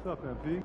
What's up, MP?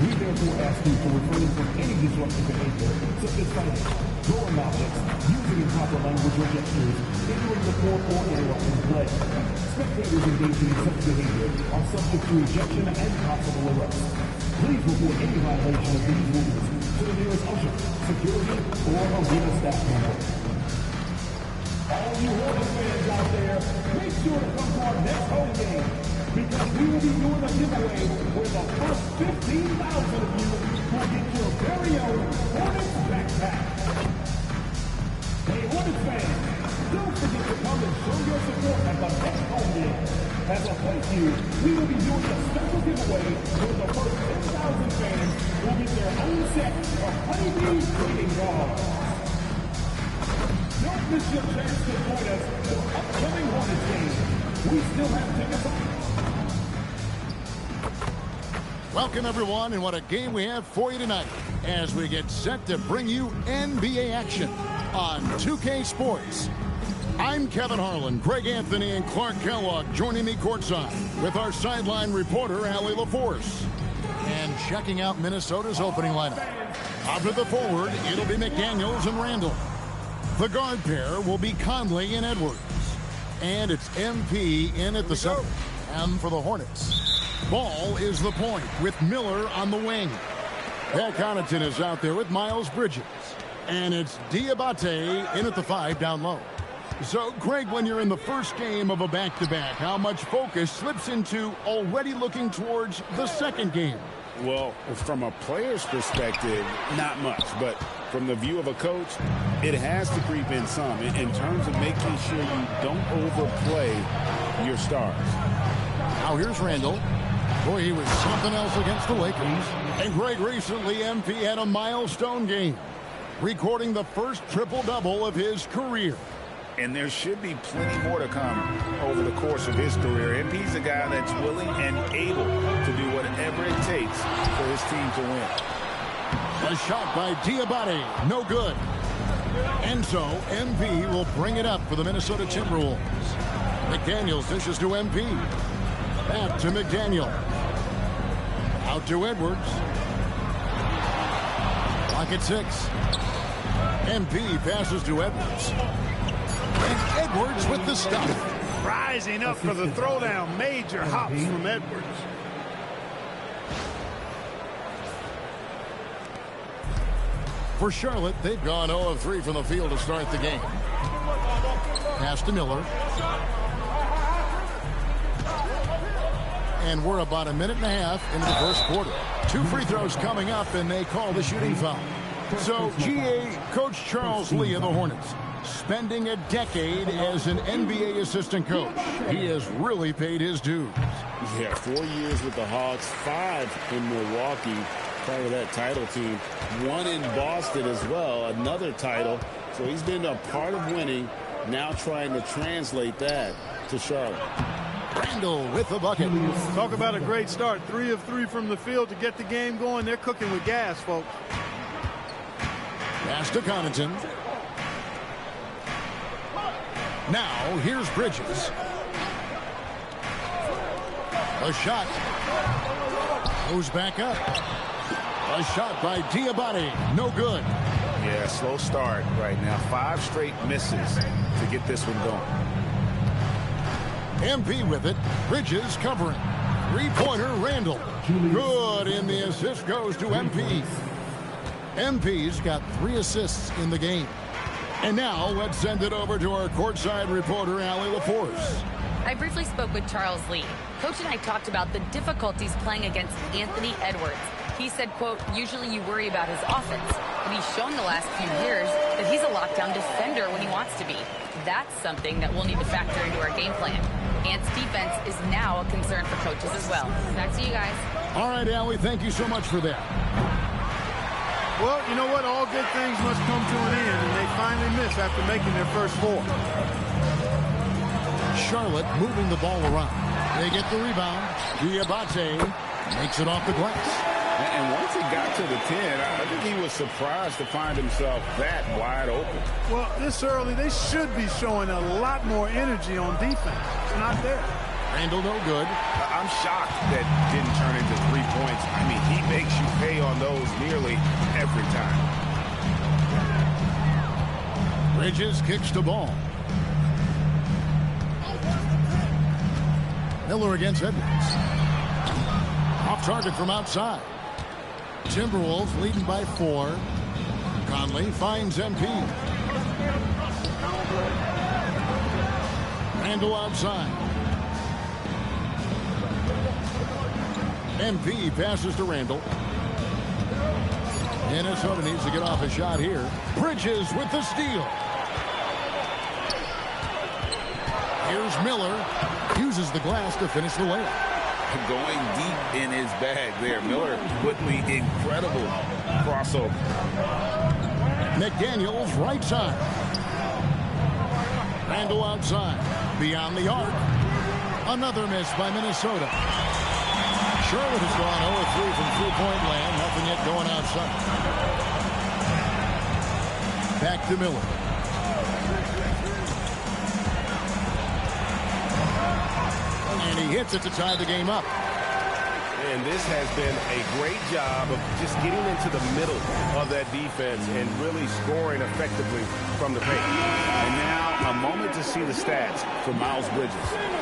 We therefore ask you to refrain from any disruptive behavior, such as fighting, throwing objects, using improper language or gestures, entering the court, or interrupting play. Spectators engaging in such behavior are subject to ejection and possible arrest. Please report any violation of these rules to the nearest usher, security, or arena staff member. All you Hornets fans out there, make sure to come to our next home game, because we will be doing a giveaway where the first 15,000 of you will get your very own Hornets backpack. Hey, Hornets fans, don't forget to come and show your support at the next home game. As a thank you, we will be doing a special giveaway where the first 10,000 fans will get their own set of Honeybees trading cards. Don't miss your chance to join us for upcoming Hornets games. We still have tickets. Welcome, everyone, and what a game we have for you tonight as we get set to bring you NBA action on 2K Sports. I'm Kevin Harlan, Greg Anthony, and Clark Kellogg joining me courtside with our sideline reporter, Allie LaForce. And checking out Minnesota's opening lineup. After the forward, it'll be McDaniels and Randall. The guard pair will be Conley and Edwards. And it's MP in at the center. And for the Hornets, Ball is the point with Miller on the wing. Pat Connaughton is out there with Miles Bridges. And it's Diabate in at the 5 down low. So, Greg, when you're in the first game of a back-to-back, how much focus slips into already looking towards the second game? Well, from a player's perspective, not much. But from the view of a coach, it has to creep in some in terms of making sure you don't overplay your stars. Now here's Randall. Boy, he was something else against the Lakers. And Greg, recently MP had a milestone game, recording the first triple-double of his career. And there should be plenty more to come over the course of his career. MP's a guy that's willing and able to do whatever it takes for his team to win. A shot by Diabate, no good. And so MP will bring it up for the Minnesota Timberwolves. McDaniels dishes to MP. Back to McDaniel. Out to Edwards. Clock at 6. MP passes to Edwards. And Edwards with the stop. Rising up for the throwdown. Major hops from Edwards. For Charlotte, they've gone 0 of 3 from the field to start the game. Pass to Miller. And we're about a minute and a half into the first quarter. 2 free throws coming up, and they call the shooting foul. So, GA, Coach Charles Lee of the Hornets, spending a decade as an NBA assistant coach. He has really paid his dues. Yeah, 4 years with the Hawks, 5 in Milwaukee, part of that title team. 1 in Boston as well, another title. So he's been a part of winning, now trying to translate that to Charlotte. Randall with the bucket. Talk about a great start. 3 of 3 from the field to get the game going. They're cooking with gas, folks. Pass to Connaughton. Now, here's Bridges. A shot. Goes back up. A shot by Diabate. No good. Yeah, slow start right now. 5 straight misses to get this one going. MP with it. Bridges covering. 3-pointer Randall. Good, and the assist goes to MP. MP's got 3 assists in the game. And now let's send it over to our courtside reporter, Allie LaForce. I briefly spoke with Charles Lee. Coach and I talked about the difficulties playing against Anthony Edwards. He said, quote, usually you worry about his offense, but he's shown the last few years that he's a lockdown defender when he wants to be. That's something that we'll need to factor into our game plan. Ant's defense is now a concern for coaches as well. Back to you guys. All right, Allie, thank you so much for that. Well, you know what? All good things must come to an end, and they finally miss after making their first 4. Charlotte moving the ball around. They get the rebound. Diabate makes it off the glass. And once he got to the 10, I think he was surprised to find himself that wide open. Well, this early, they should be showing a lot more energy on defense. It's not there. Randall no good. I'm shocked that didn't turn into 3 points. I mean, he makes you pay on those nearly every time. Bridges kicks the ball. Miller against Edwards. Off target from outside. Timberwolves leading by 4. Conley finds MP. Randall outside. MP passes to Randall. Minnesota needs to get off a shot here. Bridges with the steal. Here's Miller. Uses the glass to finish the layup. Going deep in his bag there. Miller with the incredible crossover. McDaniels right side. Randall outside. Beyond the arc. Another miss by Minnesota. Charlotte has gone 0-3 from three-point land. Nothing yet going outside. Back to Miller. And he hits it to tie the game up. And this has been a great job of just getting into the middle of that defense and really scoring effectively from the paint. And now a moment to see the stats for Miles Bridges.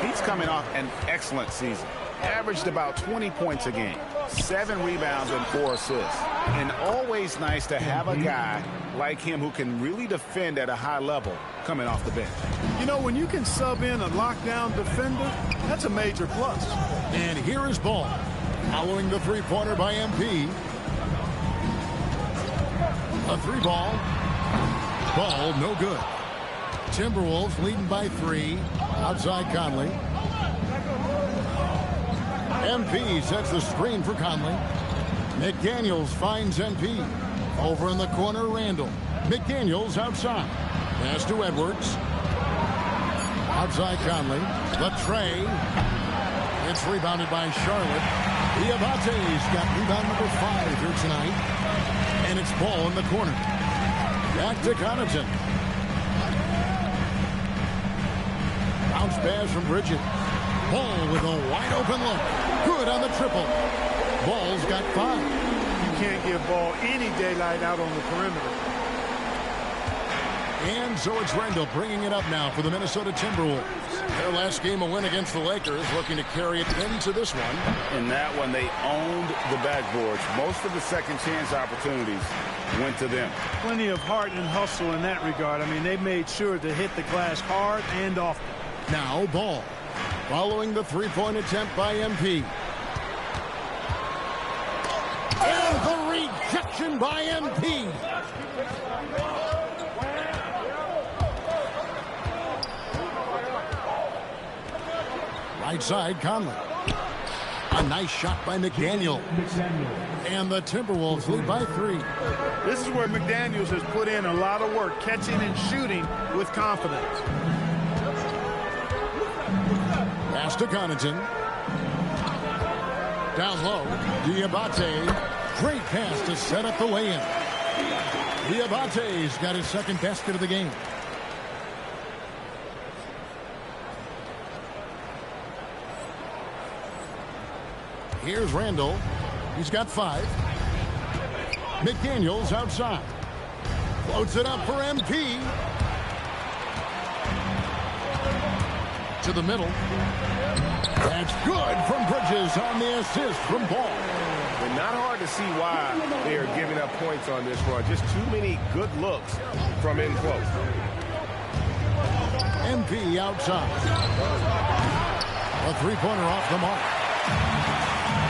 He's coming off an excellent season. Averaged about 20 points a game, 7 rebounds and 4 assists. And always nice to have a guy like him who can really defend at a high level coming off the bench. You know, when you can sub in a lockdown defender, that's a major plus. And here is Ball. Following the three-pointer by MP. A 3-ball. Ball no good. Timberwolves leading by 3. Outside Conley. MP sets the screen for Conley. McDaniels finds MP. Over in the corner, Randall. McDaniels outside. Pass to Edwards. Outside Conley. Latrey. It's rebounded by Charlotte. Diabate's got rebound number 5 here tonight. And it's Ball in the corner. Back to Connaughton. Bounce pass from Bridges. Ball with a wide open look. Good on the triple. Ball's got 5. You can't give Ball any daylight out on the perimeter. And so it's Randall bringing it up now for the Minnesota Timberwolves. Their last game, a win against the Lakers, looking to carry it into this one. In that one, they owned the backboards. Most of the second chance opportunities went to them. Plenty of heart and hustle in that regard. I mean, they made sure to hit the glass hard and often. Now Ball. Following the three-point attempt by MP. And the rejection by MP. Right side, Conley. A nice shot by McDaniel. And the Timberwolves lead by 3. This is where McDaniels has put in a lot of work, catching and shooting with confidence. Pass to Connaughton. Down low, Diabate. Great pass to set up the lay-in. Diabate's got his second basket of the game. Here's Randall. He's got 5. McDaniels outside. Floats it up for MP. To the middle. That's good from Bridges on the assist from Ball. And not hard to see why they are giving up points on this run. Just too many good looks from in close. MP outside. A three-pointer off the mark.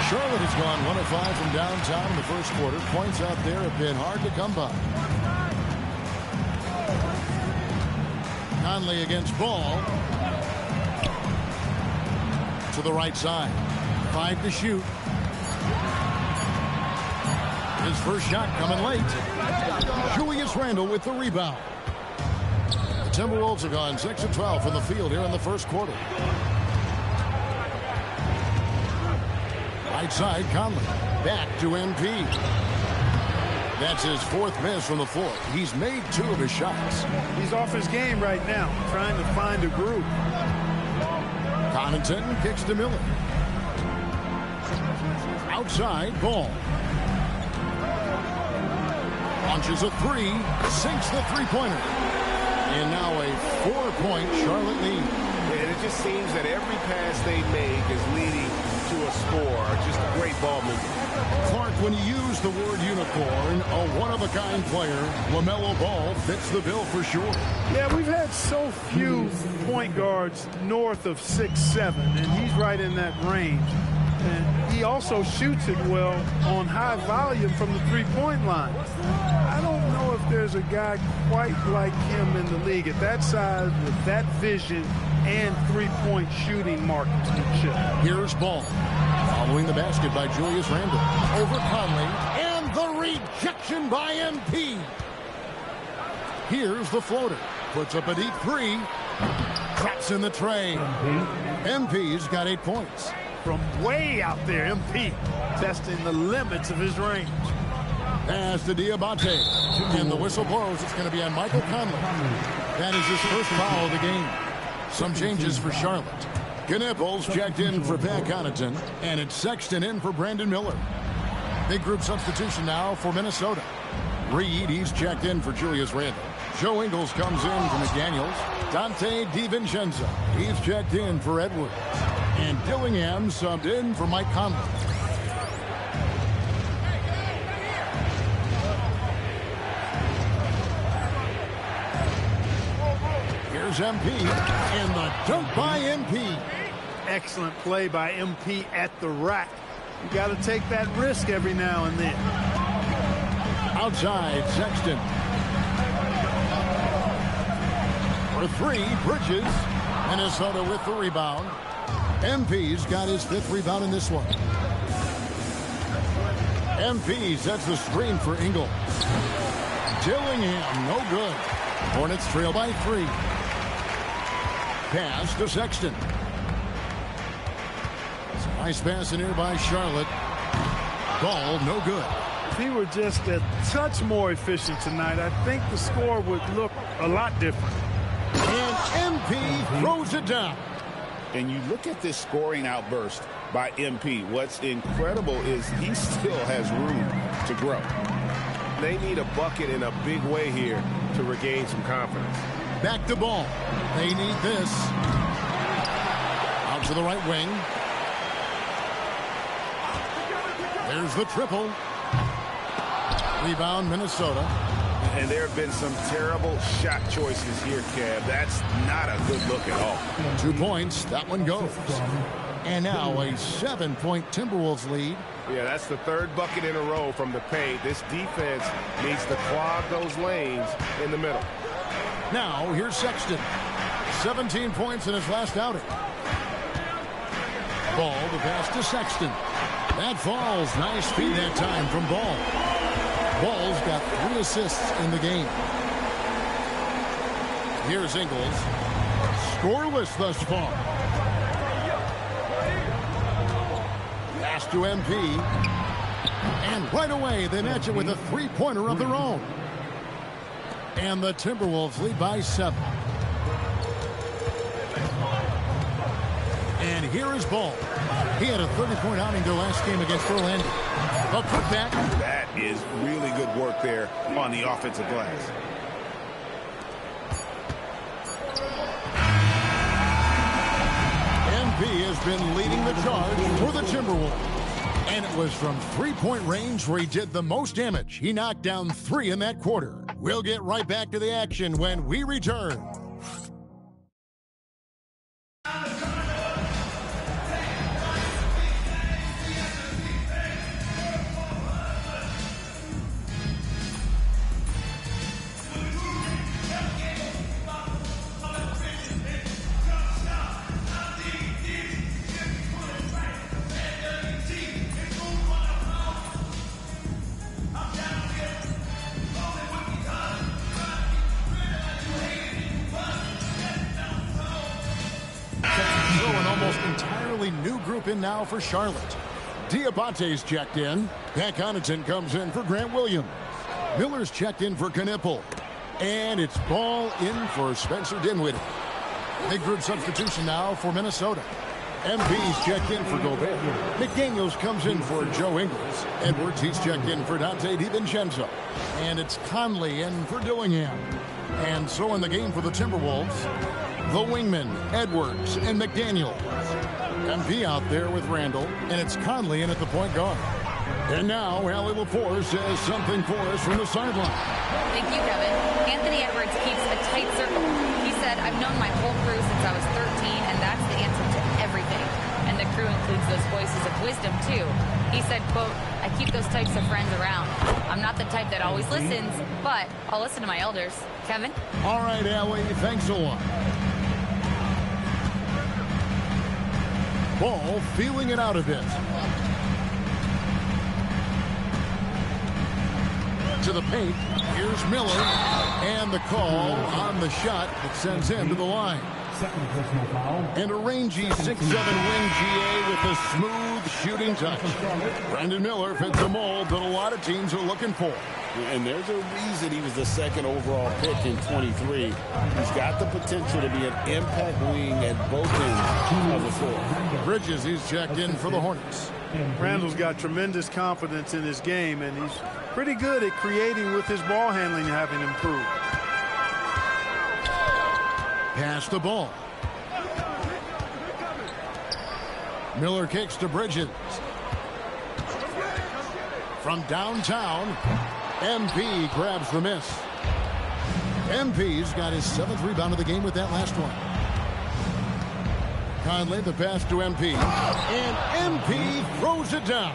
Charlotte has gone 1 of 5 from downtown in the first quarter. Points out there have been hard to come by. Conley against Ball. To the right side. 5 to shoot. His first shot coming late. Julius Randle with the rebound. The Timberwolves have gone 6 of 12 from the field here in the first quarter. Right side, Conley. Back to MP. That's his 4th miss from the floor. He's made 2 of his shots. He's off his game right now, trying to find a groove. Connaughton kicks to Miller. Outside, Ball. Launches a 3, sinks the three-pointer. And now a 4-point Charlotte lead. And it just seems that every pass they make is leading to a score. Just a great ball movement. Clark, when you use the word unicorn, a one-of-a-kind player, LaMelo Ball fits the bill for sure. Yeah, we've had so few point guards north of 6'7", and he's right in that range. And he also shoots it well on high volume from the three-point line. I don't know if there's a guy quite like him in the league at that size with that vision and three-point shooting marksmanship. Here's Ball. Following the basket by Julius Randle. Over Conley. And the rejection by MP. Here's the floater. Puts up a deep 3. Traps in the tray. MP's got 8 points. From way out there, MP testing the limits of his range. Pass to Diabate. And the whistle blows. It's going to be on Michael Conley. That is his first foul of the game. Some changes for Charlotte. Knipples checked in for Pat Connaughton. And it's Sexton in for Brandon Miller. Big group substitution now for Minnesota. Reed, he's checked in for Julius Randle. Joe Ingles comes in for McDaniels. Dante DiVincenzo, he's checked in for Edwards. And Dillingham subbed in for Mike Conley. Here's MP, and the dunk by MP. Excellent play by MP at the rack. You got to take that risk every now and then. Outside, Sexton. For 3, Bridges. Minnesota with the rebound. MP's got his 5th rebound in this one. MP sets the screen for Ingles. Dillingham, no good. Hornets trail by 3. Pass to Sexton. It's a nice pass in here by Charlotte. Ball, no good. If he were just a touch more efficient tonight, I think the score would look a lot different. And MP throws it down. And you look at this scoring outburst by MP. What's incredible is he still has room to grow. They need a bucket in a big way here to regain some confidence. Back to Ball. They need this. Out to the right wing. There's the triple. Rebound, Minnesota. And there have been some terrible shot choices here, Kev. That's not a good look at all. 2 points. That one goes. And now a 7-point Timberwolves lead. Yeah, that's the 3rd bucket in a row from the paint. This defense needs to clog those lanes in the middle. Now, here's Sexton. 17 points in his last outing. Ball, the pass to Sexton. That falls. Nice feed that time from Ball. Ball's got 3 assists in the game. Here's Ingles. Scoreless thus far. Pass to MP. And right away, they match it with a 3-pointer of their own. And the Timberwolves lead by 7. And here is Ball. He had a 30-point outing their last game against Orlando. A putback. That is really good work there on the offensive glass. MP has been leading the charge for the Timberwolves. And it was from three-point range where he did the most damage. He knocked down 3 in that quarter. We'll get right back to the action when we return. In now for Charlotte. Diabate's checked in. Pat Connaughton comes in for Grant Williams. Miller's checked in for Knipple. And it's ball in for Spencer Dinwiddie. Big group substitution now for Minnesota. MP's checked in for Gobert. McDaniels comes in for Joe Ingles. Edwards, he's checked in for Dante DiVincenzo. And it's Conley in for Dillingham. And so in the game for the Timberwolves, the wingmen, Edwards and McDaniels. MP out there with Randall, and it's Conley in at the point guard. And now, Allie Lepore says something for us from the sideline. Thank you, Kevin. Anthony Edwards keeps a tight circle. He said, I've known my whole crew since I was 13, and that's the answer to everything. And the crew includes those voices of wisdom, too. He said, quote, I keep those types of friends around. I'm not the type that always listens, but I'll listen to my elders. Kevin? All right, Allie, thanks a lot. Ball feeling it out a bit. To the paint. Here's Miller. And the call on the shot that sends him to the line. Second personal foul. And a rangy 6'7" wing GA with a smooth shooting touch. Brandon Miller fits the mold that a lot of teams are looking for. And there's a reason he was the second overall pick in 23. He's got the potential to be an impact wing at both ends of the floor. Bridges, he's checked in for the Hornets. Randall's got tremendous confidence in his game, and he's pretty good at creating with his ball handling having improved. Pass the ball. Miller kicks to Bridges. From downtown, MP grabs the miss. MP's got his 7th rebound of the game with that last one. Conley, the pass to MP. And MP throws it down.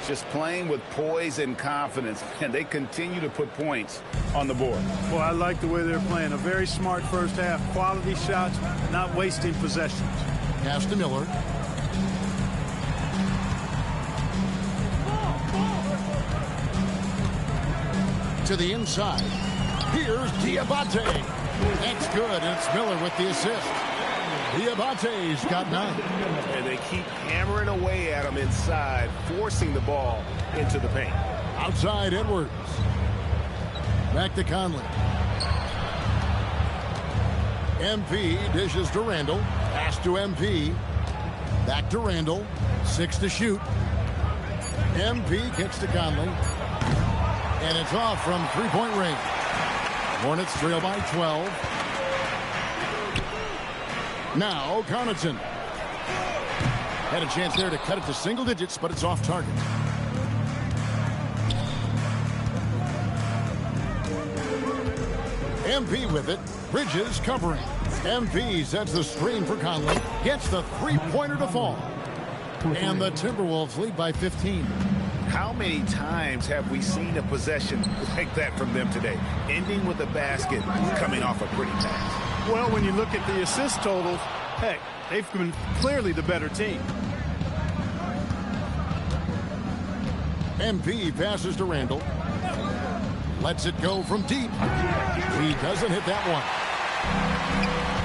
Just playing with poise and confidence, and they continue to put points on the board. Well, I like the way they're playing. A very smart first half. Quality shots, not wasting possessions. Pass to Miller. To the inside. Here's Diabate. That's good, and it's Miller with the assist. Diabate's got 9. And they keep hammering away at him inside, forcing the ball into the paint. Outside Edwards. Back to Conley. MP dishes to Randall. Pass to MP. Back to Randall. 6 to shoot. MP kicks to Conley. And it's off from three-point range. Hornets trail by 12. Now Connaughton. Had a chance there to cut it to single digits, but it's off target. MP with it. Bridges covering. MP sets the screen for Conley. Gets the three-pointer to fall. And the Timberwolves lead by 15. How many times have we seen a possession like that from them today? Ending with a basket, coming off a pretty pass. Well, when you look at the assist totals, heck, they've been clearly the better team. MP passes to Randall. Lets it go from deep. He doesn't hit that one.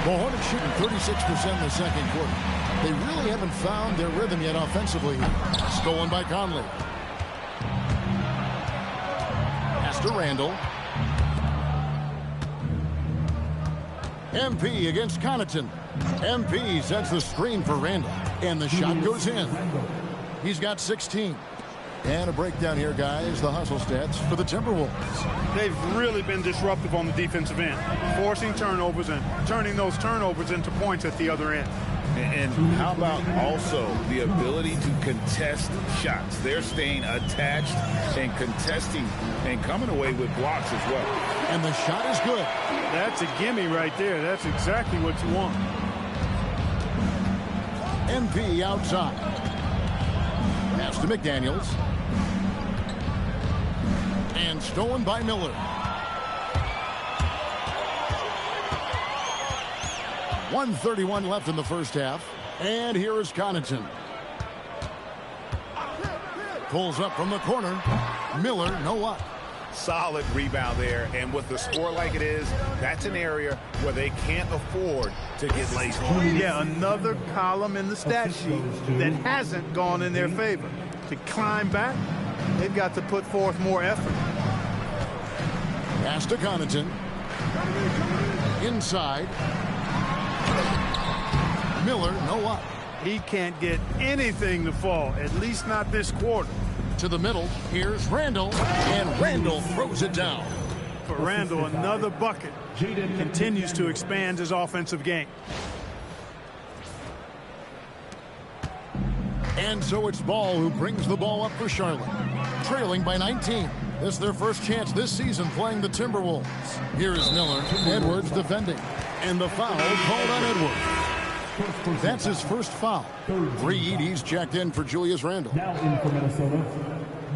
The Hornets shooting 36% in the second quarter. They really haven't found their rhythm yet offensively. Stolen by Conley. Pass to Randall. MP against Connaughton. MP sets the screen for Randall. And the shot goes in. He's got 16. And a breakdown here, guys, the hustle stats for the Timberwolves. They've really been disruptive on the defensive end, forcing turnovers and turning those turnovers into points at the other end. And how about also the ability to contest shots? They're staying attached and contesting and coming away with blocks as well. And the shot is good. That's a gimme right there. That's exactly what you want. MP outside. Pass to McDaniels. And stolen by Miller. .131 left in the first half. And here is Connaughton. Pulls up from the corner. Miller, no luck. Solid rebound there, and with the score like it is, that's an area where they can't afford to get lazy. Yeah, another column in the stat sheet that hasn't gone in their favor. To climb back, they've got to put forth more effort. Pass to Connaughton. Inside. Miller, no luck. He can't get anything to fall, at least not this quarter. To the middle, here's Randall, and Randall throws it down. For Randall, another bucket. Continues to expand his offensive game. And so it's Ball who brings the ball up for Charlotte. Trailing by 19. This is their first chance this season playing the Timberwolves. Here is Miller. Edwards defending. And the foul called on Edwards. That's his first foul. Reed, he's checked in for Julius Randle. Now in for Minnesota,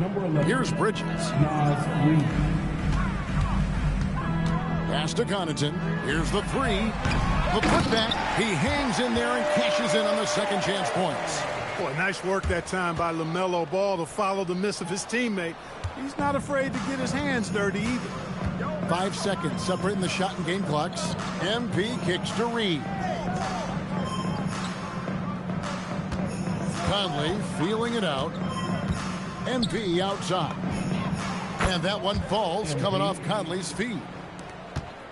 number 11. Here's Bridges. Naz Reid. Pass to Connaughton. Here's the three. The putback. He hangs in there and cashes in on the second chance points. Boy, nice work that time by LaMelo Ball to follow the miss of his teammate. He's not afraid to get his hands dirty either. 5 seconds separating the shot and game clocks. MP kicks to Reed. Conley feeling it out. MP outside. And that one falls coming off Conley's feet.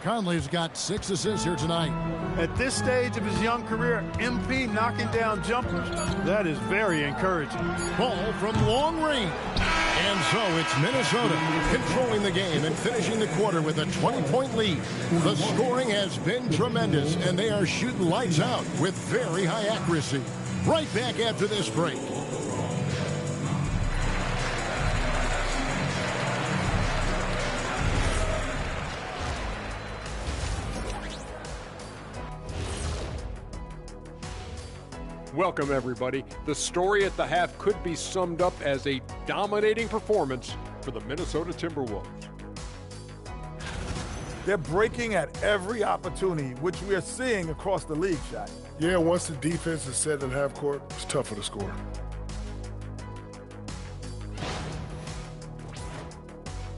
Conley's got 6 assists here tonight. At this stage of his young career, MP knocking down jumpers, that is very encouraging. Ball from long range. And so it's Minnesota controlling the game and finishing the quarter with a 20-point lead. The scoring has been tremendous, and they are shooting lights out with very high accuracy. Right back after this break. Welcome, everybody. The story at the half could be summed up as a dominating performance for the Minnesota Timberwolves. They're breaking at every opportunity, which we are seeing across the league, Shaq. Yeah, once the defense is set in half court, it's tougher to score.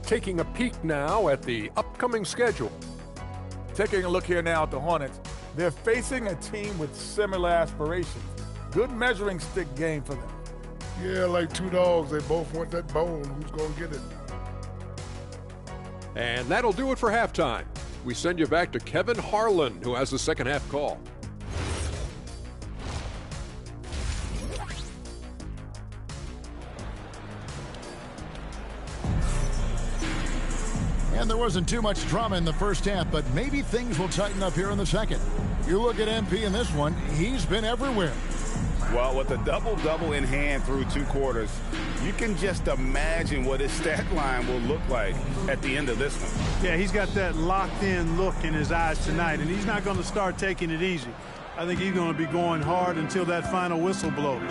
Taking a peek now at the upcoming schedule. Taking a look here now at the Hornets, they're facing a team with similar aspirations. Good measuring stick game for them. Yeah, like two dogs, they both want that bone. Who's going to get it? And that'll do it for halftime. We send you back to Kevin Harlan, who has the second half call. And there wasn't too much drama in the first half, but maybe things will tighten up here in the second. You look at MP in this one, he's been everywhere. Well, with a double-double in hand through 2 quarters, you can just imagine what his stat line will look like at the end of this one. Yeah, he's got that locked-in look in his eyes tonight, and he's not going to start taking it easy. I think he's going to be going hard until that final whistle blows.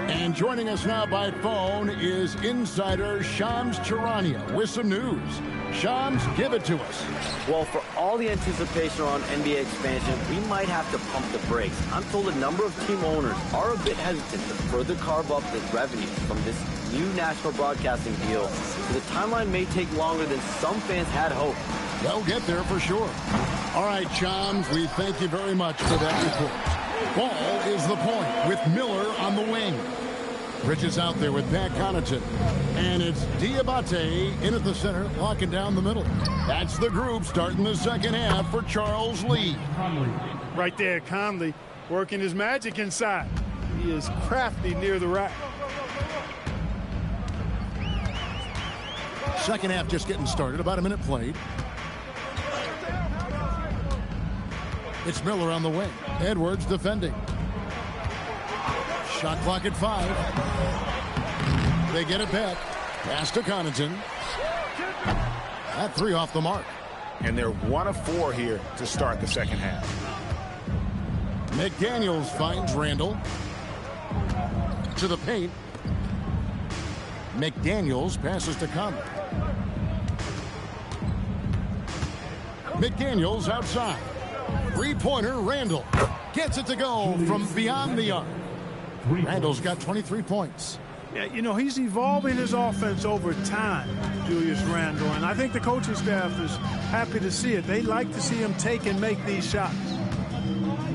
And joining us now by phone is insider Shams Charania with some news. Shams, give it to us. Well, for all the anticipation on NBA expansion, we might have to pump the brakes. I'm told a number of team owners are a bit hesitant to further carve up the revenue from this new national broadcasting deal, so the timeline may take longer than some fans had hoped. They'll get there for sure. All right, Shams, we thank you very much for that report. Ball is the point with Miller on the wing. Bridges out there with Pat Connaughton. And it's Diabate in at the center, locking down the middle. That's the group starting the second half for Charles Lee. Right there, Conley working his magic inside. He is crafty near the rack. Second half just getting started. About a minute played. It's Miller on the wing. Edwards defending. Shot clock at 5. They get it back. Pass to Connaughton. That 3 off the mark. And they're 1 of 4 here to start the second half. McDaniels finds Randall. To the paint. McDaniels passes to Conley. McDaniels outside. Three-pointer, Randall. Gets it to go from beyond the arc. Randall's got 23 points. Yeah, you know, he's evolving his offense over time, Julius Randle, and I think the coaching staff is happy to see it. They like to see him take and make these shots.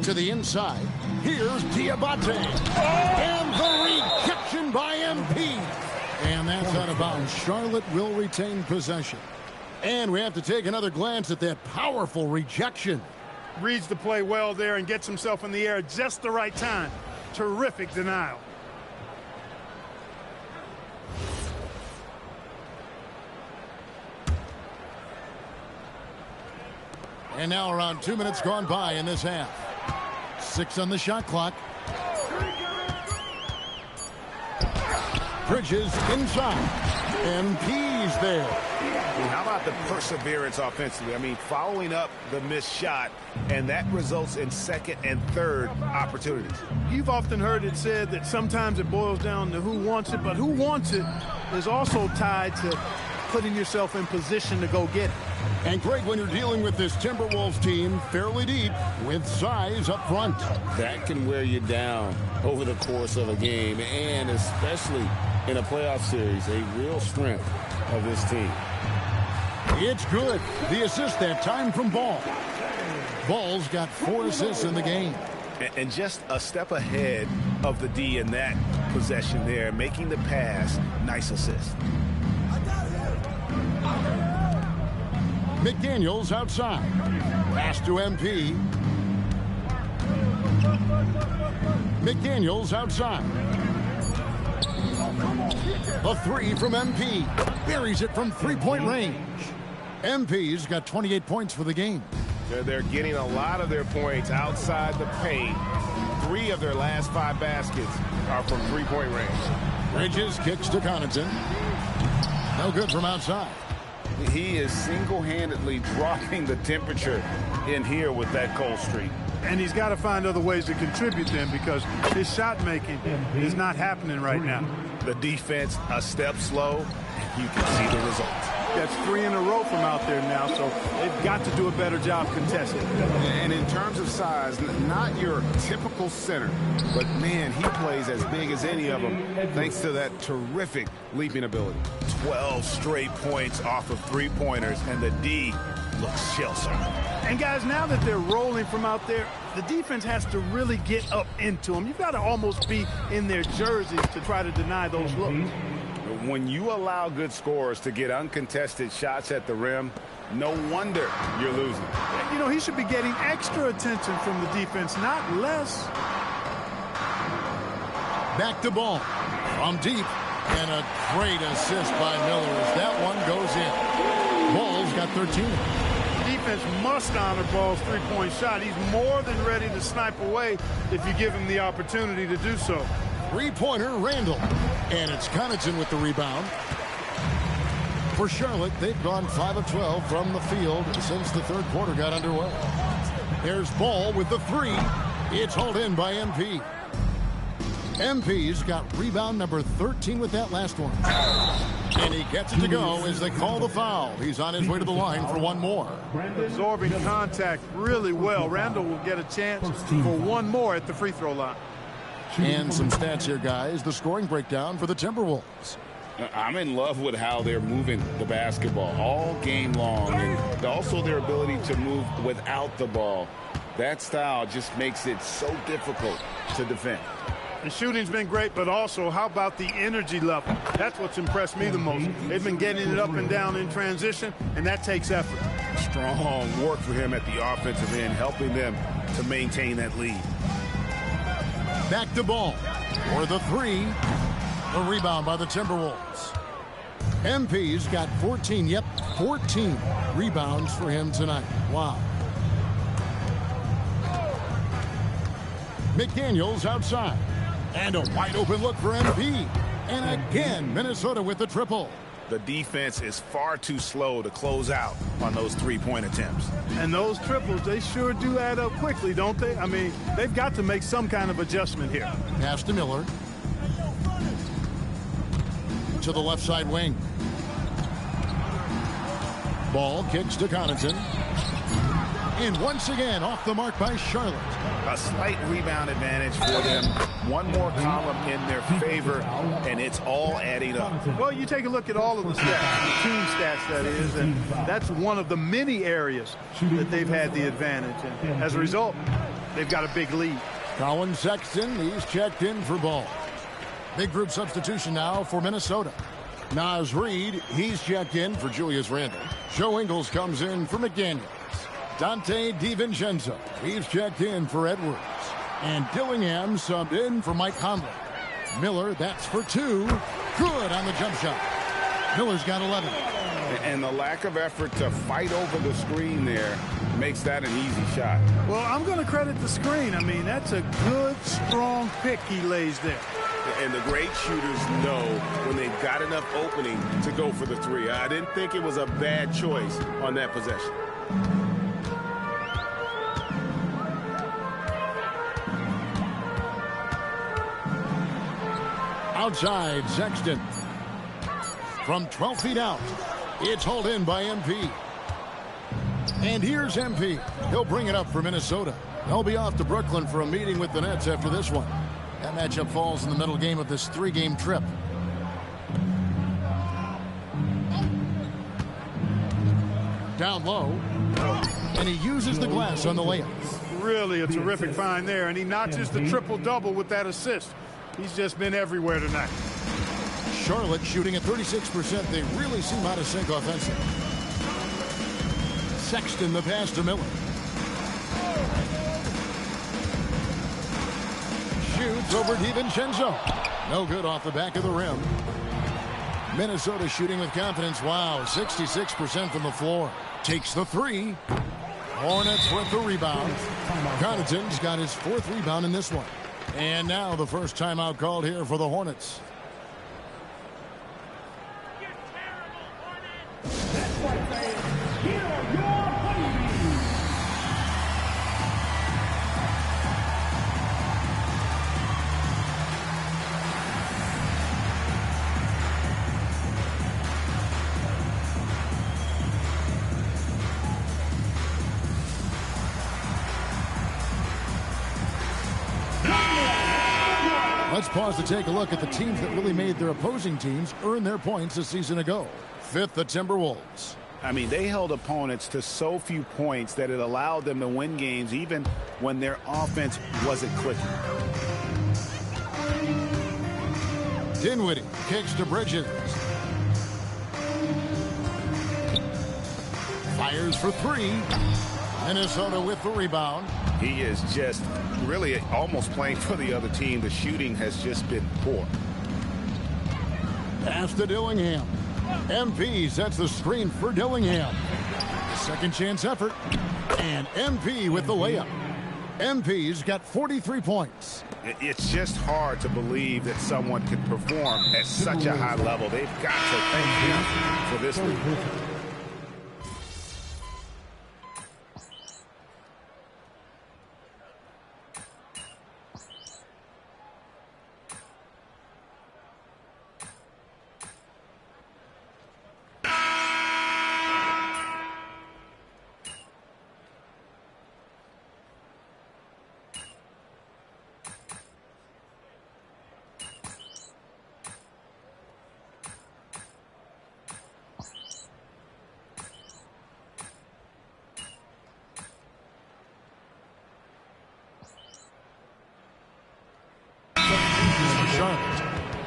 To the inside. Here's Diabate. And the rejection by MP. And that's out of bounds. Charlotte will retain possession. And we have to take another glance at that powerful rejection. Reads the play well there and gets himself in the air at just the right time. Terrific denial. And now around 2 minutes gone by in this half. 6 on the shot clock. Bridges inside. MP's there. How about the perseverance offensively? I mean, following up the missed shot, and that results in second and third opportunities. You've often heard it said that sometimes it boils down to who wants it, but who wants it is also tied to putting yourself in position to go get it. And Greg, when you're dealing with this Timberwolves team fairly deep with size up front, that can wear you down over the course of a game, and especially in a playoff series, a real strength of this team. It's good. The assist that time from Ball. Ball's got 4 assists in the game. And just a step ahead of the D in that possession there, making the pass. Nice assist. McDaniels outside. Pass to MP. McDaniels outside. A 3 from MP. Buries it from three-point range. MP's got 28 points for the game. They're getting a lot of their points outside the paint. 3 of their last 5 baskets are from three-point range. Bridges kicks to Connaughton. No good from outside. He is single-handedly dropping the temperature in here with that cold streak. And he's got to find other ways to contribute then, because his shot making is not happening right now. The defense a step slow. You can see the results. That's 3 in a row from out there now, so they've got to do a better job contesting. And in terms of size, not your typical center, but man, he plays as big as any of them thanks to that terrific leaping ability. 12 straight points off of three-pointers, and the D looks shell-shocked. And guys, now that they're rolling from out there, the defense has to really get up into them. You've got to almost be in their jerseys to try to deny those looks. When you allow good scorers to get uncontested shots at the rim, no wonder you're losing. You know, he should be getting extra attention from the defense, not less. Back to Ball. From deep. And a great assist by Miller as that one goes in. Ball's got 13. Defense must honor Ball's three-point shot. He's more than ready to snipe away if you give him the opportunity to do so. Three-pointer, Randall. And it's Connaughton with the rebound. For Charlotte, they've gone 5 of 12 from the field since the third quarter got underway. There's Ball with the 3. It's hauled in by MP. MP's got rebound number 13 with that last one. And he gets it to go as they call the foul. He's on his way to the line for one more. Absorbing contact really well. Randall will get a chance for one more at the free throw line. And some stats here, guys. The scoring breakdown for the Timberwolves. I'm in love with how they're moving the basketball all game long, and also their ability to move without the ball. That style just makes it so difficult to defend. The shooting's been great, but also how about the energy level? That's what's impressed me the most. They've been getting it up and down in transition, and that takes effort. Strong work for him at the offensive end, helping them to maintain that lead. Back to Ball for the 3. The rebound by the Timberwolves. MP's got 14, 14 rebounds for him tonight. Wow. McDaniels outside. And a wide open look for MP. And again, Minnesota with the triple. The defense is far too slow to close out on those three-point attempts. And those triples, they sure do add up quickly, don't they? I mean, they've got to make some kind of adjustment here. Pass to Miller. To the left side wing. Ball kicks to Connaughton. And once again, off the mark by Charlotte. A slight rebound advantage for them. One more column in their favor, and it's all adding up. Well, you take a look at all of the stats, the team stats, that is, and that's one of the many areas that they've had the advantage. And as a result, they've got a big lead. Colin Sexton, he's checked in for Ball. Big group substitution now for Minnesota. Naz Reid, he's checked in for Julius Randle. Joe Ingles comes in for McDaniels. Dante DiVincenzo, he's checked in for Edwards. And Dillingham subbed in for Mike Conley. Miller, that's for 2. Good on the jump shot. Miller's got 11. And the lack of effort to fight over the screen there makes that an easy shot. Well, I'm going to credit the screen. I mean, that's a good, strong pick he lays there. And the great shooters know when they've got enough opening to go for the three. I didn't think it was a bad choice on that possession. Outside, Sexton. From 12 feet out, it's hauled in by MP. And here's MP. He'll bring it up for Minnesota. They'll be off to Brooklyn for a meeting with the Nets after this one. That matchup falls in the middle game of this 3-game trip. Down low. And he uses the glass on the layup. Really a terrific find there, and he notches the triple-double with that assist. He's just been everywhere tonight. Charlotte shooting at 36%. They really seem out of sync offensively. Sexton the pass to Miller. Shoots over DiVincenzo. No good off the back of the rim. Minnesota shooting with confidence. Wow, 66% from the floor. Takes the 3. Hornets with the rebound. Connaughton's got his 4th rebound in this one. And now the first timeout called here for the Hornets. Let's pause to take a look at the teams that really made their opposing teams earn their points a season ago. 5th, the Timberwolves. I mean, they held opponents to so few points that it allowed them to win games even when their offense wasn't clicking. Dinwiddie kicks to Bridges. Fires for 3. Minnesota with the rebound. He is just really almost playing for the other team. The shooting has just been poor. Pass to Dillingham. MP sets the screen for Dillingham. Second chance effort. And MP with the layup. MP's got 43 points. It's just hard to believe that someone could perform at such a high level. They've got to thank him for this lead.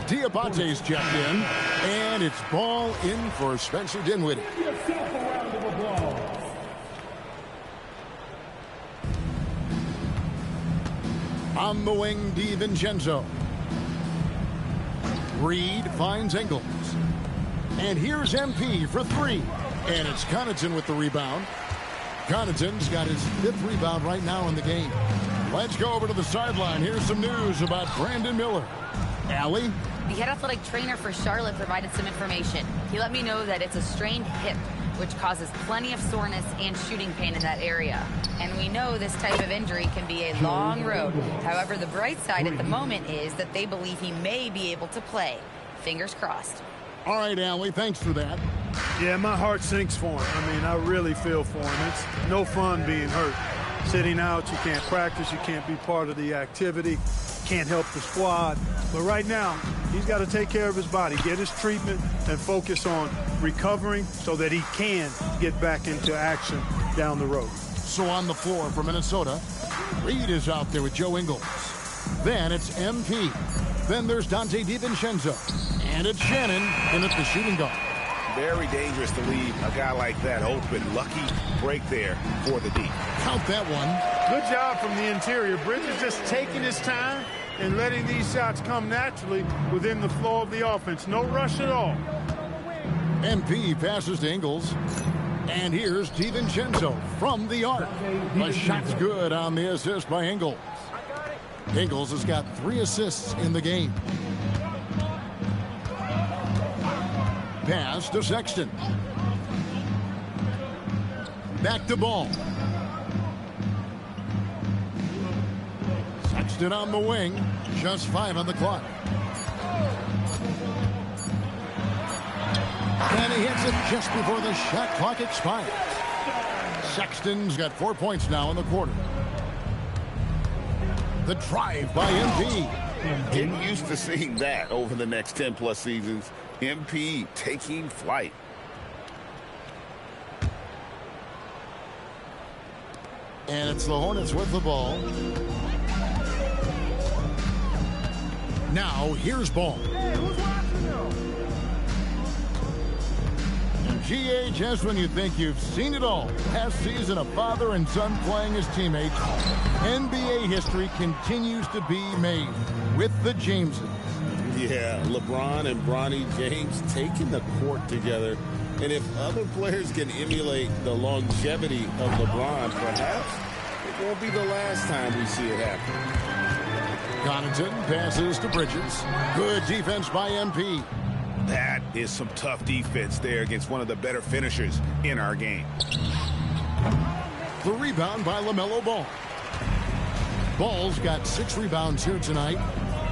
Diabate's checked in, and it's ball in for Spencer Dinwiddie. On the wing, DiVincenzo. Reid finds Ingles. And here's MP for 3. And it's Connaughton with the rebound. Connaughton's got his 5th rebound right now in the game. Let's go over to the sideline. Here's some news about Brandon Miller. Allie? The head athletic trainer for Charlotte provided some information. He let me know that it's a strained hip, which causes plenty of soreness and shooting pain in that area. And we know this type of injury can be a long road. However, the bright side at the moment is that they believe he may be able to play. Fingers crossed. All right, Allie, thanks for that. Yeah, my heart sinks for him. I mean, I really feel for him. It's no fun being hurt. Sitting out, you can't practice, you can't be part of the activity, can't help the squad. But right now, he's got to take care of his body, get his treatment, and focus on recovering so that he can get back into action down the road. So on the floor for Minnesota, Reed is out there with Joe Ingles. Then it's MP. Then there's Dante DiVincenzo. And it's Shannon in at the shooting guard. Very dangerous to leave a guy like that open. Lucky break there for the D. Count that one. Good job from the interior. Bridges just taking his time and letting these shots come naturally within the flow of the offense. No rush at all. MP passes to Ingles. And here's DiVincenzo from the arc. The shot's good on the assist by Ingles. Ingles has got 3 assists in the game. Pass to Sexton. Back to Ball. Sexton on the wing. Just 5 on the clock. And he hits it just before the shot clock expires. Sexton's got 4 points now in the quarter. The drive by MP. Getting used to seeing that over the next 10-plus seasons. MP taking flight. And it's the Hornets with the ball. Now here's Ball. And GA, just when you think you've seen it all, past season a father and son playing as teammates, NBA history continues to be made with the Jamesons. Yeah, LeBron and Bronny James taking the court together. And if other players can emulate the longevity of LeBron, perhaps it won't be the last time we see it happen. Connaughton passes to Bridges. Good defense by MP. That is some tough defense there against one of the better finishers in our game. The rebound by LaMelo Ball. Ball's got 6 rebounds here tonight.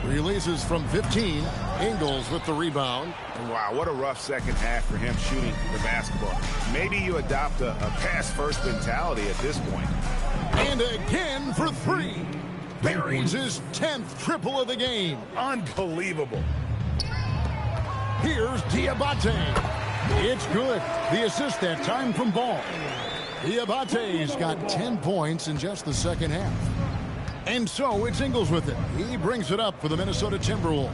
Releases from 15. Ingles with the rebound. Wow, what a rough second half for him shooting the basketball. Maybe you adopt a pass-first mentality at this point. And again for 3. Buries his 10th triple of the game. Unbelievable. Here's Diabate. It's good. The assist that time from Ball. Diabate's got 10 points in just the second half. And so it's Ingles with it. He brings it up for the Minnesota Timberwolves.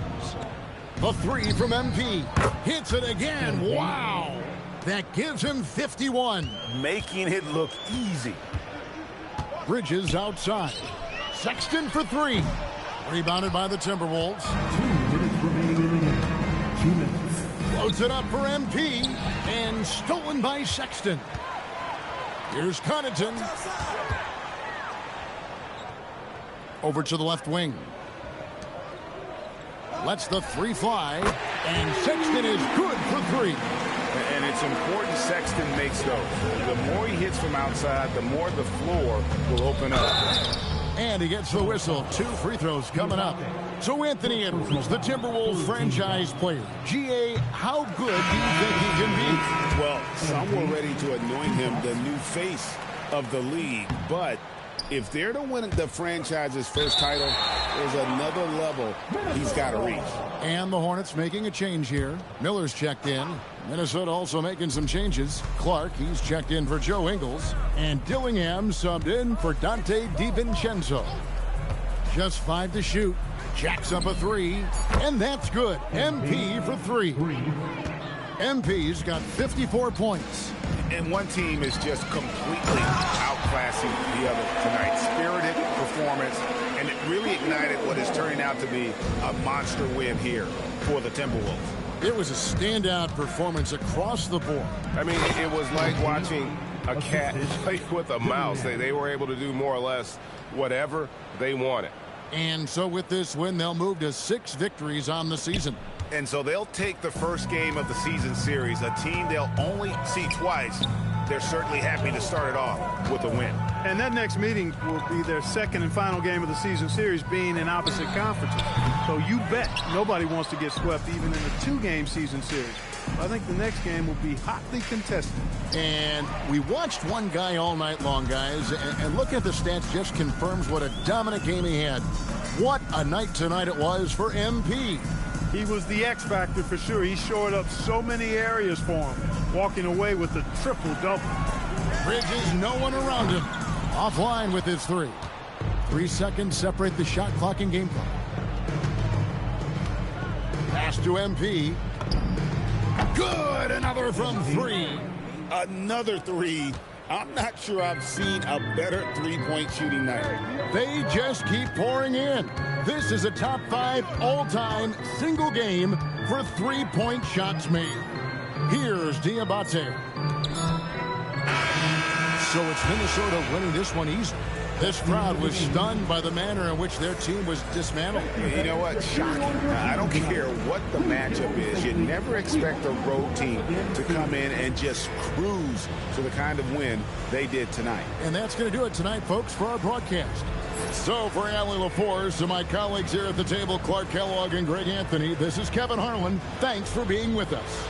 The 3 from MP. Hits it again. Wow. That gives him 51. Making it look easy. Bridges outside. Sexton for 3. Rebounded by the Timberwolves. 2 minutes remaining in the game. 2 minutes. Floats it up for MP. And stolen by Sexton. Here's Connaughton. Over to the left wing. Lets the 3 fly. And Sexton is good for 3. And it's important Sexton makes those. The more he hits from outside, the more the floor will open up. And he gets the whistle. 2 free throws coming up. So Anthony Edwards, the Timberwolves franchise player. GA, how good do you think he can be? Well, some were ready to anoint him the new face of the league, but if they're to win the franchise's first title, there's another level he's got to reach. And the Hornets making a change here. Miller's checked in. Minnesota also making some changes. Clark, he's checked in for Joe Ingles. And Dillingham subbed in for Dante DiVincenzo. Just 5 to shoot. Jacks up a 3. And that's good. MP for 3. MP's got 54 points. And one team is just completely outclassing the other tonight. Spirited performance, and it really ignited what is turning out to be a monster win here for the Timberwolves. It was a standout performance across the board. I mean, it was like watching a cat play with a mouse. They were able to do more or less whatever they wanted. And so with this win, they'll move to 6 victories on the season. And so they'll take the first game of the season series, a team they'll only see twice. They're certainly happy to start it off with a win. And that next meeting will be their second and final game of the season series, being in opposite conferences. So you bet nobody wants to get swept even in a 2-game season series. I think the next game will be hotly contested. And we watched one guy all night long, guys, and look at the stats, just confirms what a dominant game he had. What a night tonight it was for MP. He was the X factor for sure. He shored up so many areas for him, walking away with a triple-double. Bridges, no one around him. Offline with his 3. 3 seconds separate the shot clock and game clock. Pass to MP. Good, another from 3. Another 3. I'm not sure I've seen a better three-point shooting night. They just keep pouring in. This is a top 5 all-time single game for 3-point shots made. Here's Diabate. So it's Minnesota winning this one easily. This crowd was stunned by the manner in which their team was dismantled. You know what? Shocking. I don't care what the matchup is. You never expect a road team to come in and just cruise to the kind of win they did tonight. And that's going to do it tonight, folks, for our broadcast. So for Allie LaForce and my colleagues here at the table, Clark Kellogg and Greg Anthony, this is Kevin Harlan. Thanks for being with us.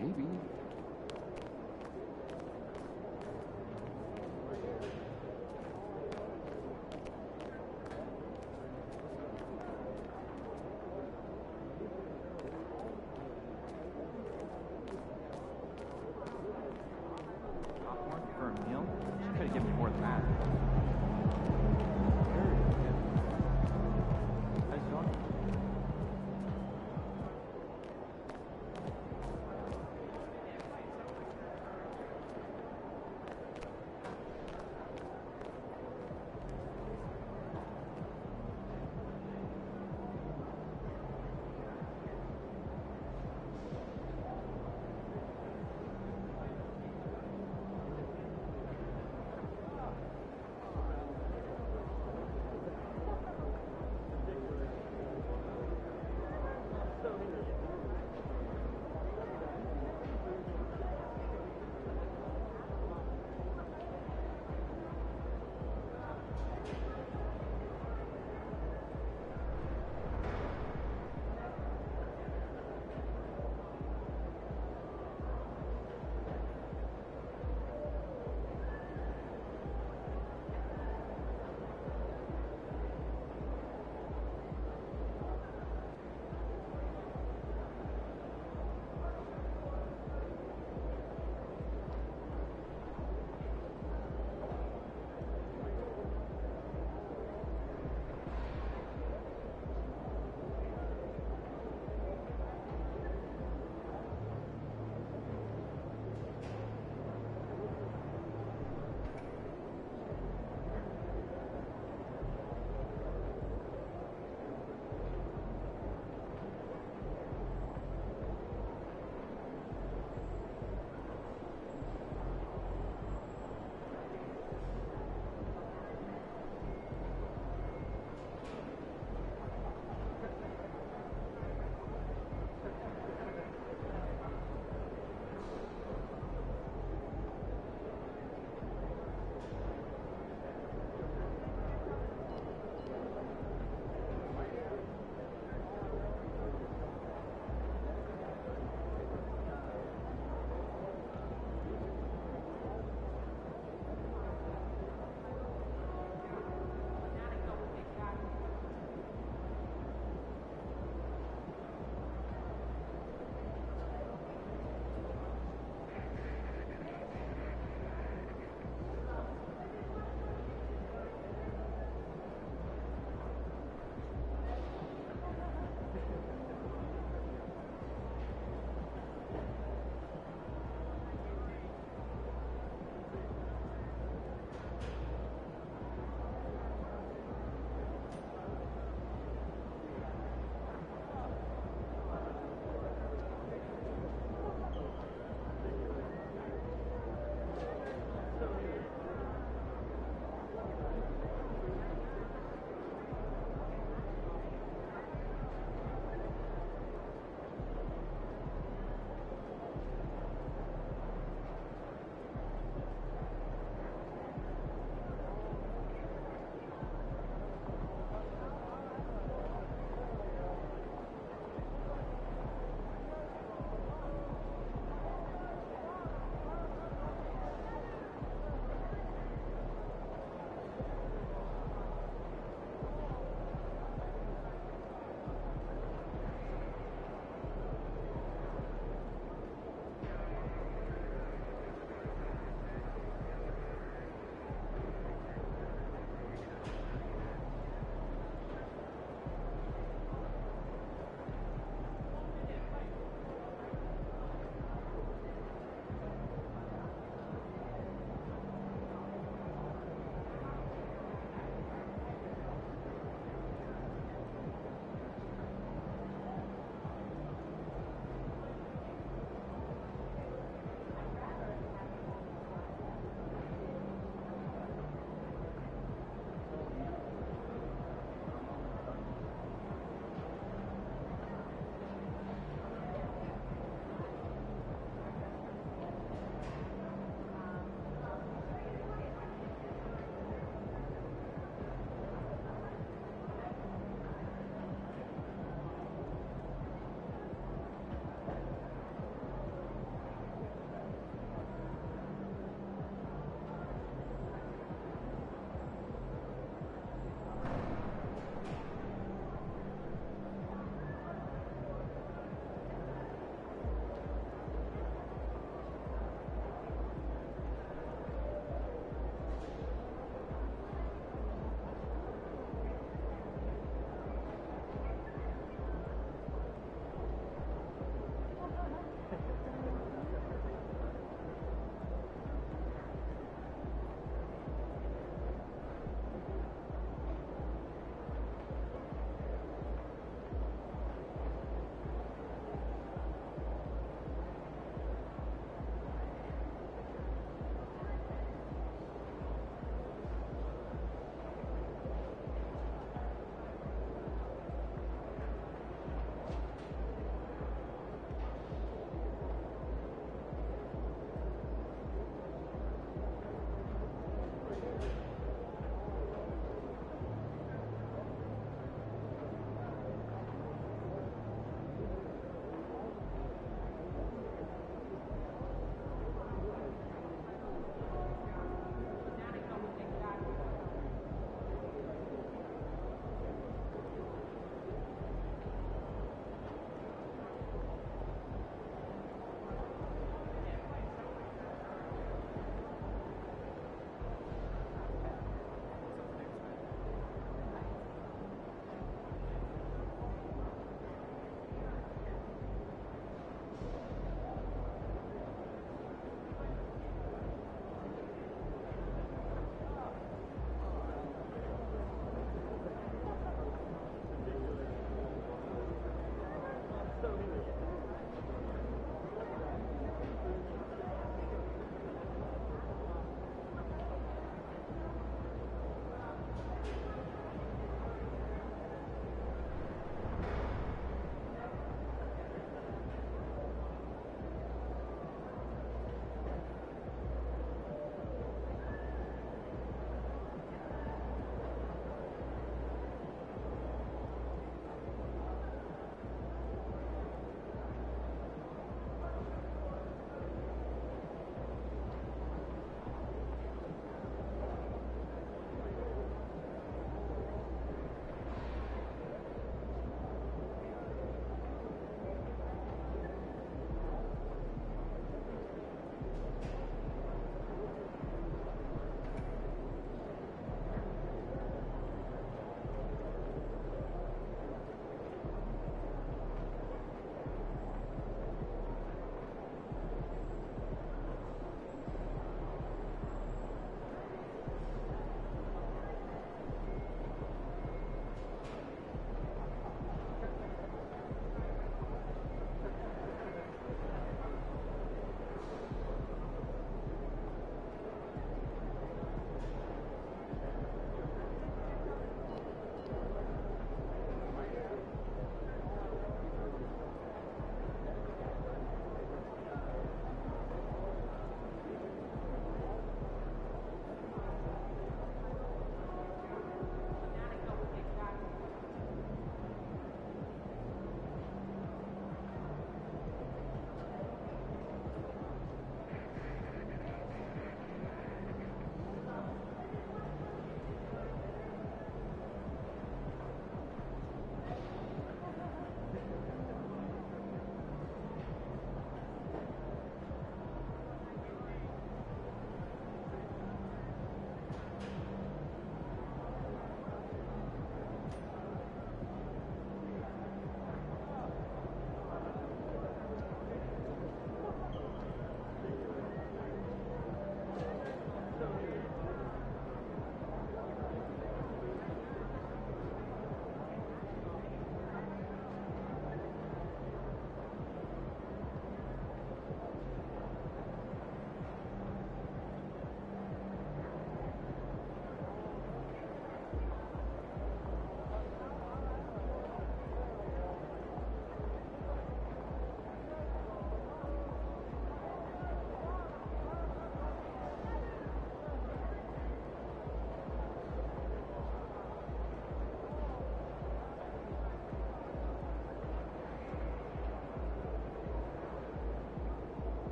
Maybe. Popcorn for a meal? She could have given me more than that.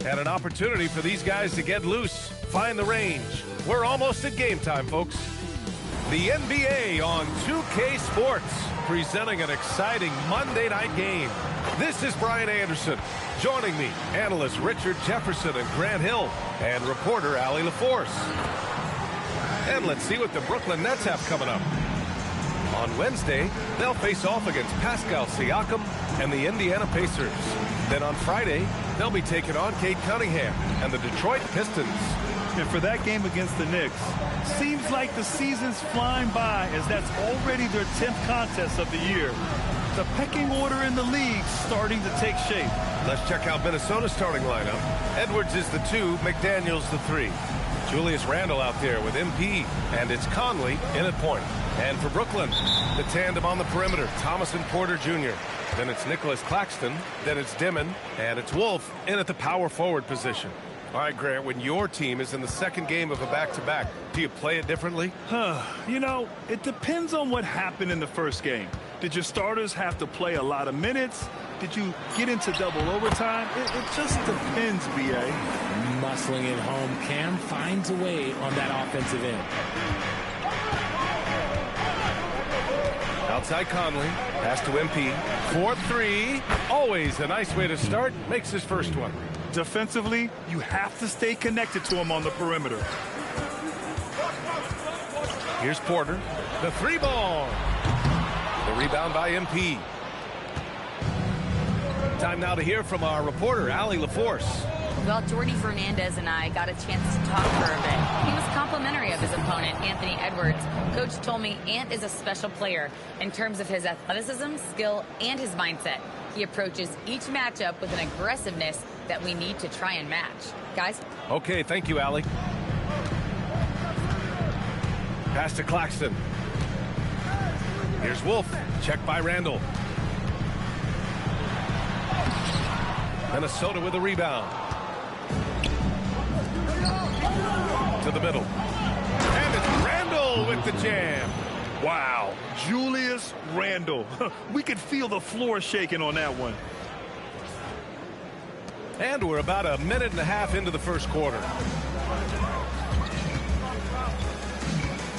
And an opportunity for these guys to get loose, find the range. We're almost at game time, folks. The NBA on 2K Sports, presenting an exciting Monday night game. This is Brian Anderson. Joining me, analysts Richard Jefferson and Grant Hill, and reporter Allie LaForce. And let's see what the Brooklyn Nets have coming up. On Wednesday, they'll face off against Pascal Siakam and the Indiana Pacers. Then on Friday, they'll be taking on Cade Cunningham and the Detroit Pistons. And for that game against the Knicks, seems like the season's flying by as that's already their 10th contest of the year. The pecking order in the league starting to take shape. Let's check out Minnesota's starting lineup. Edwards is the 2, McDaniels the 3. Julius Randle out there with MP, and it's Conley in at point. And for Brooklyn, the tandem on the perimeter, Thomas and Porter Jr. Then it's Nicholas Claxton, then it's Dimon, and it's Wolf in at the power forward position. All right, Grant, when your team is in the second game of a back-to-back, do you play it differently? You know, it depends on what happened in the first game. Did your starters have to play a lot of minutes? Did you get into double overtime? It just depends, B.A. Muscling it home, Cam finds a way on that offensive end. Outside Conley, pass to MP, 4-3, always a nice way to start, makes his first one. Defensively, you have to stay connected to him on the perimeter. Here's Porter, the 3-ball. The rebound by MP. Time now to hear from our reporter, Allie LaForce. Well, Jordy Fernandez and I got a chance to talk for a bit. He was complimentary of his opponent, Anthony Edwards. Coach told me Ant is a special player in terms of his athleticism, skill, and his mindset. He approaches each matchup with an aggressiveness that we need to try and match. Guys? Okay, thank you, Allie. Pass to Claxton. Here's Wolf. Check by Randle. Minnesota with a rebound. To the middle. And with the jam. Wow, Julius Randle. We could feel the floor shaking on that one. And we're about a minute and a half into the first quarter.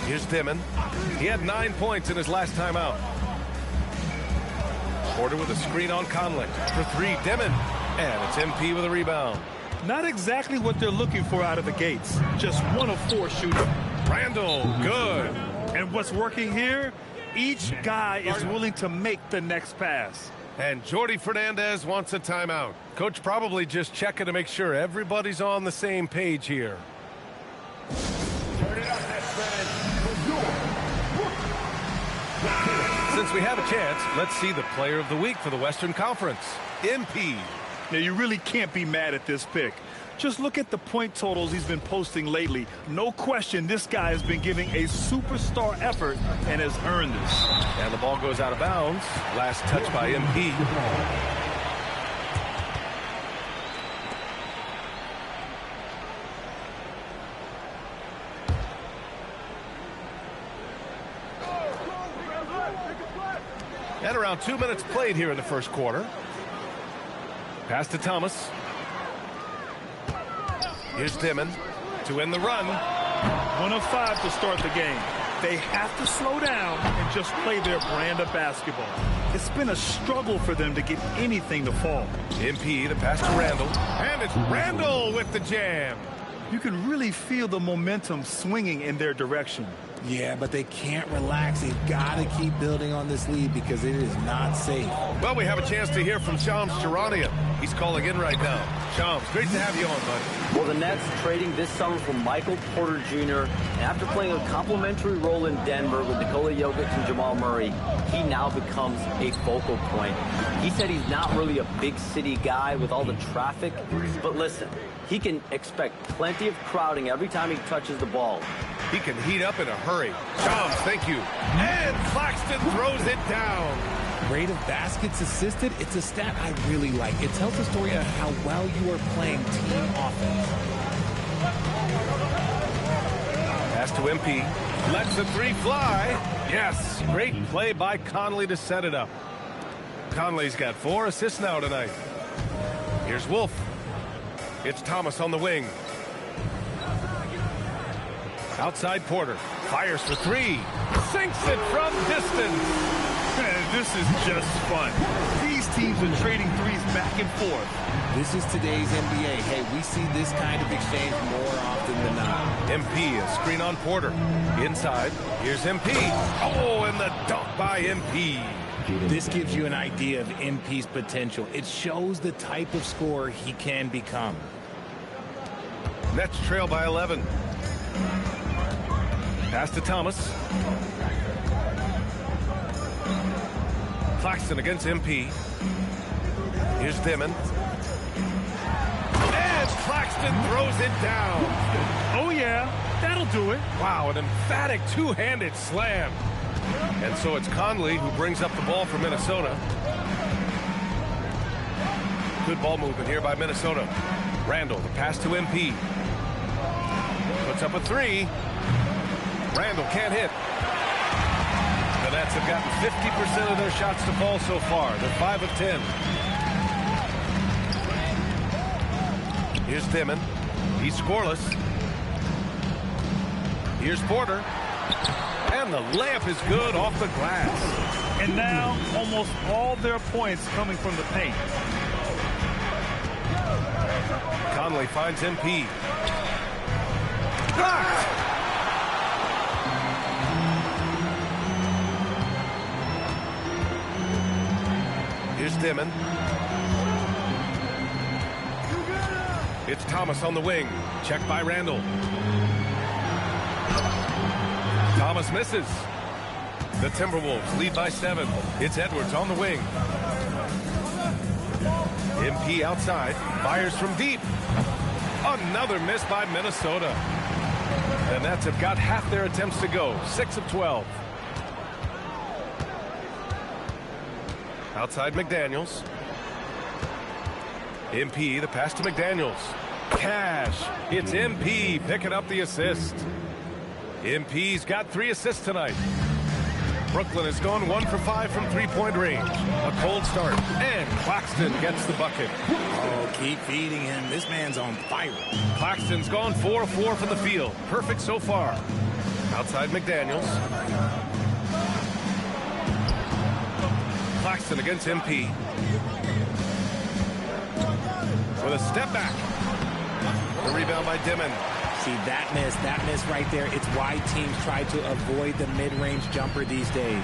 Here's Dimon. He had 9 points in his last time out. Porter with a screen on Conley. For three, Dimon. And it's MP with a rebound. Not exactly what they're looking for out of the gates. Just 1 of 4 shooting. Randle, good. And what's working here? Each guy is willing to make the next pass. And Jordi Fernandez wants a timeout. Coach probably just checking to make sure everybody's on the same page here. Since we have a chance, let's see the player of the week for the Western Conference, MP. Now, you really can't be mad at this pick. Just look at the point totals he's been posting lately. No question, this guy has been giving a superstar effort and has earned this. And the ball goes out of bounds. Last touch by MP. And around 2 minutes played here in the first quarter. Pass to Thomas. Here's Dimon to end the run. 1 of 5 to start the game. They have to slow down and just play their brand of basketball. It's been a struggle for them to get anything to fall. MP, the pass to Randle. And it's Randle with the jam. You can really feel the momentum swinging in their direction. Yeah, but they can't relax. They've got to keep building on this lead because it is not safe. Well, we have a chance to hear from Shams Charania. He's calling in right now. Shams, great to have you on, buddy. Well, the Nets trading this summer for Michael Porter Jr. And after playing a complimentary role in Denver with Nikola Jokic and Jamal Murray, he now becomes a focal point. He said he's not really a big city guy with all the traffic, but listen, he can expect plenty of crowding every time he touches the ball. He can heat up in a hurry. Shams, thank you. And Claxton throws it down. Rate of baskets assisted, it's a stat I really like. It tells the story of how well you are playing team offense. Pass to MP. Lets the three fly. Yes, great play by Conley to set it up. Conley's got 4 assists now tonight. Here's Wolf. It's Thomas on the wing. Outside Porter. Fires for 3. Sinks it from distance. This is just fun. These teams are trading threes back and forth. This is today's NBA. Hey, we see this kind of exchange more often than not. MP, a screen on Porter. Inside. Here's MP. Oh, and the dunk by MP. This gives you an idea of MP's potential. It shows the type of scorer he can become. Nets trail by 11. Pass to Thomas. Claxton against MP. Here's Dimon. And Claxton throws it down. Oh, yeah. That'll do it. Wow, an emphatic two-handed slam. And so it's Conley who brings up the ball for Minnesota. Good ball movement here by Minnesota. Randle, the pass to MP. Puts up a 3. Randle can't hit. The Nets have gotten 50% of their shots to fall so far. They're 5 of 10. Here's Dimon. He's scoreless. Here's Porter. And the layup is good off the glass. And now almost all their points coming from the paint. Conley finds MP. Blocked! Here's Dimon. It's Thomas on the wing. Checked by Randle. Thomas misses. The Timberwolves lead by 7. It's Edwards on the wing. MP outside. Fires from deep. Another miss by Minnesota. The Nets have got half their attempts to go. 6 of 12. Outside McDaniels. MP, the pass to McDaniels. Cash. It's MP picking up the assist. MP's got 3 assists tonight. Brooklyn has gone 1 for 5 from three-point range. A cold start, and Claxton gets the bucket. Oh, keep feeding him. This man's on fire. Claxton's gone 4 of 4 from the field. Perfect so far. Outside McDaniels. Claxton against MP. With a step back. The rebound by Dimon. See, that miss right there. It's why teams try to avoid the mid-range jumper these days.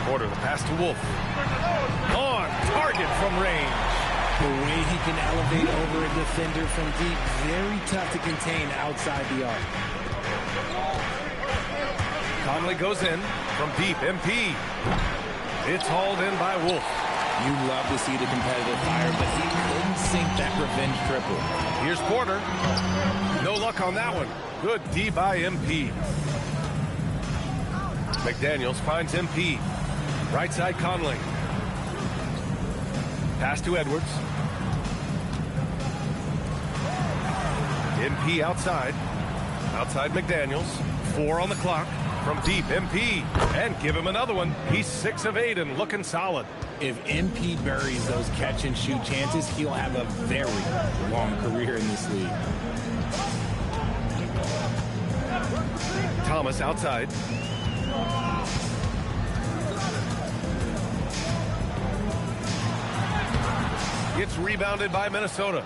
Porter, the pass to Wolf. On target from range. The way he can elevate over a defender from deep, very tough to contain outside the arc. Conley goes in from deep. MP. It's hauled in by Wolf. You love to see the competitive fire, but he couldn't sink that revenge triple. Here's Porter. No luck on that one. Good D by MP. McDaniels finds MP. Right side Conley. Pass to Edwards. MP outside. Outside McDaniels. 4 on the clock. From deep, MP. And give him another one. He's 6 of 8 and looking solid. If MP buries those catch-and-shoot chances, he'll have a very long career in this league. Thomas outside. It's rebounded by Minnesota.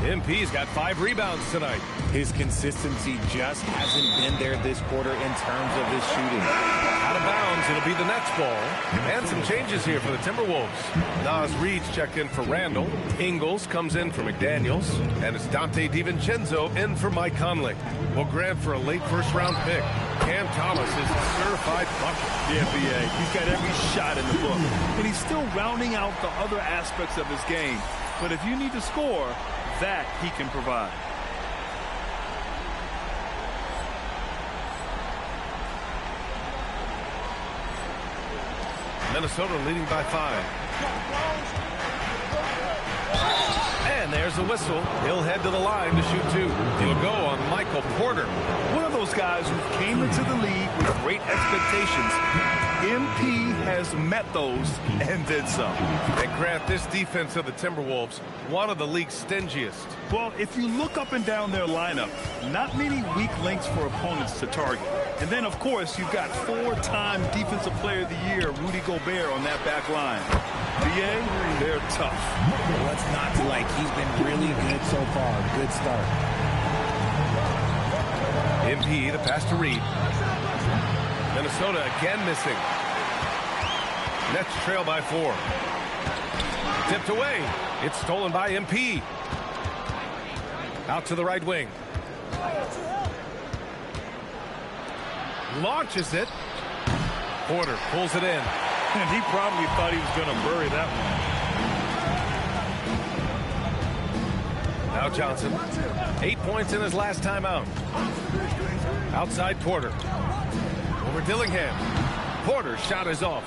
MP's got 5 rebounds tonight. His consistency just hasn't been there this quarter in terms of his shooting. Out of bounds, it'll be the Nets ball. And some changes here for the Timberwolves. Nas Reed's checked in for Randall. Ingles comes in for McDaniels. And it's Dante DiVincenzo in for Mike Conley. Will grant for a late first-round pick. Cam Thomas is the certified bucket. The NBA, he's got every shot in the book. And he's still rounding out the other aspects of his game. But if you need to score, that he can provide. Minnesota leading by 5. And there's a whistle. He'll head to the line to shoot 2. He'll go on Michael Porter. One of those guys who came into the league with great expectations. MP has met those and did some. And Grant, this defense of the Timberwolves, one of the league's stingiest. Well, if you look up and down their lineup, not many weak links for opponents to target. And then, of course, you've got 4-time Defensive Player of the Year, Rudy Gobert, on that back line. BA, they're tough. What's not to like? He's been really good so far. Good start. MP, the pass to Reed. Minnesota again missing. Nets trail by 4. Tipped away. It's stolen by MP. Out to the right wing. Launches it. Porter pulls it in. And he probably thought he was going to bury that one. Now Johnson. 8 points in his last time out. Outside Porter. Over Dillingham. Porter's shot is off.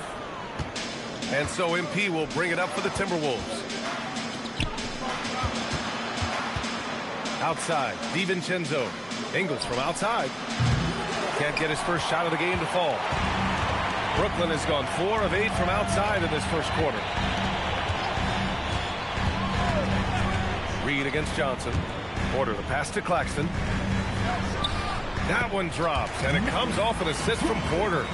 And so MP will bring it up for the Timberwolves. Outside, DiVincenzo. Ingles from outside. Can't get his first shot of the game to fall. Brooklyn has gone 4 of 8 from outside in this first quarter. Reed against Johnson. Porter, the pass to Claxton. That one drops, and it comes off an assist from Porter.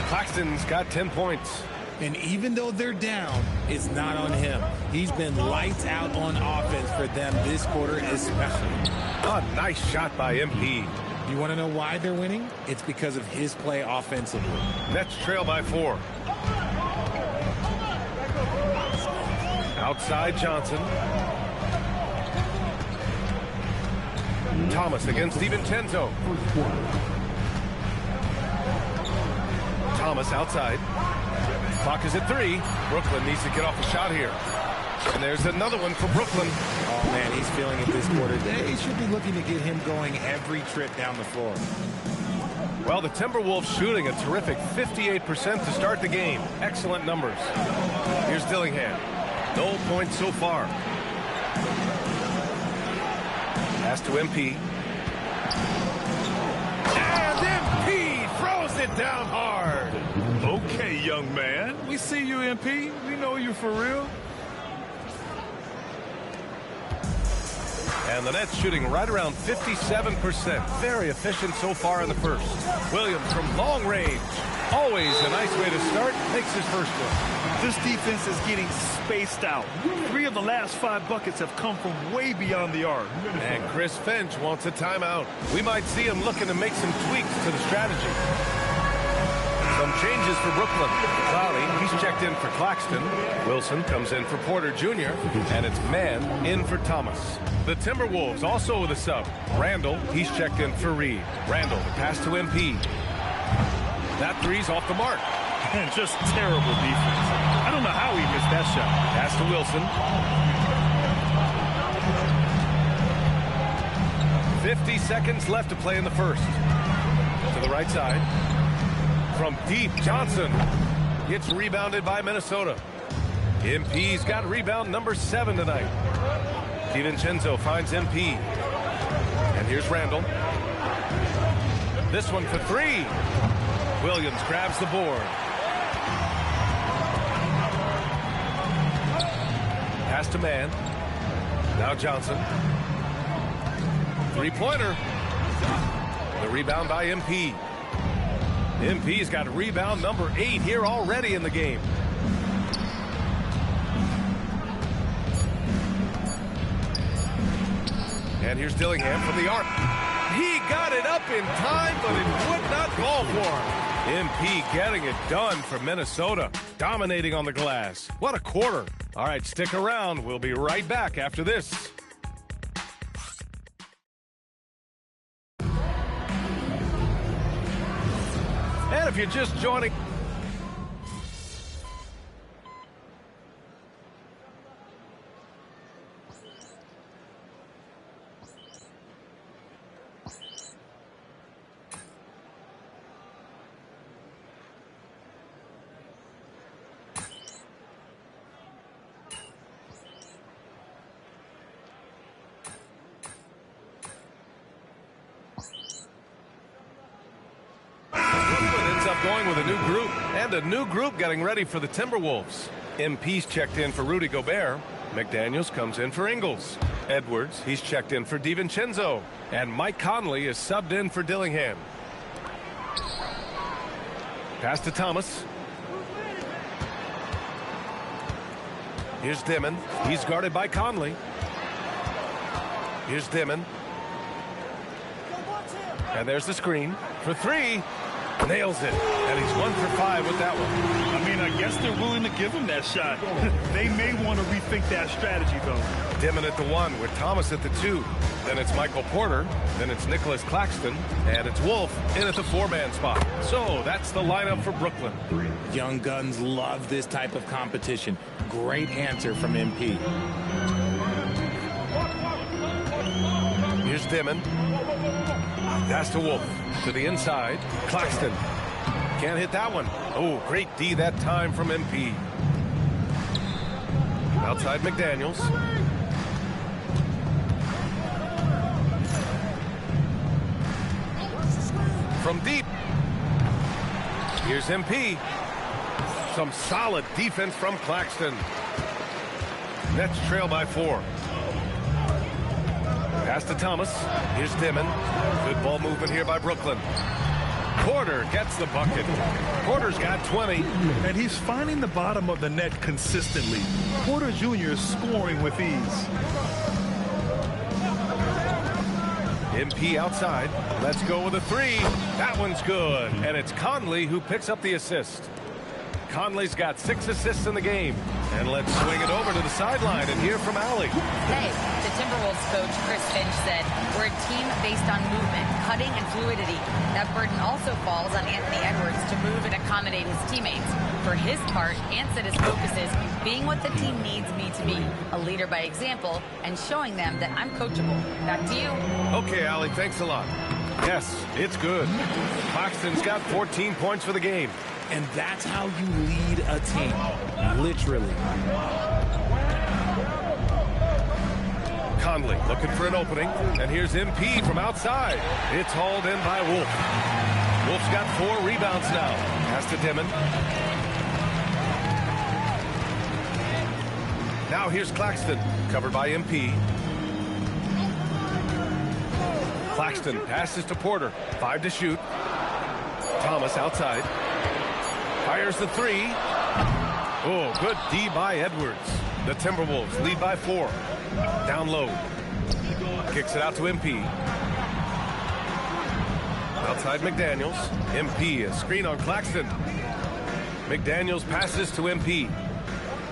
Claxton's got 10 points. And even though they're down, it's not on him. He's been lights out on offense for them this quarter especially. A nice shot by MP. You want to know why they're winning? It's because of his play offensively. Nets trail by 4. Outside Johnson. Thomas against DiVincenzo. Thomas outside. Clock is at 3. Brooklyn needs to get off a shot here. And there's another one for Brooklyn. Oh, man, he's feeling it this quarter. They should be looking to get him going every trip down the floor. Well, the Timberwolves shooting a terrific 58% to start the game. Excellent numbers. Here's Dillingham. No points so far. Pass to MP. And it down hard. Okay, young man. We see you, MP. We know you for real. And the Nets shooting right around 57%. Very efficient so far in the first. Williams from long range. Always a nice way to start. Makes his first one. This defense is getting spaced out. 3 of the last 5 buckets have come from way beyond the arc. And Chris Finch wants a timeout. We might see him looking to make some tweaks to the strategy. Some changes for Brooklyn. Cloudy, he's checked in for Claxton. Wilson comes in for Porter Jr. And it's Mann in for Thomas. The Timberwolves also with a sub. Randall, he's checked in for Reed. Randall, the pass to MP. That three's off the mark. And just terrible defense. I don't know how he missed that shot. Pass to Wilson. 50 seconds left to play in the first. To the right side. From deep, Johnson gets rebounded by Minnesota. MP's got rebound number 7 tonight. DiVincenzo finds MP. And here's Randall. This one for 3. Williams grabs the board. Pass to Mann. Now Johnson. 3-pointer. The rebound by MP. MP's got rebound number 8 here already in the game. And here's Dillingham from the arc. He got it up in time, but it would not fall for him. MP getting it done for Minnesota, dominating on the glass. What a quarter. All right, stick around. We'll be right back after this. And if you're just joining... going with a new group, and a new group getting ready for the Timberwolves. MP's checked in for Rudy Gobert. McDaniels comes in for Ingles. Edwards, he's checked in for DiVincenzo. And Mike Conley is subbed in for Dillingham. Pass to Thomas. Here's Dimon. He's guarded by Conley. Here's Dimon. And there's the screen for 3. Nails it. And he's 1 for 5 with that one. I mean, I guess they're willing to give him that shot. They may want to rethink that strategy, though. Dimon at the 1 with Thomas at the 2. Then it's Michael Porter. Then it's Nicholas Claxton. And it's Wolf in at the 4-man spot. So that's the lineup for Brooklyn. Young Guns love this type of competition. Great answer from MP. Here's Dimon. Pass to Wolf. To the inside. Claxton. Can't hit that one. Oh, great D that time from MP. Outside McDaniels. From deep. Here's MP. Some solid defense from Claxton. Nets trail by 4. Pass to Thomas. Here's Dimon. Good ball movement here by Brooklyn. Porter gets the bucket. Porter's got 20. And he's finding the bottom of the net consistently. Porter Jr. is scoring with ease. MP outside. Let's go with a 3. That one's good. And it's Conley who picks up the assist. Conley's got 6 assists in the game. And let's swing it over to the sideline and hear from Allie. Hey, the Timberwolves coach, Chris Finch, said, we're a team based on movement, cutting, and fluidity. That burden also falls on Anthony Edwards to move and accommodate his teammates. For his part, Ant said his focus is being what the team needs me to be, a leader by example, and showing them that I'm coachable. Back to you. Okay, Allie, thanks a lot. Yes, it's good. Claxton's got 14 points for the game. And that's how you lead a team, literally. Conley looking for an opening, and here's MP from outside. It's hauled in by Wolf. Wolf's got 4 rebounds now. Pass to Dimon. Now here's Claxton, covered by MP. Claxton passes to Porter. 5 to shoot. Thomas outside. Fires the 3. Oh, good D by Edwards. The Timberwolves lead by 4. Down low. Kicks it out to MP. Outside McDaniels. MP, a screen on Claxton. McDaniels passes to MP.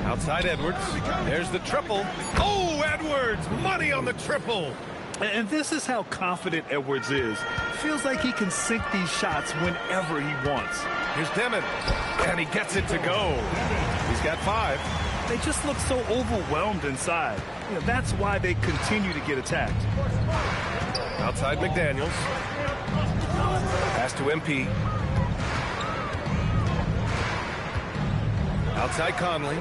Outside Edwards. There's the triple. Oh, Edwards! Money on the triple! And this is how confident Edwards is. Feels like he can sink these shots whenever he wants. Here's Dimon. And he gets it to go. He's got 5. They just look so overwhelmed inside. That's why they continue to get attacked. Outside McDaniels. Pass to MP. Outside Conley.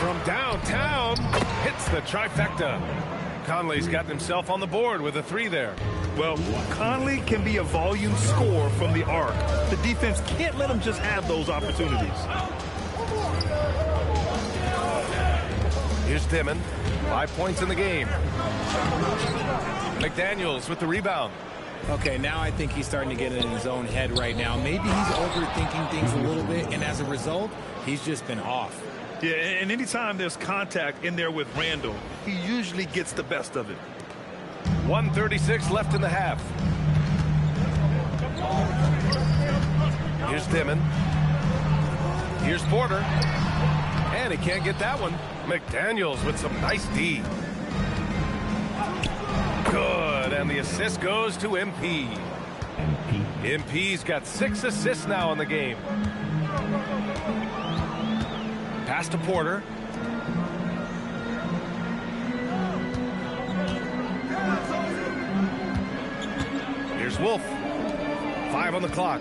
From downtown, hits the trifecta. Conley's gotten himself on the board with a 3 there. Well, Conley can be a volume scorer from the arc. The defense can't let him just have those opportunities. Here's Dimon. 5 points in the game. McDaniels with the rebound. Okay, now I think he's starting to get in his own head right now. Maybe he's overthinking things a little bit, and as a result, he's just been off. Yeah, and anytime there's contact in there with Randall, he usually gets the best of it. 1:36 left in the half. Here's Dimon. Here's Porter. And he can't get that one. McDaniels with some nice D. Good, and the assist goes to MP. MP's got 6 assists now in the game. Pass to Porter. Here's Wolf. 5 on the clock.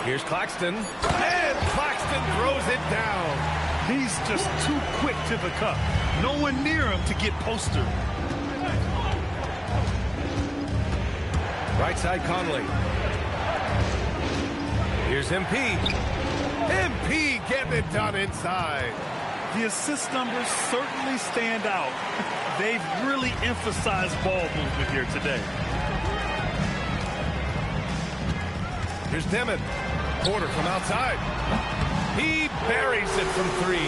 Here's Claxton. And Claxton throws it down. He's just too quick to the cup. No one near him to get postered. Right side Conley. Here's MP. MP getting it done inside. The assist numbers certainly stand out. They've really emphasized ball movement here today. Here's Dimon. Porter from outside. He buries it from 3.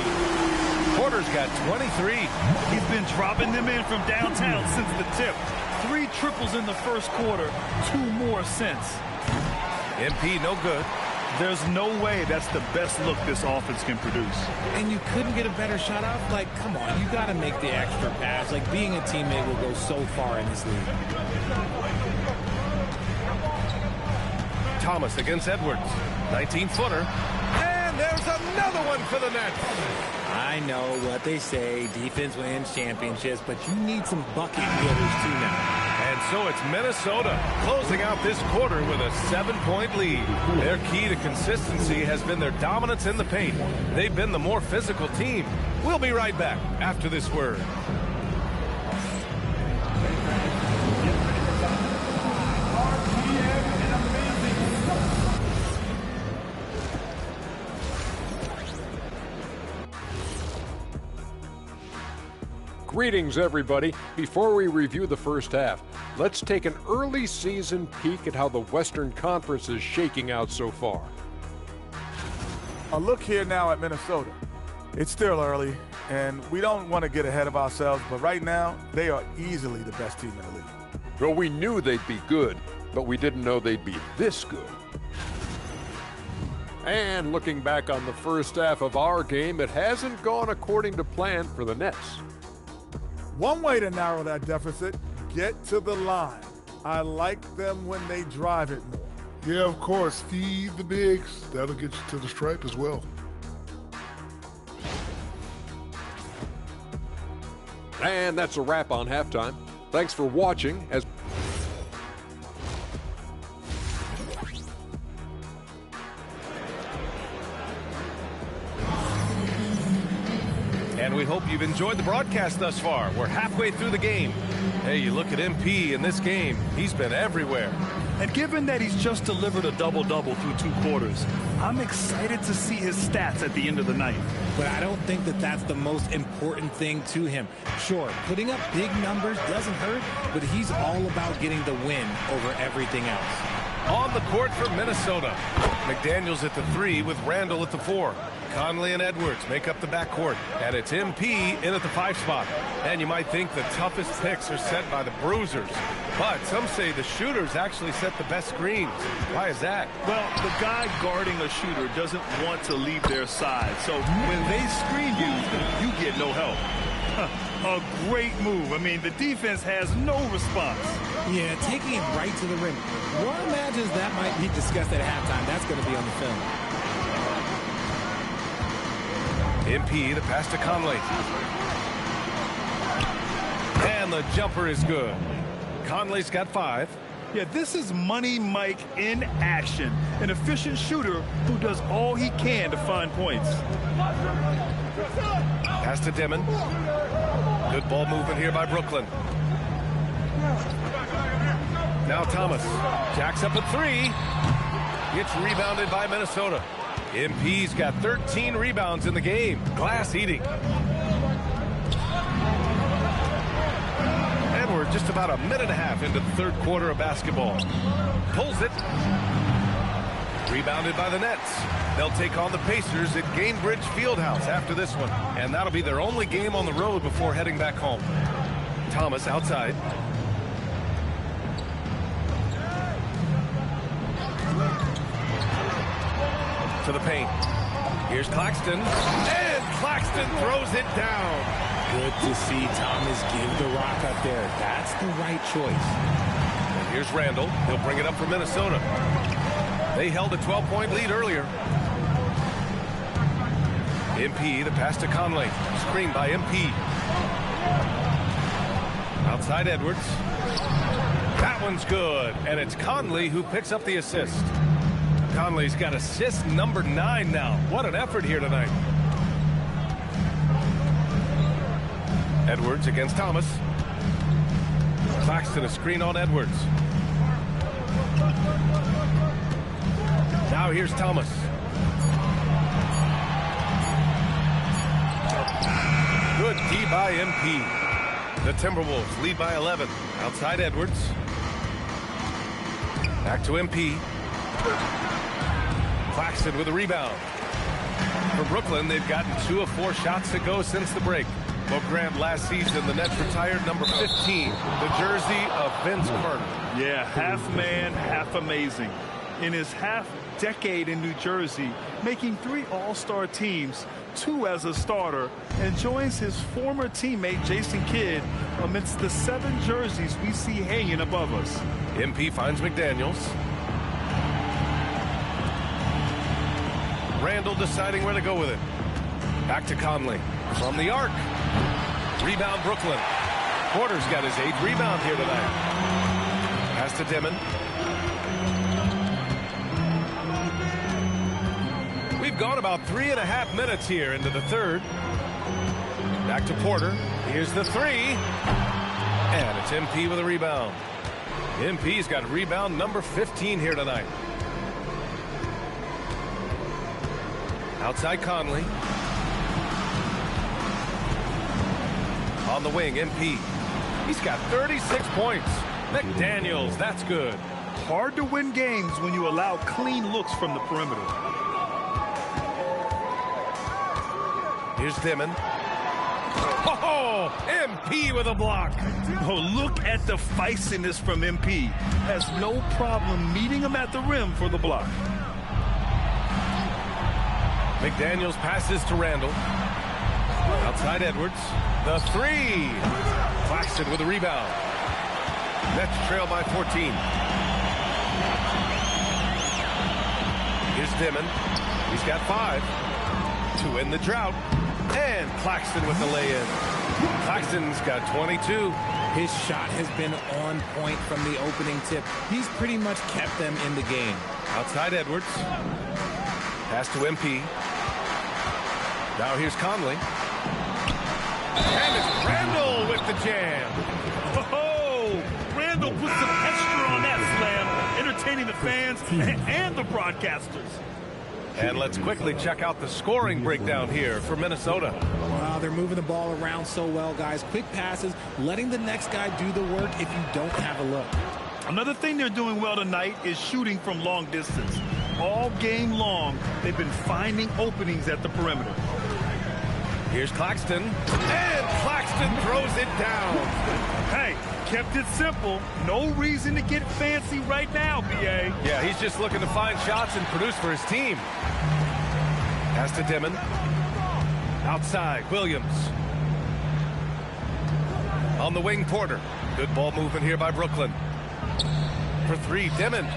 Porter's got 23. He's been dropping them in from downtown since the tip. 3 triples in the first quarter, 2 more since. MP no good. There's no way that's the best look this offense can produce. And you couldn't get a better shot off? Like, come on, you got to make the extra pass. Like, being a teammate will go so far in this league. Thomas against Edwards. 19-footer. And there's another one for the Nets. I know what they say, defense wins championships, but you need some bucket getters too now. And so it's Minnesota closing out this quarter with a 7-point lead. Their key to consistency has been their dominance in the paint. They've been the more physical team. We'll be right back after this word. Greetings, everybody. Before we review the first half, let's take an early season peek at how the Western Conference is shaking out so far. A look here now at Minnesota. It's still early, and we don't want to get ahead of ourselves, but right now, they are easily the best team in the league. Well, we knew they'd be good, but we didn't know they'd be this good. And looking back on the first half of our game, it hasn't gone according to plan for the Nets. One way to narrow that deficit, get to the line. I like them when they drive it more. Yeah, of course. Feed the bigs. That'll get you to the stripe as well. And that's a wrap on halftime. Thanks for watching as And And we hope you've enjoyed the broadcast thus far. We're halfway through the game. Hey, you look at MP in this game, he's been everywhere. And given that he's just delivered a double-double through 2 quarters, I'm excited to see his stats at the end of the night. But I don't think that that's the most important thing to him. Sure, putting up big numbers doesn't hurt, but he's all about getting the win over everything else. On the court for Minnesota, McDaniels at the 3 with Randall at the 4. Conley and Edwards make up the backcourt, and it's MP in at the 5 spot. And you might think the toughest picks are set by the bruisers, but some say the shooters actually set the best screens. Why is that? Well, the guy guarding a shooter doesn't want to leave their side, so when they screen you, you get no help. A great move. I mean, the defense has no response. Yeah, taking it right to the rim. One imagines that might be discussed at halftime. That's going to be on the film. MP, the pass to Conley. And the jumper is good. Conley's got 5. Yeah, this is Money Mike in action. An efficient shooter who does all he can to find points. Pass to Dimon. Good ball movement here by Brooklyn. Now Thomas. Jacks up a 3. It's rebounded by Minnesota. MP's got 13 rebounds in the game. Glass eating. And we're just about a minute and a half into the 3rd quarter of basketball. Pulls it. Rebounded by the Nets. They'll take on the Pacers at Gainbridge Fieldhouse after this one. And that'll be their only game on the road before heading back home. Thomas outside. To the paint. Here's Claxton. And Claxton throws it down. Good to see Thomas give the rock up there. That's the right choice. And here's Randall. He'll bring it up for Minnesota. They held a 12-point lead earlier. MP, the pass to Conley. Screen by MP. Outside Edwards. That one's good. And it's Conley who picks up the assist. Conley's got assist number 9 now. What an effort here tonight. Edwards against Thomas. Claxton a screen on Edwards. Now here's Thomas. Good D by MP. The Timberwolves lead by 11. Outside Edwards. Back to MP. Claxton with a rebound. For Brooklyn, they've gotten 2 of 4 shots to go since the break. Well, Grant, last season, the Nets retired number 15, the jersey of Vince Carter. Yeah, half man, half amazing. In his half-decade in New Jersey, making 3 All-Star teams, 2 as a starter, and joins his former teammate Jason Kidd amidst the 7 jerseys we see hanging above us. MP finds McDaniels. Randall deciding where to go with it. Back to Conley. From the arc. Rebound Brooklyn. Porter's got his 8th rebound here tonight. Pass to Dimon. We've gone about 3.5 minutes here into the 3rd. Back to Porter. Here's the 3. And it's MP with a rebound. MP's got rebound number 15 here tonight. Outside Conley. On the wing, MP. He's got 36 points. McDaniels, that's good. Hard to win games when you allow clean looks from the perimeter. Here's Dimon. Oh, MP with a block. Oh, look at the feistiness from MP. Has no problem meeting him at the rim for the block. McDaniels passes to Randall. Outside Edwards. The 3. Claxton with a rebound. Nets trail by 14. Here's Dimon. He's got 5 to end the drought. And Claxton with the lay-in. Claxton's got 22. His shot has been on point from the opening tip. He's pretty much kept them in the game. Outside Edwards. Pass to MP. Now here's Conley. And it's Randall with the jam. Oh, Randall put some extra on that slam, entertaining the fans and the broadcasters. And let's quickly check out the scoring breakdown here for Minnesota. Wow, they're moving the ball around so well, guys. Quick passes, letting the next guy do the work if you don't have a look. Another thing they're doing well tonight is shooting from long distance. All game long, they've been finding openings at the perimeter. Here's Claxton, and Claxton throws it down. Hey, kept it simple. No reason to get fancy right now, B.A. Yeah, he's just looking to find shots and produce for his team. Pass to Dimon. Outside, Williams. On the wing, Porter. Good ball movement here by Brooklyn. For three, Dimon.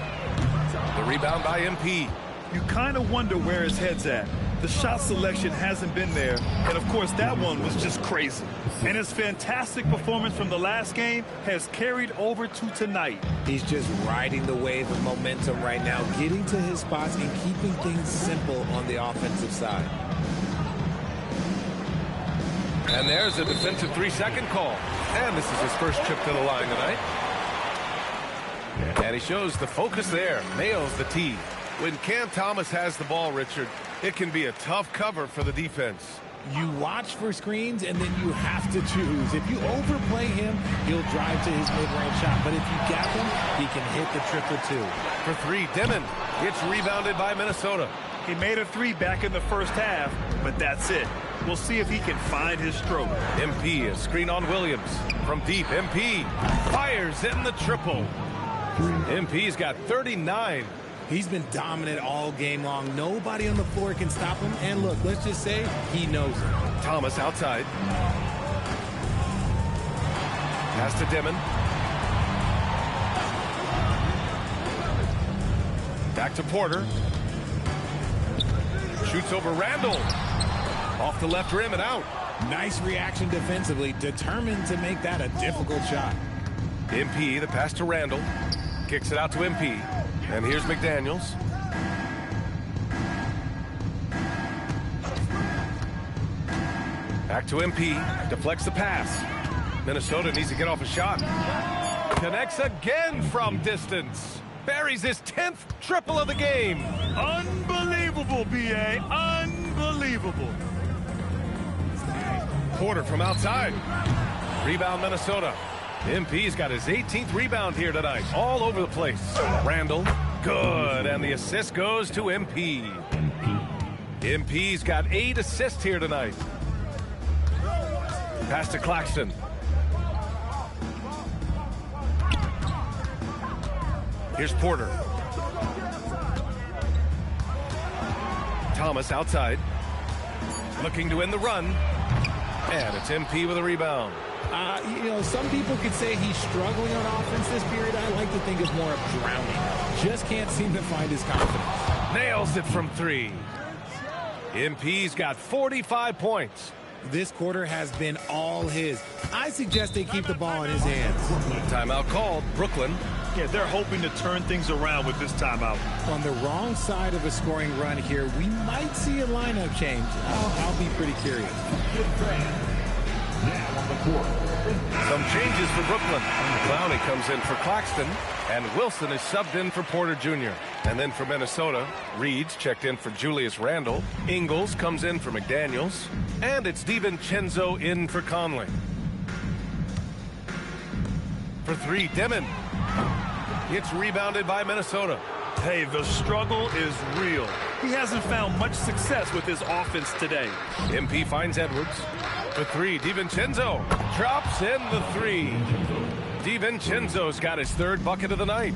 The rebound by MP. You kind of wonder where his head's at. The shot selection hasn't been there, and of course that one was just crazy. And his fantastic performance from the last game has carried over to tonight. He's just riding the wave of momentum right now, getting to his spots and keeping things simple on the offensive side. And there's a defensive 3-second call. And this is his first trip to the line tonight. And he shows the focus there, nails the tee. When Cam Thomas has the ball, Richard, it can be a tough cover for the defense. You watch for screens, and then you have to choose. If you overplay him, he'll drive to his mid-range shot. But if you gap him, he can hit the triple two. For three, Dimon. It's rebounded by Minnesota. He made a three back in the first half, but that's it. We'll see if he can find his stroke. MP, a screen on Williams. From deep, MP fires in the triple. MP's got 39. He's been dominant all game long. Nobody on the floor can stop him. And look, let's just say he knows it. Thomas outside. Pass to Dimon. Back to Porter. Shoots over Randall. Off the left rim and out. Nice reaction defensively. Determined to make that a difficult shot. MP, the pass to Randall. Kicks it out to MP. And here's McDaniels. Back to MP. Deflects the pass. Minnesota needs to get off a shot. Connects again from distance. Buries his 10th triple of the game. Unbelievable, B.A. Unbelievable. Porter from outside. Rebound, Minnesota. MP's got his 18th rebound here tonight. All over the place. Randall, good. And the assist goes to MP. MP's got 8 assists here tonight. Pass to Claxton. Here's Porter. Thomas outside. Looking to win the run. And it's MP with a rebound. You know, some people could say he's struggling on offense this period. I like to think of more of drowning. Just can't seem to find his confidence. Nails it from 3. MP's got 45 points. This quarter has been all his. I suggest they keep the ball in his hands. Timeout called. Brooklyn. Yeah, they're hoping to turn things around with this timeout. On the wrong side of a scoring run here, we might see a lineup change. I'll be pretty curious. Some changes for Brooklyn. Clowney comes in for Claxton, and Wilson is subbed in for Porter Jr. And then for Minnesota, Reed's checked in for Julius Randle. Ingles comes in for McDaniels, and it's DiVincenzo in for Conley. For 3, Dimon. It's rebounded by Minnesota. Hey, the struggle is real. He hasn't found much success with his offense today. MP finds Edwards. For 3, DiVincenzo drops in the 3. DiVincenzo's got his 3rd bucket of the night.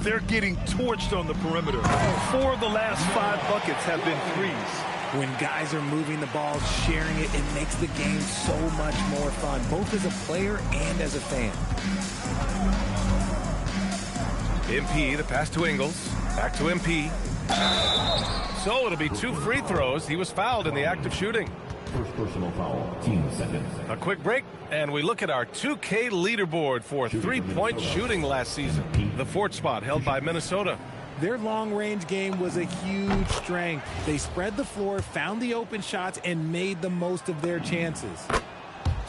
They're getting torched on the perimeter. 4 of the last 5 buckets have been threes. When guys are moving the ball, sharing it, it makes the game so much more fun, both as a player and as a fan. MP, the pass to Ingles. Back to MP. So it'll be 2 free throws. He was fouled in the act of shooting. First personal foul, team seconds. A quick break, and we look at our 2K leaderboard for three-point shooting last season. The 4th spot held by Minnesota. Their long-range game was a huge strength. They spread the floor, found the open shots, and made the most of their chances.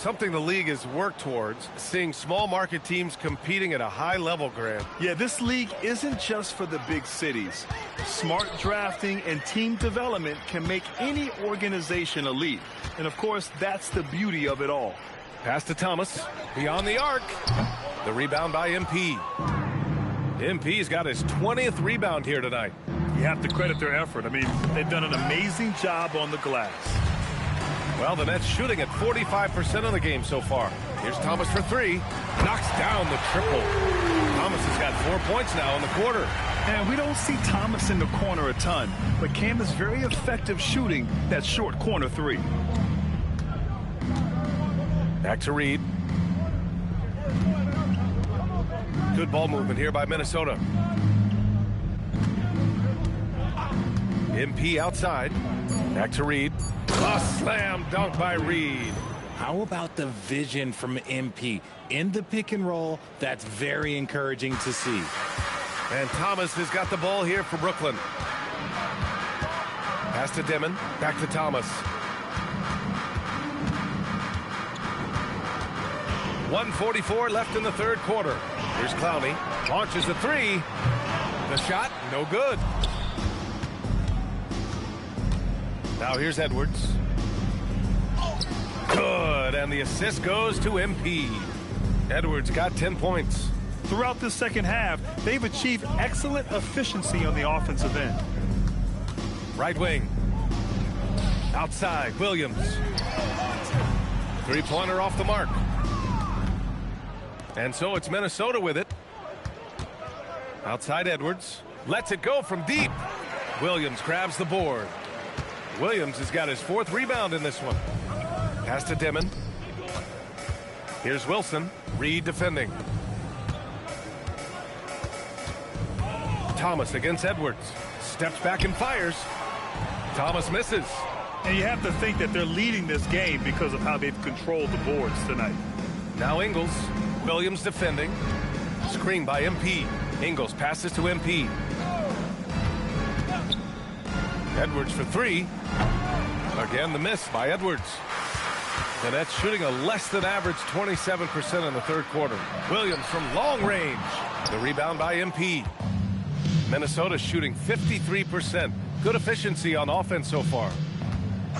Something the league has worked towards, seeing small market teams competing at a high level, Grant. Yeah, this league isn't just for the big cities. Smart drafting and team development can make any organization elite. And of course, that's the beauty of it all. Pass to Thomas, beyond the arc. The rebound by MP. MP's got his 20th rebound here tonight. You have to credit their effort. I mean, they've done an amazing job on the glass. Well, the Nets shooting at 45% of the game so far. Here's Thomas for three. Knocks down the triple. Thomas has got 4 points now in the quarter. And we don't see Thomas in the corner a ton, but Cam is very effective shooting that short corner three. Back to Reed. Good ball movement here by Minnesota. MP outside. Back to Reed. A slam dunk by Reed. How about the vision from MP? In the pick and roll, that's very encouraging to see. And Thomas has got the ball here for Brooklyn. Pass to Dimon. Back to Thomas. 1:44 left in the third quarter. Here's Clowney. Launches a three. The shot, no good. Now here's Edwards. Good, and the assist goes to MP. Edwards got 10 points. Throughout the second half, they've achieved excellent efficiency on the offensive end. Right wing. Outside, Williams. Three-pointer off the mark. And so it's Minnesota with it. Outside Edwards. Lets it go from deep. Williams grabs the board. Williams has got his 4th rebound in this one. Pass to Dimon. Here's Wilson. Reed defending. Thomas against Edwards. Steps back and fires. Thomas misses. And you have to think that they're leading this game because of how they've controlled the boards tonight. Now Ingles. Williams defending. Screen by MP. Ingles passes to MP. Edwards for three. Again, the miss by Edwards. The Nets shooting a less than average 27% in the third quarter. Williams from long range. The rebound by MP. Minnesota shooting 53%. Good efficiency on offense so far.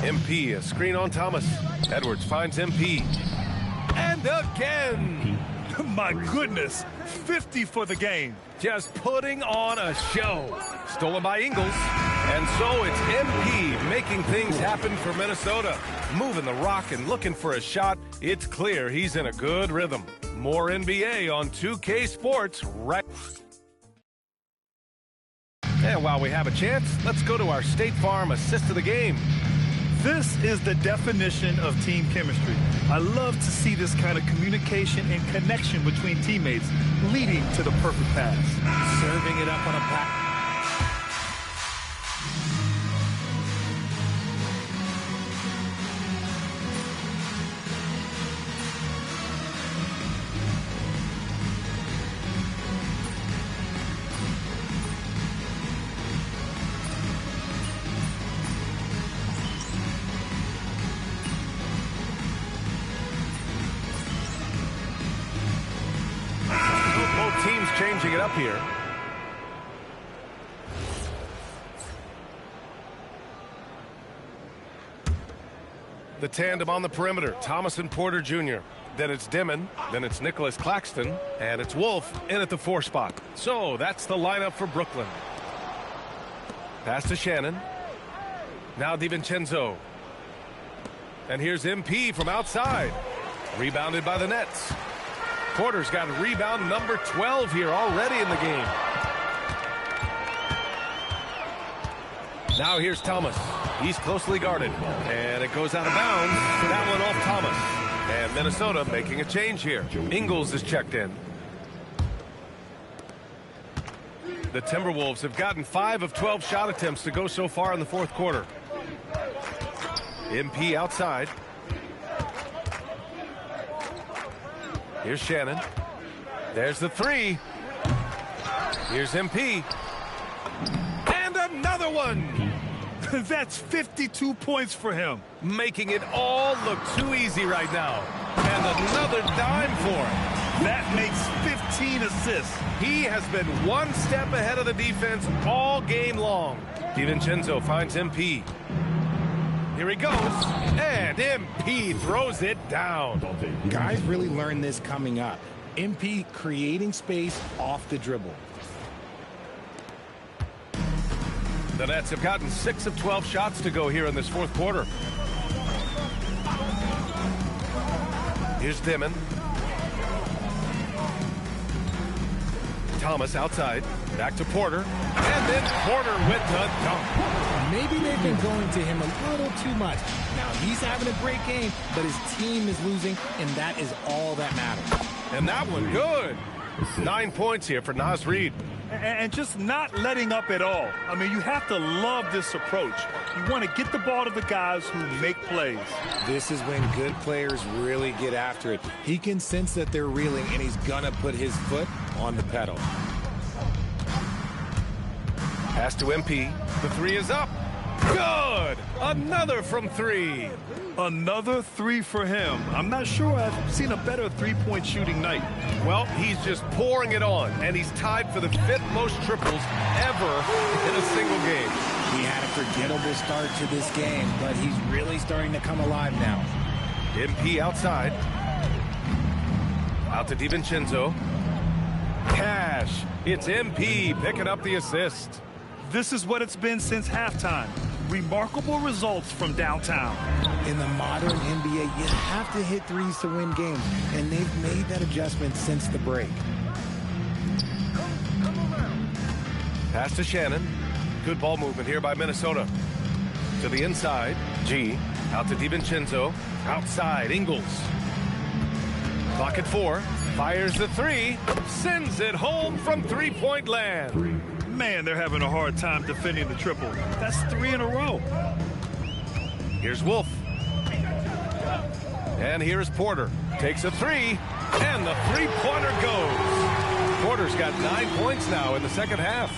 MP, a screen on Thomas. Edwards finds MP. And again. My goodness, 50 for the game. Just putting on a show. Stolen by Ingles. And so it's MP making things happen for Minnesota. Moving the rock and looking for a shot. It's clear he's in a good rhythm. More NBA on 2K Sports right. And while we have a chance, let's go to our State Farm assist of the game. This is the definition of team chemistry. I love to see this kind of communication and connection between teammates leading to the perfect pass. Serving it up on a pass. Teams changing it up here. The tandem on the perimeter, Thomas and Porter Jr. Then it's Dimon, then it's Nicholas Claxton, and it's Wolf in at the 4 spot. So that's the lineup for Brooklyn. Pass to Shannon. Now DiVincenzo. And here's MP from outside. Rebounded by the Nets. Porter's got rebound number 12 here already in the game. Now here's Thomas. He's closely guarded. And it goes out of bounds. That one off Thomas. And Minnesota making a change here. Ingles is checked in. The Timberwolves have gotten 5 of 12 shot attempts to go so far in the fourth quarter. MP outside. Here's Shannon. There's the three. Here's MP. And another one. That's 52 points for him. Making it all look too easy right now. And another dime for him. That makes 15 assists. He has been one step ahead of the defense all game long. DiVincenzo finds MP. Here he goes, and MP throws it down. Guys really learned this coming up. MP creating space off the dribble. The Nets have gotten 6 of 12 shots to go here in this fourth quarter. Here's Dimon. Thomas outside. Back to Porter. And then Porter with the dunk. Maybe they've been going to him a little too much. Now he's having a great game, but his team is losing, and that is all that matters. And that one good. 9 points here for Naz Reid. And just not letting up at all. I mean, you have to love this approach. You want to get the ball to the guys who make plays. This is when good players really get after it. He can sense that they're reeling, and he's going to put his foot on the pedal. Pass to MP. The three is up. Good! Another from three. Another three for him. I'm not sure I've seen a better three-point shooting night. Well, he's just pouring it on, and he's tied for the 5th most triples ever in a single game. He had a forgettable start to this game, but he's really starting to come alive now. MP outside. Out to DiVincenzo. Cash. It's MP picking up the assist. This is what it's been since halftime. Remarkable results from downtown. In the modern NBA, you have to hit threes to win games, and they've made that adjustment since the break. Pass to Shannon. Good ball movement here by Minnesota. To the inside, G. Out to DiVincenzo. Outside, Ingles. Clock at 4. Fires the three. Sends it home from three-point land. Man, they're having a hard time defending the triple. That's 3 in a row. Here's Wolf. And here's Porter. Takes a three, and the three-pointer goes. Porter's got 9 points now in the second half.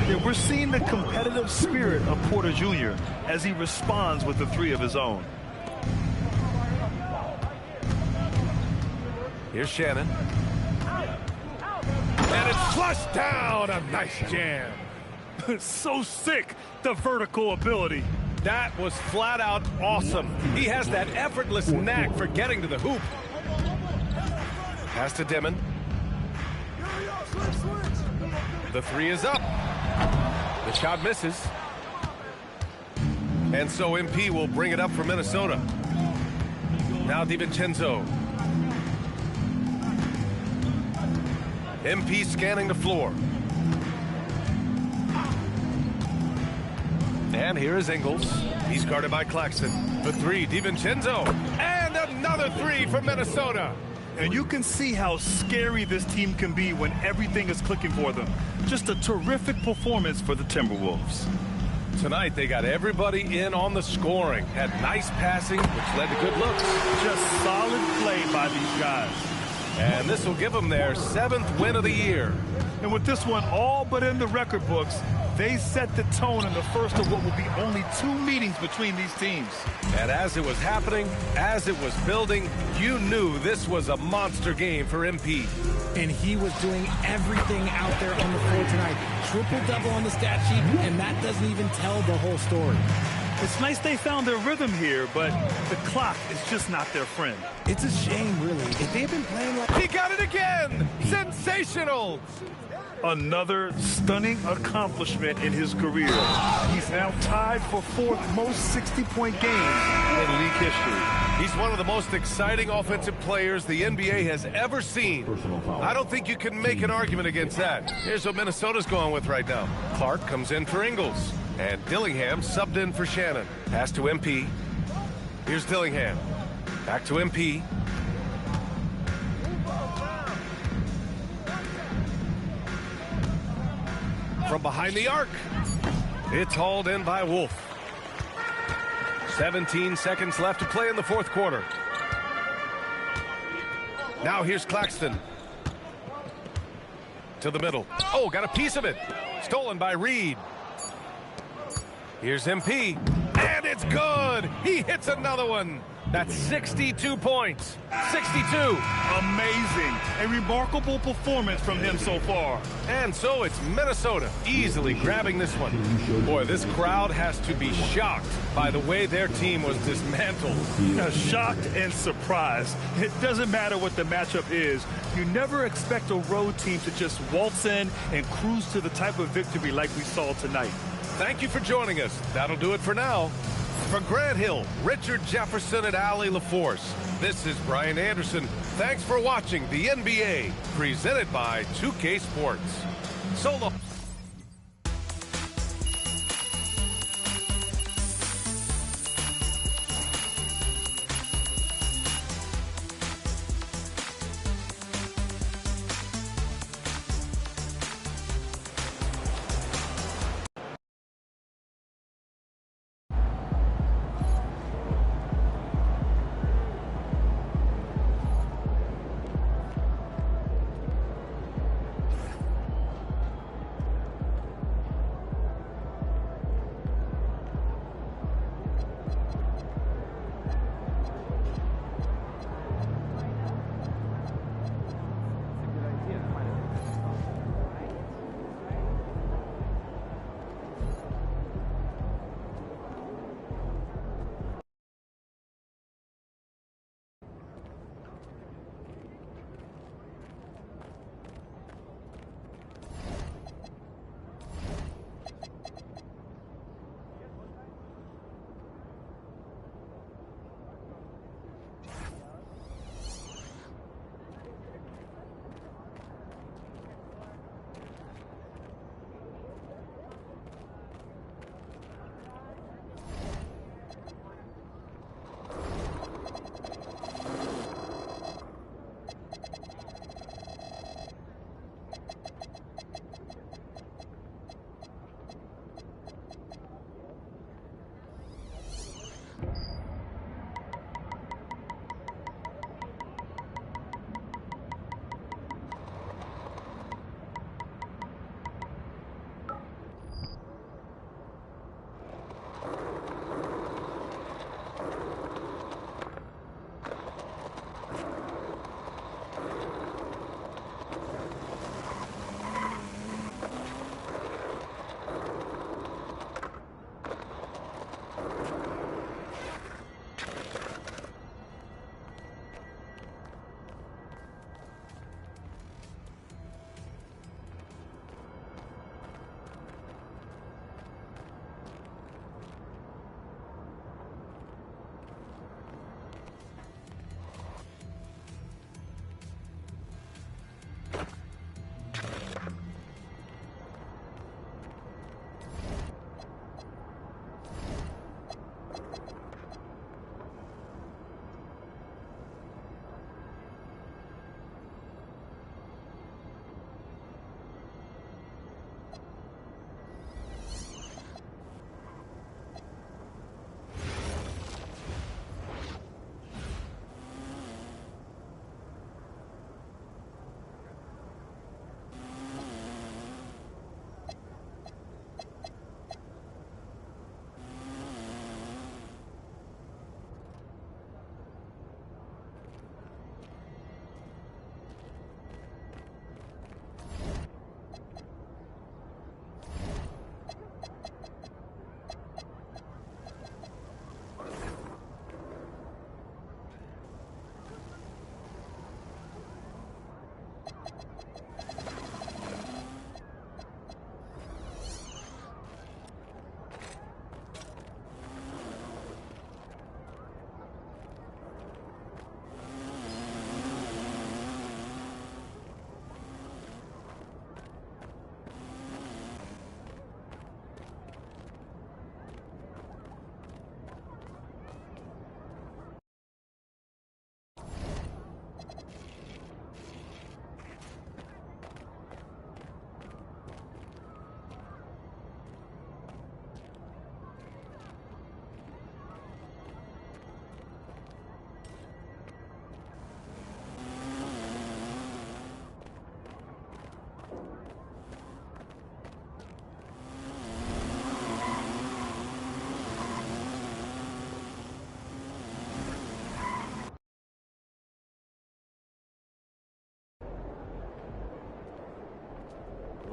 Yeah, we're seeing the competitive spirit of Porter Jr. as he responds with the three of his own. Here's Shannon. And it's flushed down. A nice jam. So sick, the vertical ability. That was flat out awesome. He has that effortless knack for getting to the hoop. Pass to Dimon. The three is up. The shot misses. And so MP will bring it up for Minnesota. Now DiVincenzo. MP scanning the floor. And here is Ingles. He's guarded by Claxton. The three, DiVincenzo. And another three for Minnesota. And you can see how scary this team can be when everything is clicking for them. Just a terrific performance for the Timberwolves. Tonight, they got everybody in on the scoring. Had nice passing, which led to good looks. Just solid play by these guys. And this will give them their 7th win of the year. And with this one all but in the record books, they set the tone in the first of what will be only 2 meetings between these teams. And as it was happening, as it was building, you knew this was a monster game for MP. And he was doing everything out there on the floor tonight. Triple-double on the stat sheet, and that doesn't even tell the whole story. It's nice they found their rhythm here, but the clock is just not their friend. It's a shame, really. If they've been playing like... He got it again! Sensational! Another stunning accomplishment in his career. He's now tied for 4th most 60-point games in league history. He's one of the most exciting offensive players the NBA has ever seen. I don't think you can make an argument against that. Here's what Minnesota's going with right now. Clark comes in for Ingles. And Dillingham subbed in for Shannon. Pass to MP. Here's Dillingham. Back to MP. From behind the arc. It's hauled in by Wolf. 17 seconds left to play in the fourth quarter. Now here's Claxton. To the middle. Oh, got a piece of it. Stolen by Reid. Here's MP. And it's good. He hits another one. That's 62 points. 62. Amazing. A remarkable performance from him so far. And so it's Minnesota easily grabbing this one. Boy, this crowd has to be shocked by the way their team was dismantled. Shocked and surprised. It doesn't matter what the matchup is. You never expect a road team to just waltz in and cruise to the type of victory like we saw tonight. Thank you for joining us. That'll do it for now. For Grant Hill, Richard Jefferson, and Allie LaForce, this is Brian Anderson. Thanks for watching the NBA, presented by 2K Sports. So long.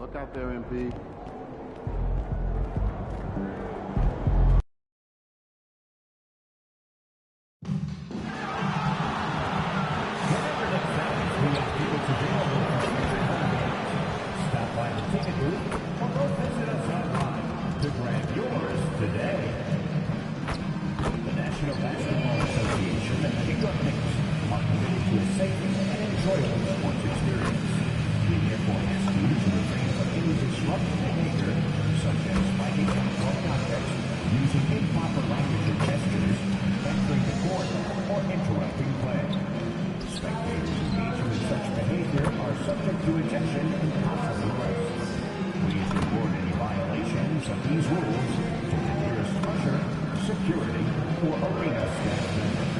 Look out there, MP. Stop by the ticket booth or go visit us online to grab yours today. The National Basketball Association and the New York Knicks are committed to a safe and enjoyable sports experience. We therefore ask you to refrain from any disruptive behavior, such as spiking and throwing objects, using improper language or gestures, entering the court, or interrupting play. Spectators engaging in such behavior are subject to ejection and possible arrest. Please report any violations of these rules to the nearest usher, security, or arena staff member.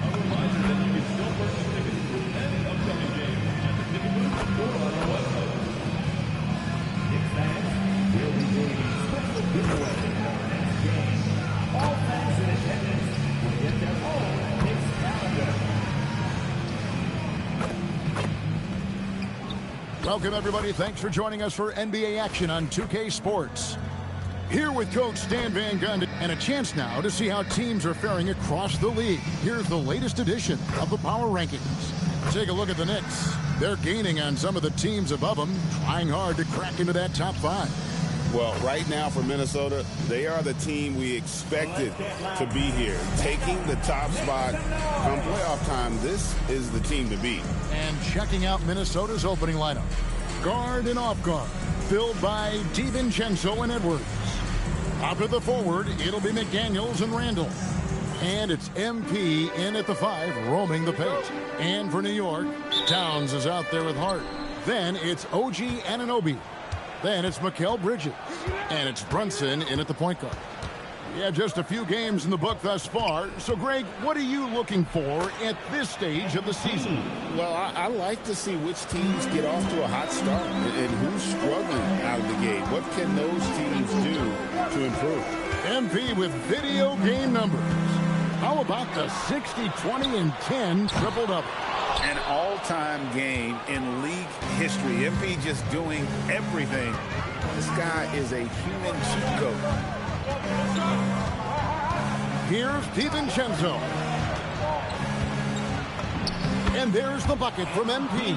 A reminder that you can still purchase tickets for any upcoming game at the ticket booth or on our website. Knicks fans will be doing a special giveaway in our next game. All fans in attendance will get their own Knicks calendar. Welcome, everybody. Thanks for joining us for NBA action on 2K Sports. Here with Coach Stan Van Gundy, and a chance now to see how teams are faring across the league. Here's the latest edition of the Power Rankings. Take a look at the Knicks. They're gaining on some of the teams above them, trying hard to crack into that top 5. Well, right now for Minnesota, they are the team we expected to be here. Taking the top spot come playoff time, this is the team to beat. And checking out Minnesota's opening lineup. Guard and off guard, filled by DiVincenzo and Edwards. Up at the forward, it'll be McDaniels and Randall. And it's MP in at the 5, roaming the paint. And for New York, Towns is out there with Hart. Then it's OG Anunoby. Then it's Mikal Bridges. And it's Brunson in at the point guard. We have just a few games in the book thus far. So, Greg, what are you looking for at this stage of the season? Well, I like to see which teams get off to a hot start and who's struggling out of the gate. What can those teams do to improve? MP with video game numbers. How about the 60, 20, and 10 triple-double? An all-time game in league history. MP just doing everything. This guy is a human cheat code. Here's DiVincenzo. And there's the bucket from MP.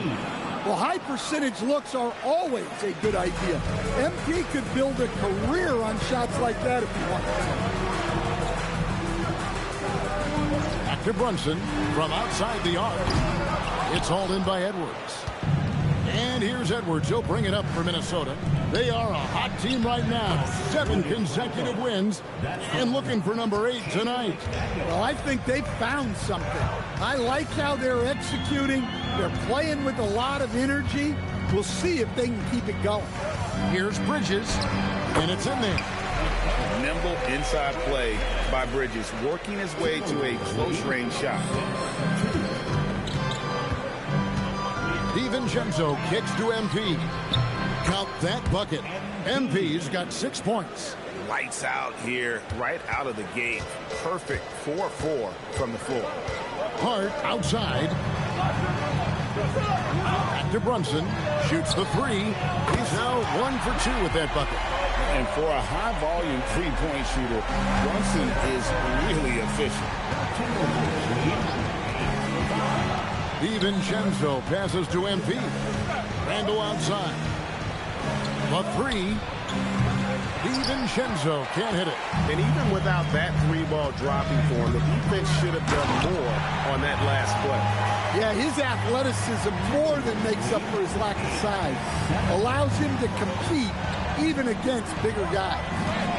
Well, high percentage looks are always a good idea. MP could build a career on shots like that if he wanted to. Back to Brunson from outside the arc. It's hauled in by Edwards. And here's Edwards. He'll bring it up for Minnesota. They are a hot team right now. 7 consecutive wins and looking for number 8 tonight. Well, I think they've found something. I like how they're executing. They're playing with a lot of energy. We'll see if they can keep it going. Here's Bridges, and it's in there. Nimble inside play by Bridges, working his way to a close-range shot. DiVincenzo kicks to MP. Count that bucket. MP's got 6 points. Lights out here, right out of the gate. Perfect 4-4 from the floor. Hart outside. Back to Brunson. Shoots the 3. He's now 1 for 2 with that bucket. And for a high-volume three-point shooter, Brunson is really efficient. DiVincenzo passes to MP. Randall outside. The 3. DiVincenzo can't hit it. And even without that 3-ball dropping for him, the defense should have done more on that last play. Yeah, his athleticism more than makes up for his lack of size. Allows him to compete even against bigger guys.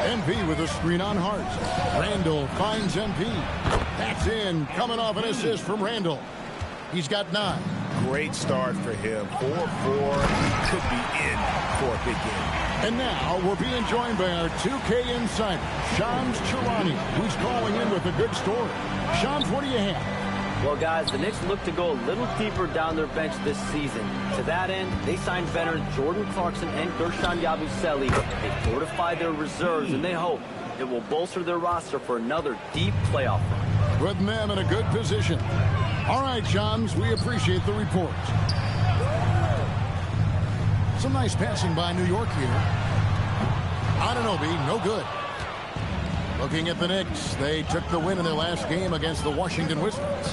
MP with a screen on Hart. Randall finds MP. That's in. Coming off an assist from Randall. He's got 9. Great start for him. 4-4. He could be in for a big game. And now we're being joined by our 2K insider, Shams Charania, who's calling in with a good story. Shams, what do you have? Well, guys, the Knicks look to go a little deeper down their bench this season. To that end, they signed veterans Jordan Clarkson and Guerschon Yabusele. They fortified their reserves, and they hope it will bolster their roster for another deep playoff run. Putting them in a good position. All right, Shams, we appreciate the report. Some nice passing by New York here. Anunoby, no good. Looking at the Knicks, they took the win in their last game against the Washington Wizards.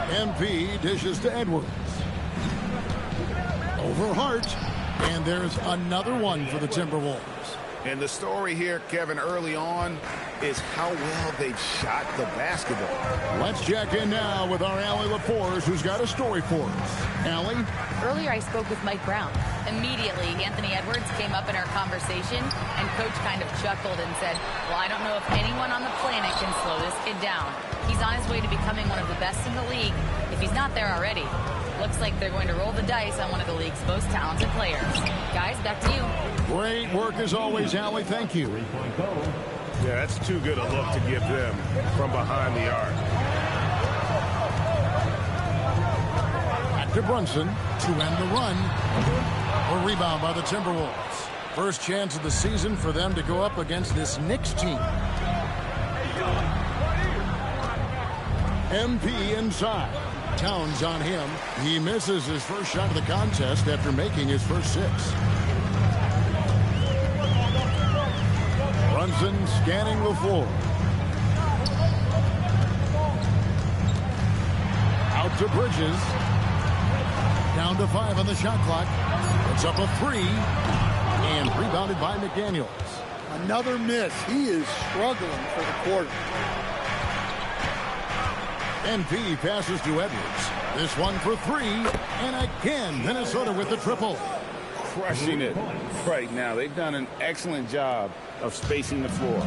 MP dishes to Edwards. Over Hart, and there's another one for the Timberwolves. And the story here, Kevin, early on is how well they've shot the basketball. Let's check in now with our Allie LaForce, who's got a story for us. Allie? Earlier I spoke with Mike Brown. Immediately, Anthony Edwards came up in our conversation, and Coach kind of chuckled and said, well, I don't know if anyone on the planet can slow this kid down. He's on his way to becoming one of the best in the league, if he's not there already. Looks like they're going to roll the dice on one of the league's most talented players. Guys, back to you. Great work as always, Allie. Thank you. Yeah, that's too good a look to give them from behind the arc. Back to Brunson to end the run. A rebound by the Timberwolves. First chance of the season for them to go up against this Knicks team. MP inside. Towns on him. He misses his first shot of the contest after making his first 6. Brunson scanning the floor. Out to Bridges. Down to 5 on the shot clock. It's up a 3. And rebounded by McDaniels. Another miss. He is struggling for the quarter. MP passes to Edwards. This one for 3. And again, Minnesota with the triple. Crushing it right now. They've done an excellent job of spacing the floor.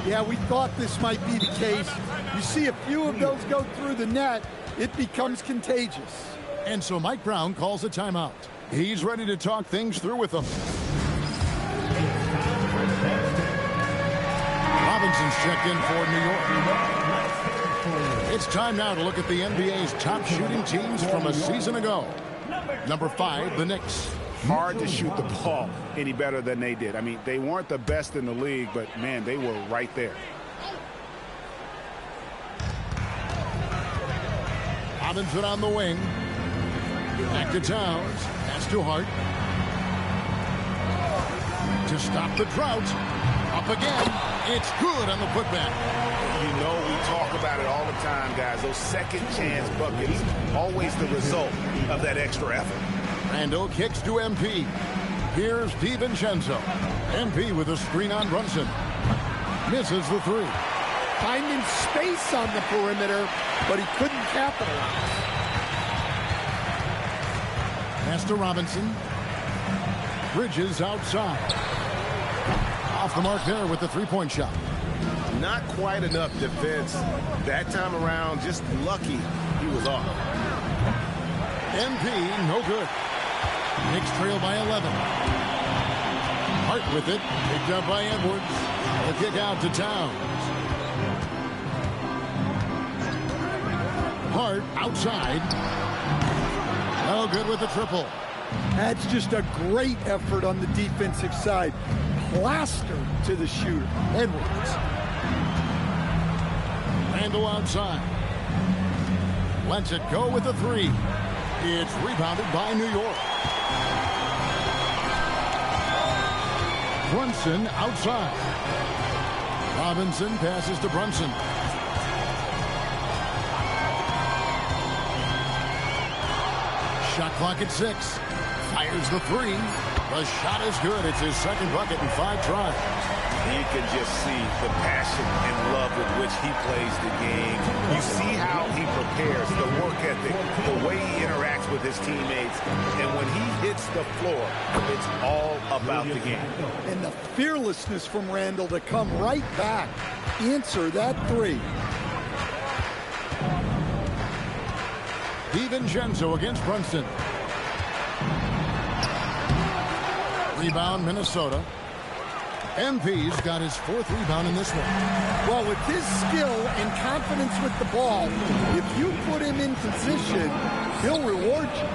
Yeah, we thought this might be the case. You see a few of those go through the net, it becomes contagious. And so Mike Brown calls a timeout. He's ready to talk things through with them. Robinson's checked in for New York. It's time now to look at the NBA's top shooting teams from a season ago. Number 5, the Knicks. Hard to shoot the ball any better than they did. I mean, they weren't the best in the league, but, man, they were right there. Robinson on the wing. Back to Towns. Pass to Hart. To stop the drought. Up again. It's good on the putback. You know, we talk about it all the time, guys. Those second chance buckets, always the result of that extra effort. Randall kicks to MP. Here's DiVincenzo. MP with a screen on Brunson. Misses the 3. Finding space on the perimeter, but he couldn't capitalize. Pass to Robinson. Bridges outside. Off the mark there with the 3-point shot. Not quite enough defense that time around. Just lucky he was off. MP, no good. Knicks trail by 11. Hart with it. Picked up by Edwards. The kick out to Towns. Hart outside. No good with the triple. That's just a great effort on the defensive side. Plastered to the shooter. Edwards. Randall outside. Lets it go with the 3. It's rebounded by New York. Brunson outside. Robinson passes to Brunson. Shot clock at 6. Fires the 3. The shot is good. It's his second bucket in 5 tries. You can just see the passion and love with which he plays the game. You see how he prepares, the work ethic, the way he interacts with his teammates. And when he hits the floor, it's all about the game. And the fearlessness from Randall to come right back, answer that 3. DiVincenzo against Brunson. Rebound, Minnesota. MP's got his 4th rebound in this one. Well, with his skill and confidence with the ball, if you put him in position, he'll reward you.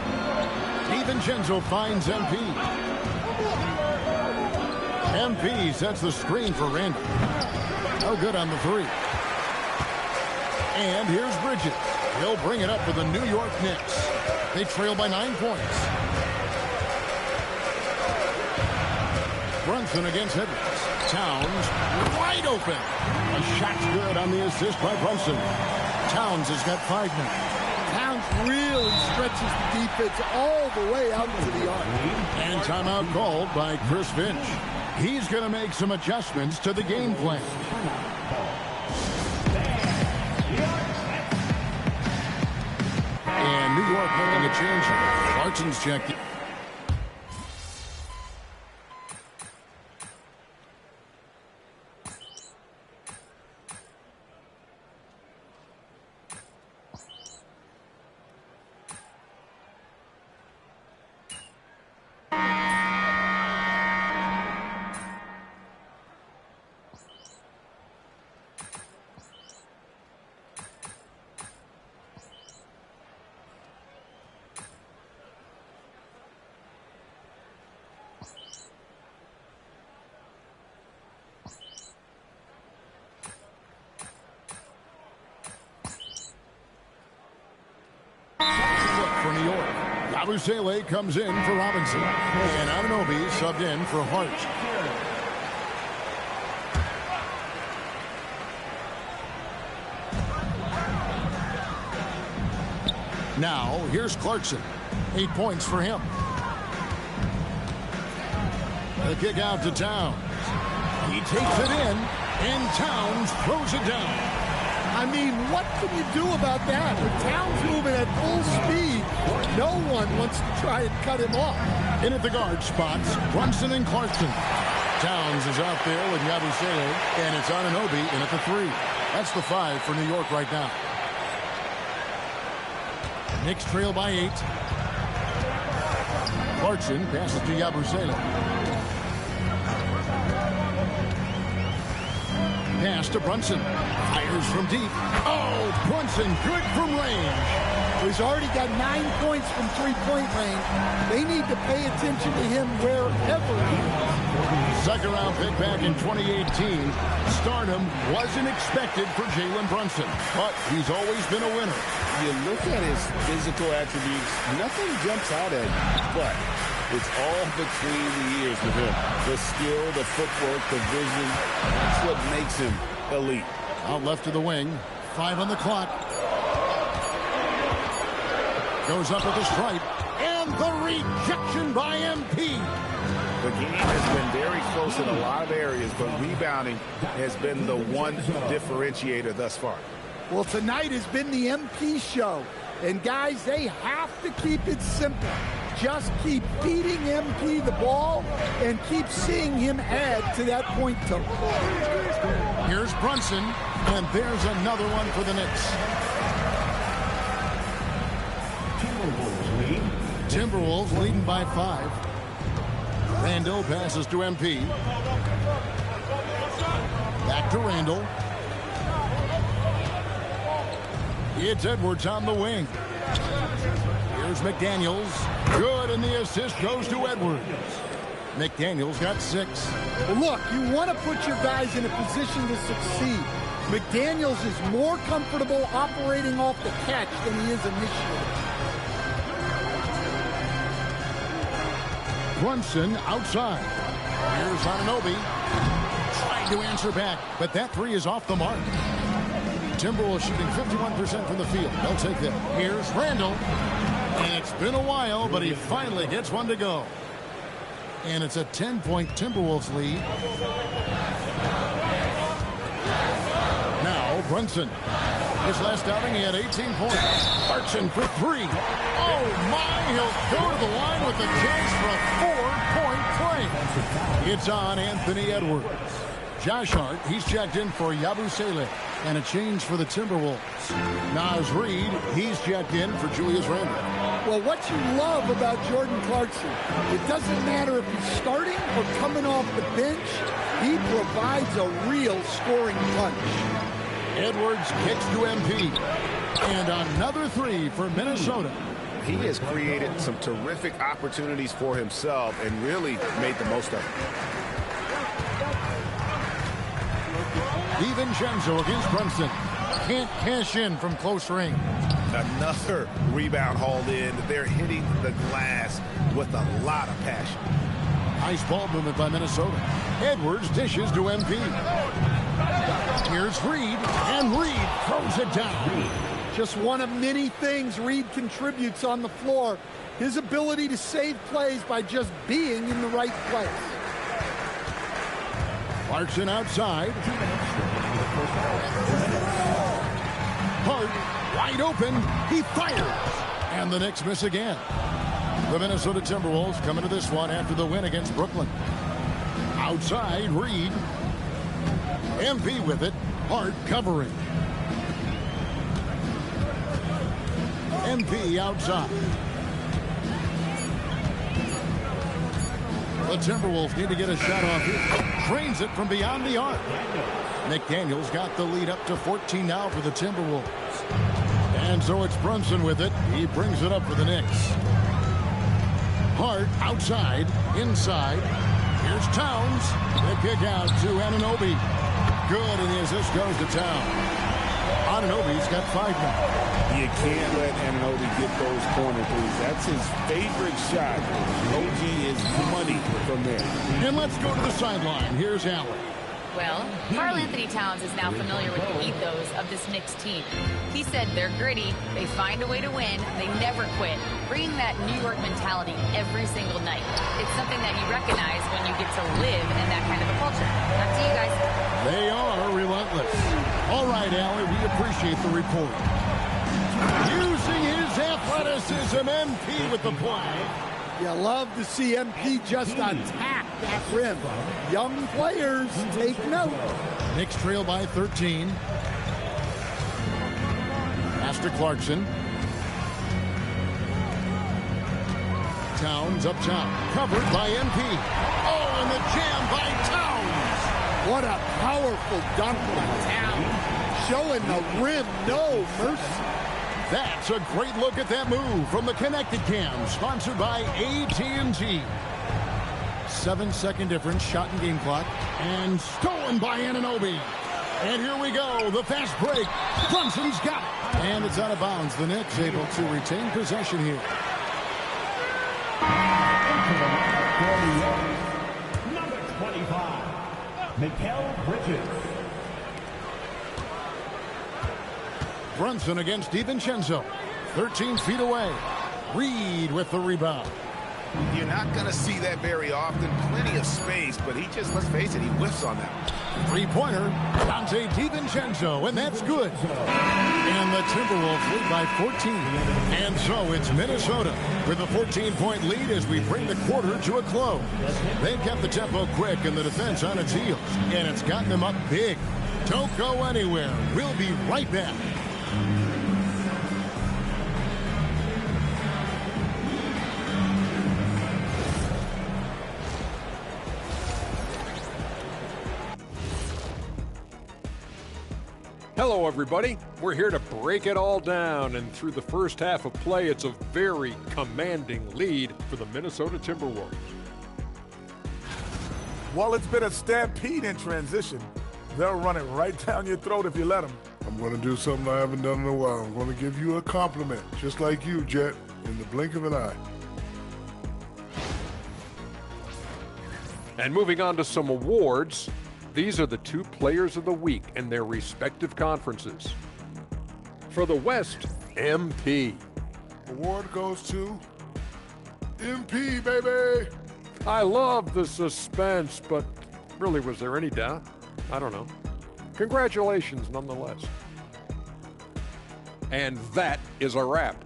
DiVincenzo finds MP. MP sets the screen for Randall. No good on the 3. And here's Bridges. He'll bring it up for the New York Knicks. They trail by 9 points. Brunson against Edwards. Towns wide open. A shot's good on the assist by Brunson. Towns has got 5 now. Towns really stretches the defense all the way out to the arc. And timeout called by Chris Finch. He's going to make some adjustments to the game plan. And New York making a change here. Clarkson's checked in. For New York, Yabusele comes in for Robinson, and Anunoby subbed in for Hart. Now, here's Clarkson. 8 points for him. The kick out to Towns. He takes it in, and Towns throws it down. I mean, what can you do about that? With Towns moving at full speed, no one wants to try and cut him off. In at the guard spots, Brunson and Clarkson. Towns is out there with Yabusele, and it's Anunoby in at the 3. That's the 5 for New York right now. Knicks trail by 8. Clarkson passes to Yabusele. Pass to Brunson. Fires from deep. Oh, Brunson good from range. He's already got 9 points from three-point range. They need to pay attention to him wherever he is. Second round pick back in 2018. Stardom wasn't expected for Jalen Brunson, but he's always been a winner. You look at his physical attributes, nothing jumps out at him, but it's all between the ears with him. The skill, the footwork, the vision, that's what makes him elite. Out left to the wing. 5 on the clock. Goes up with a stripe. And the rejection by MP. The game has been very close in a lot of areas, but rebounding has been the one differentiator thus far. Well, tonight has been the MP show. And guys, they have to keep it simple. Just keep feeding MP the ball and keep seeing him add to that point total. Here's Brunson, and there's another one for the Knicks. Timberwolves leading by 5. Randall passes to MP. Back to Randall. It's Edwards on the wing. Here's McDaniels. Good, and the assist goes to Edwards. McDaniels got 6. Well, look, you want to put your guys in a position to succeed. McDaniels is more comfortable operating off the catch than he is initiating. Brunson outside. Here's Anunoby. Trying to answer back, but that 3 is off the mark. Timberwolves shooting 51% from the field. They'll take that. Here's Randall. And it's been a while, but he finally gets one to go. And it's a 10-point Timberwolves lead. Now Brunson. His last outing, he had 18 points. Clarkson for 3. Oh, my. He'll go to the line with a chance for a 4-point play. It's on Anthony Edwards. Josh Hart, he's checked in for Yabusele. And a change for the Timberwolves. Naz Reid, he's checked in for Julius Randle. Well, what you love about Jordan Clarkson, it doesn't matter if he's starting or coming off the bench, he provides a real scoring punch. Edwards kicks to MP. And another 3 for Minnesota. He has created some terrific opportunities for himself and really made the most of it. DiVincenzo against Brunson. Can't cash in from close range. Another rebound hauled in. They're hitting the glass with a lot of passion. Nice ball movement by Minnesota. Edwards dishes to MP. Here's Reed, and Reed throws it down. Just one of many things Reed contributes on the floor. His ability to save plays by just being in the right place. Clarkson outside. Hart wide open. He fires. And the Knicks miss again. The Minnesota Timberwolves come into this one after the win against Brooklyn. Outside, Reed. MP with it. Hart covering. MP outside. The Timberwolves need to get a shot off here. Drains it from beyond the arc. McDaniels got the lead up to 14 now for the Timberwolves. And so it's Brunson with it. He brings it up for the Knicks. Hart outside, inside. Here's Towns. The kick out to Anunoby. Good, and the assist goes to Towns. Anunoby's got 5 now. You can't let Anunoby get those corner threes. That's his favorite shot. OG is money from there. And let's go to the sideline. Here's Allen. Well, Karl Anthony Towns is now familiar with the ethos of this Knicks team. He said they're gritty, they find a way to win, they never quit, bringing that New York mentality every single night. It's something that you recognize when you get to live in that kind of a culture. Back to you guys. They are relentless. All right, Allie, we appreciate the report. Using his athleticism, MP with the play. You love to see MP just attack that rim. Young players, take note. Knicks trail by 13. Pass to Clarkson. Towns up top. Covered by MP. Oh, and the jam by Towns. What a powerful dunk by Towns. Showing the rim no mercy. That's a great look at that move from the Connected Cam, sponsored by AT&T. 7-second difference, shot and game clock, and stolen by Anunoby. And here we go, the fast break. Brunson's got it. And it's out of bounds. The Knicks able to retain possession here. Number 25, Mikal Bridges. Brunson against DiVincenzo. 13 feet away. Reed with the rebound. You're not going to see that very often. Plenty of space, but he just, let's face it, he whiffs on that. Three-pointer, Donte DiVincenzo, and that's good. And the Timberwolves lead by 14. And so it's Minnesota with a 14-point lead as we bring the quarter to a close. They've kept the tempo quick and the defense on its heels, and it's gotten them up big. Don't go anywhere. We'll be right back. Hello, everybody. We're here to break it all down, and through the first half of play, it's a very commanding lead for the Minnesota Timberwolves. Well, it's been a stampede in transition. They'll run it right down your throat if you let them. I'm going to do something I haven't done in a while. I'm going to give you a compliment, just like you, Jet, in the blink of an eye. And moving on to some awards, these are the 2 players of the week in their respective conferences. For the West, MP. Award goes to MP, baby. I love the suspense, but really, was there any doubt? I don't know. Congratulations, nonetheless. And that is a wrap.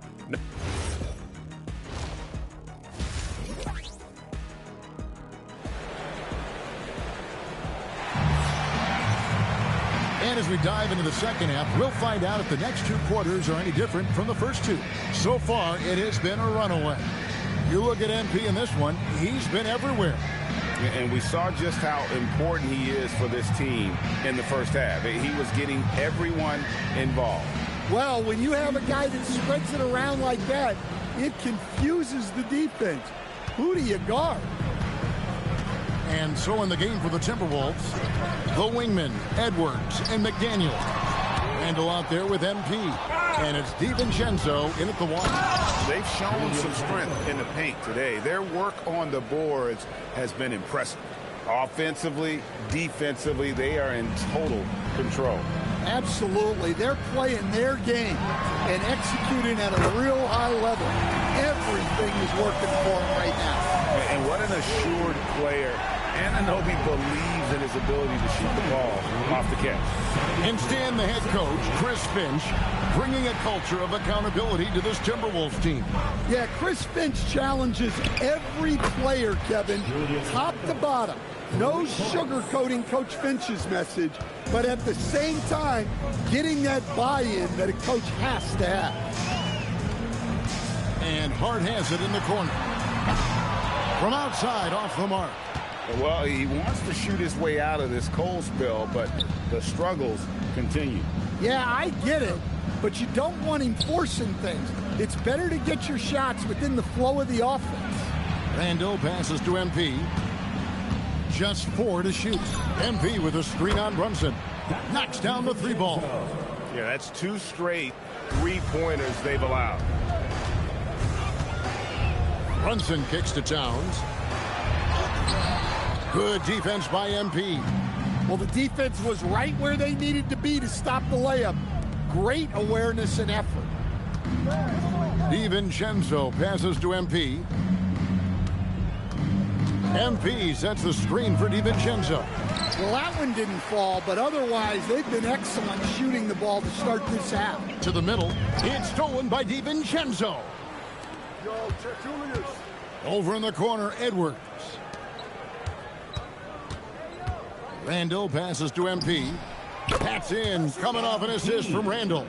And as we dive into the second half, we'll find out if the next 2 quarters are any different from the first 2. So far, it has been a runaway. You look at MP in this one, he's been everywhere. And we saw just how important he is for this team in the first half. He was getting everyone involved. Well, when you have a guy that spreads it around like that, it confuses the defense. Who do you guard? And so in the game for the Timberwolves, the wingmen, Edwards and McDaniels. Randall out there with MP. And it's DiVincenzo in at the one. They've shown some strength in the paint today. Their work on the boards has been impressive. Offensively, defensively, they are in total control. Absolutely. They're playing their game and executing at a real high level. Everything is working for them right now. And what an assured player. Anunoby believes in his ability to shoot the ball off the catch. And Stan, the head coach, Chris Finch, bringing a culture of accountability to this Timberwolves team. Yeah, Chris Finch challenges every player, Kevin, top to bottom. No sugarcoating Coach Finch's message, but at the same time, getting that buy-in that a coach has to have. And Hart has it in the corner. From outside, off the mark. Well, he wants to shoot his way out of this cold spell, but the struggles continue. Yeah, I get it, but you don't want him forcing things. It's better to get your shots within the flow of the offense. Randall passes to MP. Just 4 to shoot. MP with a screen on Brunson. Knocks down the 3 ball. Yeah, that's 2 straight 3-pointers they've allowed. Brunson kicks to Towns. Good defense by MP. Well, the defense was right where they needed to be to stop the layup. Great awareness and effort. DiVincenzo passes to MP. MP sets the screen for DiVincenzo. Well, that one didn't fall, but otherwise they've been excellent shooting the ball to start this half. To the middle. It's stolen by DiVincenzo. Over in the corner, Edwards. Randall passes to MP. That's in. Coming off an assist from Randall.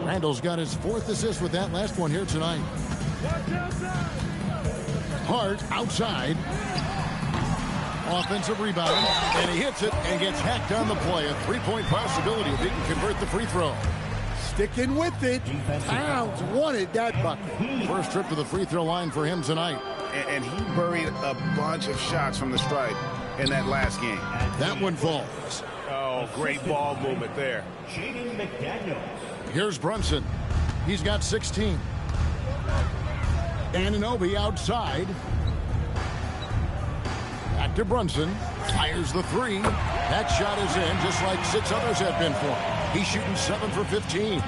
Randall's got his 4th assist with that last one here tonight. Hart outside. Offensive rebound. And he hits it and gets hacked on the play. A 3-point possibility if he can convert the free throw. Sticking with it. Towns wanted that bucket. First trip to the free throw line for him tonight. And he buried a bunch of shots from the stripe in that last game. That one falls. Oh, great ball movement there. Here's Brunson. He's got 16. Anunoby outside. Back to Brunson. Fires the 3. That shot is in, just like 6 others have been for him. He's shooting 7 for 15.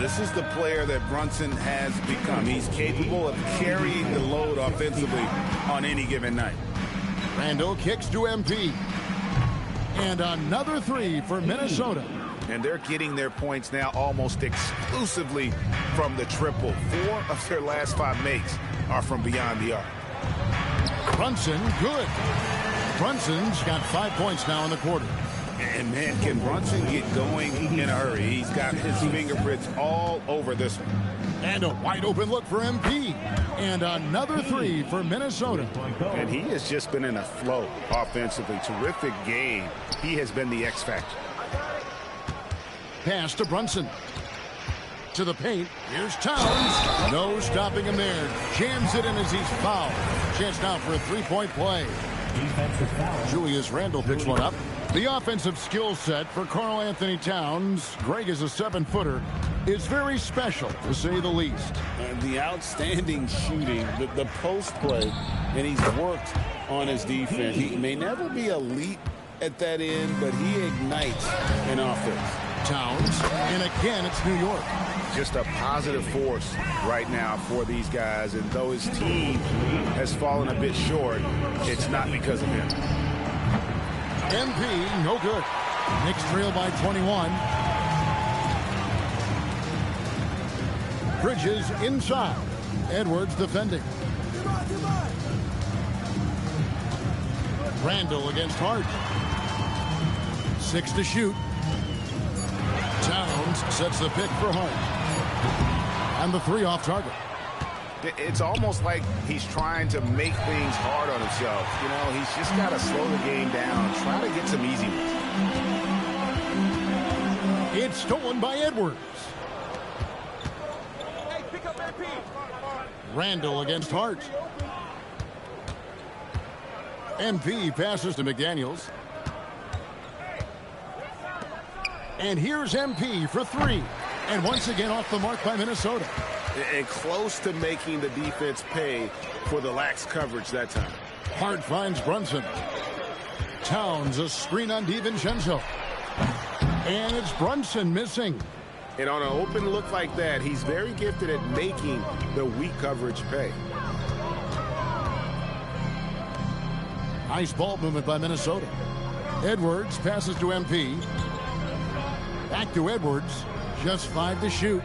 This is the player that Brunson has become. He's capable of carrying the load offensively on any given night. Randall kicks to MP. And another 3 for Minnesota. And they're getting their points now almost exclusively from the triple. 4 of their last 5 makes are from beyond the arc. Brunson, good. Brunson's got 5 points now in the quarter. And, man, can Brunson get going in a hurry? He's got his fingerprints all over this one. And a wide open look for MP. And another 3 for Minnesota. And he has just been in a flow offensively. Terrific game. He has been the X factor. Pass to Brunson. To the paint. Here's Towns. No stopping him there. Jams it in as he's fouled. Chance now for a 3-point play. Julius Randle picks one up. The offensive skill set for Karl Anthony Towns, Greg is a 7-footer, is very special, to say the least. And the outstanding shooting, the post play, and he's worked on his defense. He may never be elite at that end, but he ignites an offense. Towns, and again, it's New York. Just a positive force right now for these guys, and though his team has fallen a bit short, it's not because of him. MP, no good. Knicks trail by 21. Bridges inside. Edwards defending. Randall against Hart. 6 to shoot. Towns sets the pick for Hart. And the 3 off target. It's almost like he's trying to make things hard on himself. You know, he's just got to slow the game down, try to get some easy ones. It's stolen by Edwards. Hey, pick up MP. Randall against Hart. MP passes to McDaniels. And here's MP for three. And once again off the mark by Minnesota. And close to making the defense pay for the lax coverage that time. Hart finds Brunson. Towns a screen on DiVincenzo. And it's Brunson missing. And on an open look like that, he's very gifted at making the weak coverage pay. Nice ball movement by Minnesota. Edwards passes to MP. Back to Edwards. Just 5 to shoot.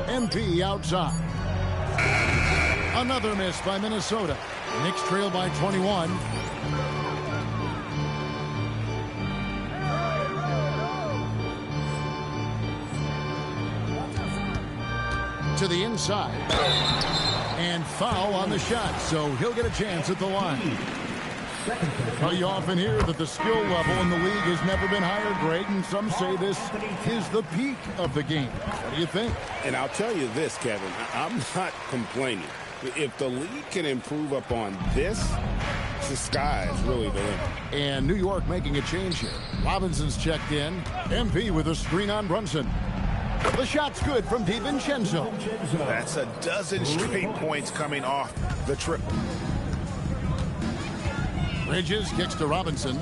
MP outside. Another miss by Minnesota. Knicks trail by 21. To the inside. And foul on the shot, so he'll get a chance at the line. Well, you often hear that the skill level in the league has never been higher, Greg, and some say this is the peak of the game. What do you think? And I'll tell you this, Kevin, I'm not complaining. If the league can improve upon this, the sky is really the limit. And New York making a change here. Robinson's checked in. MP with a screen on Brunson. The shot's good from DiVincenzo. That's a dozen straight points coming off the triple. Bridges kicks to Robinson.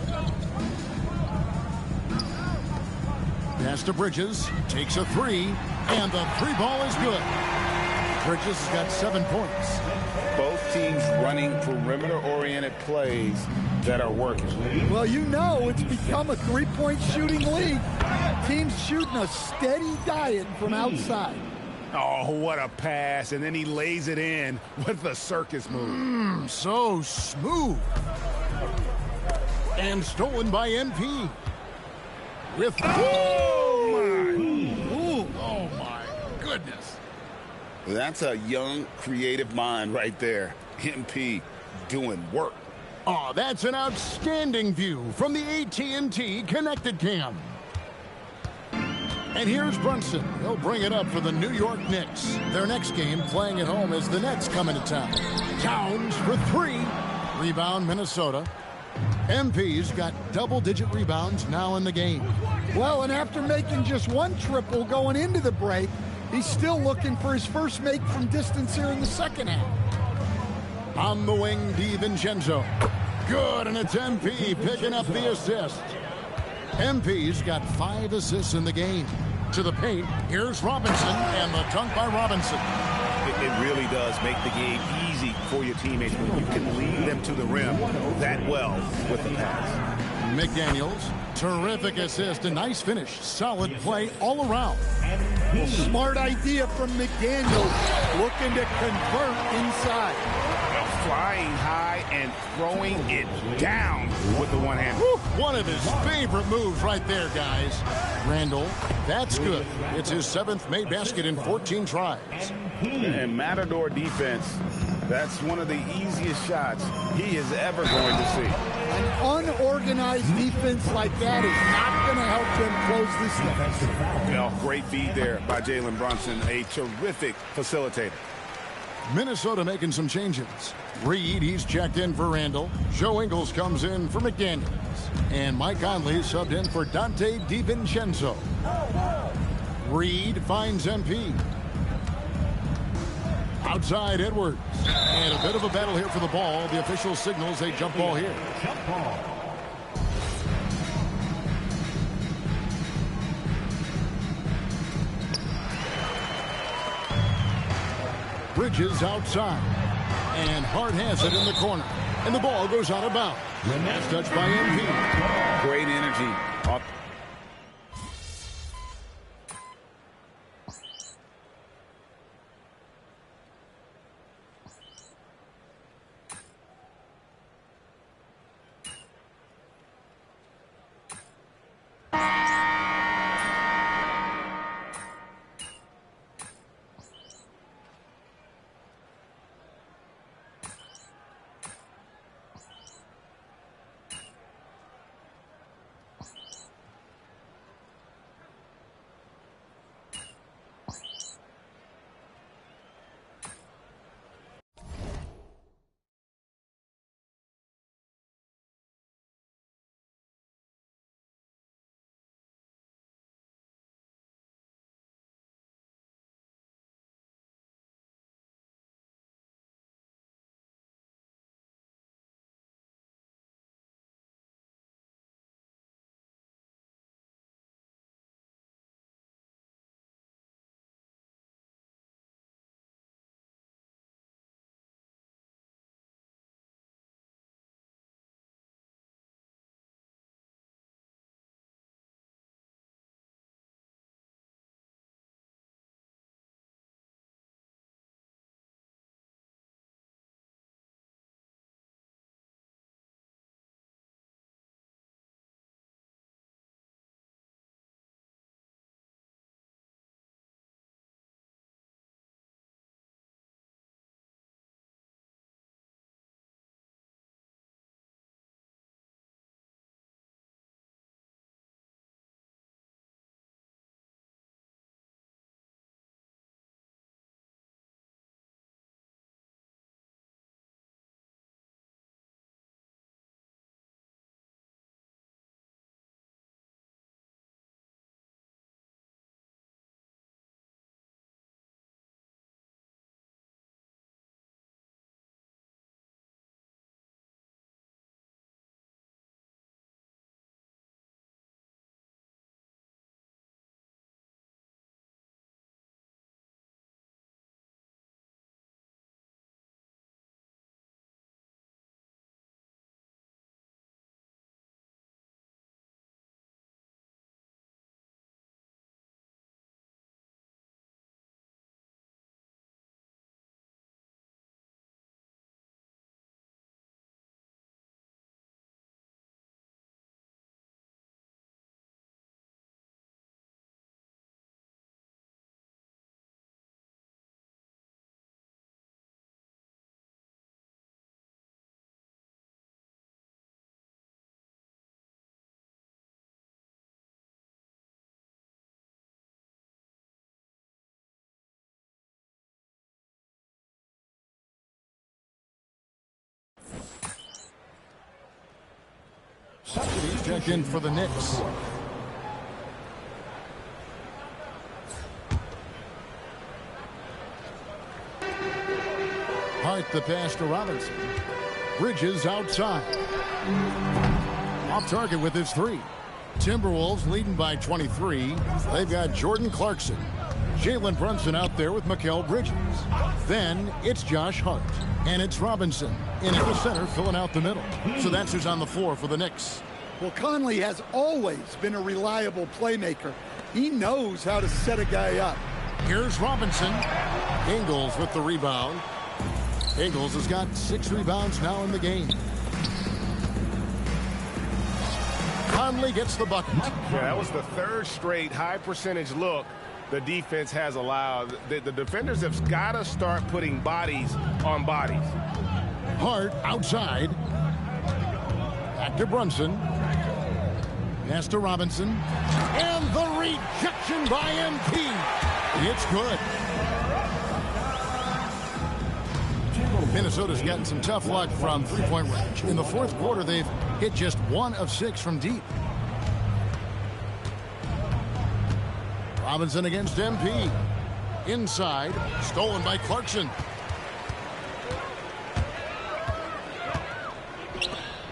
Pass to Bridges. Takes a three. And the three ball is good. Bridges has got 7 points. Both teams running perimeter-oriented plays that are working. Well, you know it's become a three-point shooting league. Teams shooting a steady diet from outside. Oh, what a pass. And then he lays it in with the circus move. So smooth. And stolen by MP. With... Oh, my goodness. That's a young, creative mind right there. MP doing work. Oh, that's an outstanding view from the AT&T Connected Cam. And here's Brunson. He'll bring it up for the New York Knicks. Their next game playing at home as the Nets come into town. Towns for three. Rebound, Minnesota. MP's got double-digit rebounds now in the game. Well, and after making just one triple going into the break, he's still looking for his first make from distance here in the second half. On the wing, DiVincenzo. Good, and it's MP picking up the assist. MP's got 5 assists in the game. To the paint, here's Robinson, and the dunk by Robinson. It really does make the game easy for your teammates when you can lead them to the rim that well with the pass. McDaniels, terrific assist, a nice finish. Solid play all around. Well, smart idea from McDaniels, looking to convert inside. Flying high and throwing it down with the one hand. One of his favorite moves right there, guys. Randall, that's good. It's his 7th made basket in 14 tries. And Matador defense, that's one of the easiest shots he is ever going to see. An unorganized defense like that is not going to help them close this defensive foul. Well, great feed there by Jalen Brunson, a terrific facilitator. Minnesota making some changes. Reed, he's checked in for Randall. Joe Ingles comes in for McDaniels. And Mike Conley subbed in for Dante DiVincenzo. Reed finds MP. Outside Edwards. And a bit of a battle here for the ball. The official signals a jump ball here. Jump ball. Bridges outside. And Hart has it in the corner. And the ball goes out of bounds. And that's touched by MP. Great energy. checked in for the Knicks. Hart the pass to Robinson. Bridges outside. Off target with his three. Timberwolves leading by 23. They've got Jordan Clarkson. Jalen Brunson out there with Mikal Bridges. Then it's Josh Hart. And it's Robinson in at the center, filling out the middle. So that's who's on the floor for the Knicks. Well, Conley has always been a reliable playmaker. He knows how to set a guy up. Here's Robinson. Ingles with the rebound. Ingles has got 6 rebounds now in the game. Conley gets the bucket. Yeah, that was the third straight high percentage look the defense has allowed. The defenders have got to start putting bodies on bodies. Hart outside. Back to Brunson. Pass to Robinson. And the rejection by MP. It's good. Minnesota's gotten some tough luck from three-point range. In the fourth quarter, they've hit just 1 of 6 from deep. Robinson against MP. Inside. Stolen by Clarkson.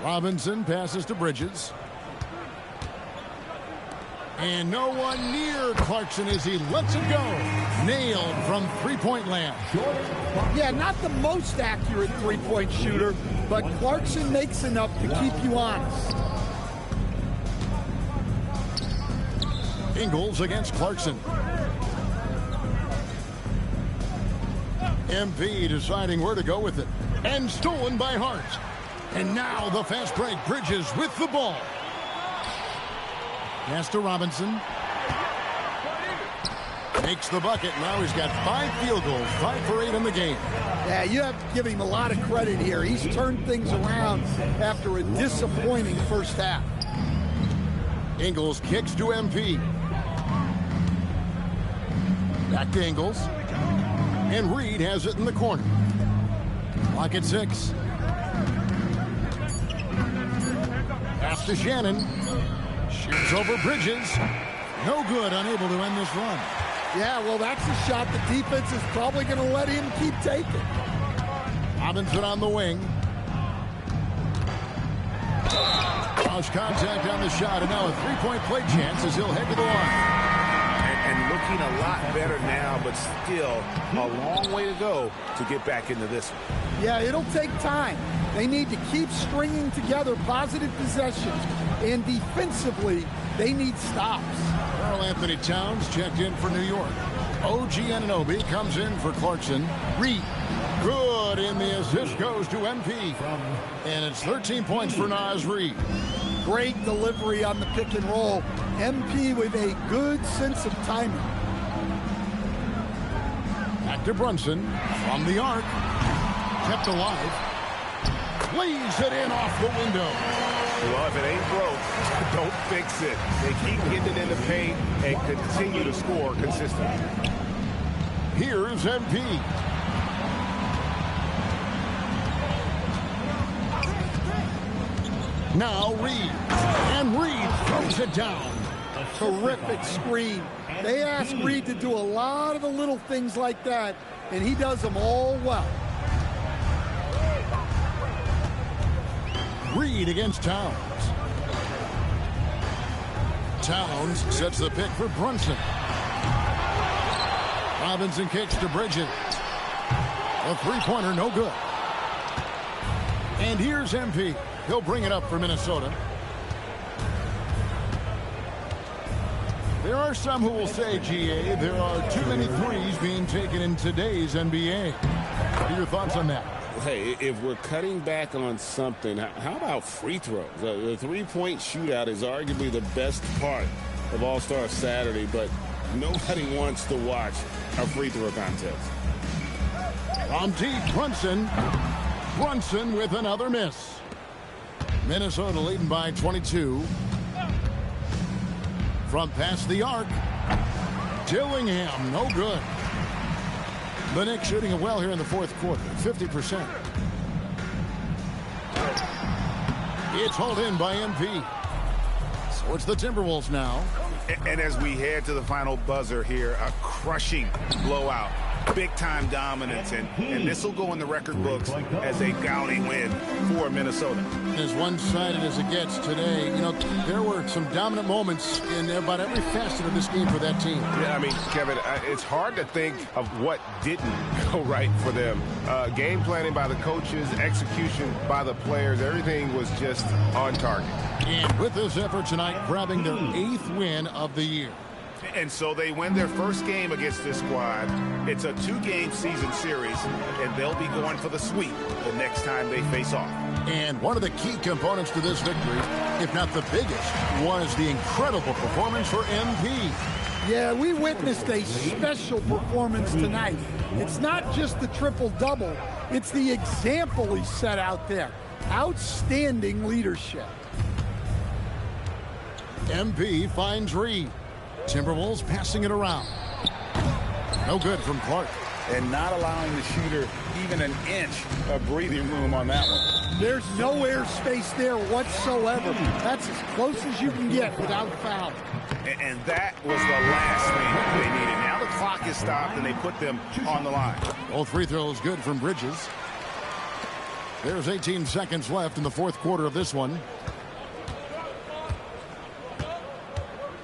Robinson passes to Bridges. And no one near Clarkson as he lets it go. Nailed from three-point land. Yeah, not the most accurate three-point shooter, but Clarkson makes enough to keep you honest. Ingles against Clarkson. MP deciding where to go with it. And stolen by Hart. And now the fast break. Bridges with the ball. Pass to Robinson. Makes the bucket. Now he's got 5 field goals. 5 for 8 in the game. Yeah, you have to give him a lot of credit here. He's turned things around after a disappointing first half. Ingles kicks to MP. Back to Ingles. And Reed has it in the corner. Clock at 6. Pass to Shannon. Shoots over Bridges. No good, unable to end this run. Yeah, well, that's a shot the defense is probably going to let him keep taking. Robinson on the wing. Lost contact on the shot, and now a three-point play chance as he'll head to the line. And looking a lot better now, but still a long way to go to get back into this one. Yeah, it'll take time. They need to keep stringing together positive possessions, and defensively, they need stops. Karl Anthony Towns checked in for New York. OG Anunoby comes in for Clarkson. Reed, good, and the assist goes to MP. And it's 13 points for Naz Reid. Great delivery on the pick and roll. MP with a good sense of timing. Back to Brunson from the arc. Kept alive. Lays it in off the window. Well, if it ain't broke, don't fix it. They keep getting it in the paint and continue to score consistently. Here's MP. Now Reed. And Reed throws it down. Terrific screen. They ask Reed to do a lot of the little things like that, and he does them all well. Reed against Towns. Towns sets the pick for Brunson. Robinson kicks to Bridges. A three-pointer, no good. And here's MP. He'll bring it up for Minnesota. There are some who will say, GA, there are too many threes being taken in today's NBA. What are your thoughts on that? Hey, if we're cutting back on something, how about free throws? The three-point shootout is arguably the best part of All-Star Saturday, but nobody wants to watch a free throw contest. From deep, Brunson. Brunson with another miss. Minnesota leading by 22. From past the arc. Dillingham, no good. The Knicks shooting it well here in the fourth quarter, 50%. It's hauled in by MP. So it's the Timberwolves now. And as we head to the final buzzer here, a crushing blowout. Big-time dominance, and this will go in the record books as a gaudy win for Minnesota. As one-sided as it gets today, you know, there were some dominant moments in about every facet of this game for that team. Yeah, I mean, Kevin, it's hard to think of what didn't go right for them. Game planning by the coaches, execution by the players, everything was just on target. And with this effort tonight, grabbing their 8th win of the year. And so they win their first game against this squad. It's a 2-game season series, and they'll be going for the sweep the next time they face off. And one of the key components to this victory, if not the biggest, was the incredible performance for MP. Yeah, we witnessed a special performance tonight. It's not just the triple-double, it's the example he set out there. Outstanding leadership. MP finds Reed. Timberwolves passing it around. No good from Clark. And not allowing the shooter even an inch of breathing room on that one. There's no airspace there whatsoever. That's as close as you can get without foul. And that was the last thing they needed. Now the clock is stopped, and they put them on the line. Both free throws good from Bridges. There's 18 seconds left in the 4th quarter of this one.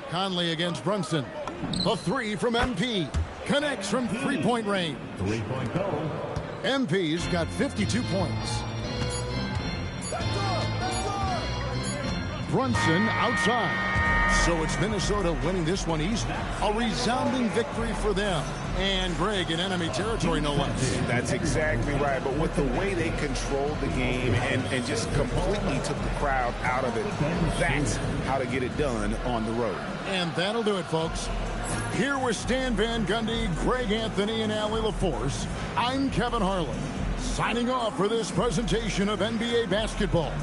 Conley against Brunson. The 3 from MP. Connects from 3-point range. 3-point goal. MP's got 52 points. Brunson outside. So it's Minnesota winning this one easily. A resounding victory for them. And Greg in enemy territory, no less. That's exactly right. But with the way they controlled the game and just completely took the crowd out of it, that's how to get it done on the road. And that'll do it, folks. Here with Stan Van Gundy, Greg Anthony, and Allie LaForce, I'm Kevin Harlan, signing off for this presentation of NBA basketball.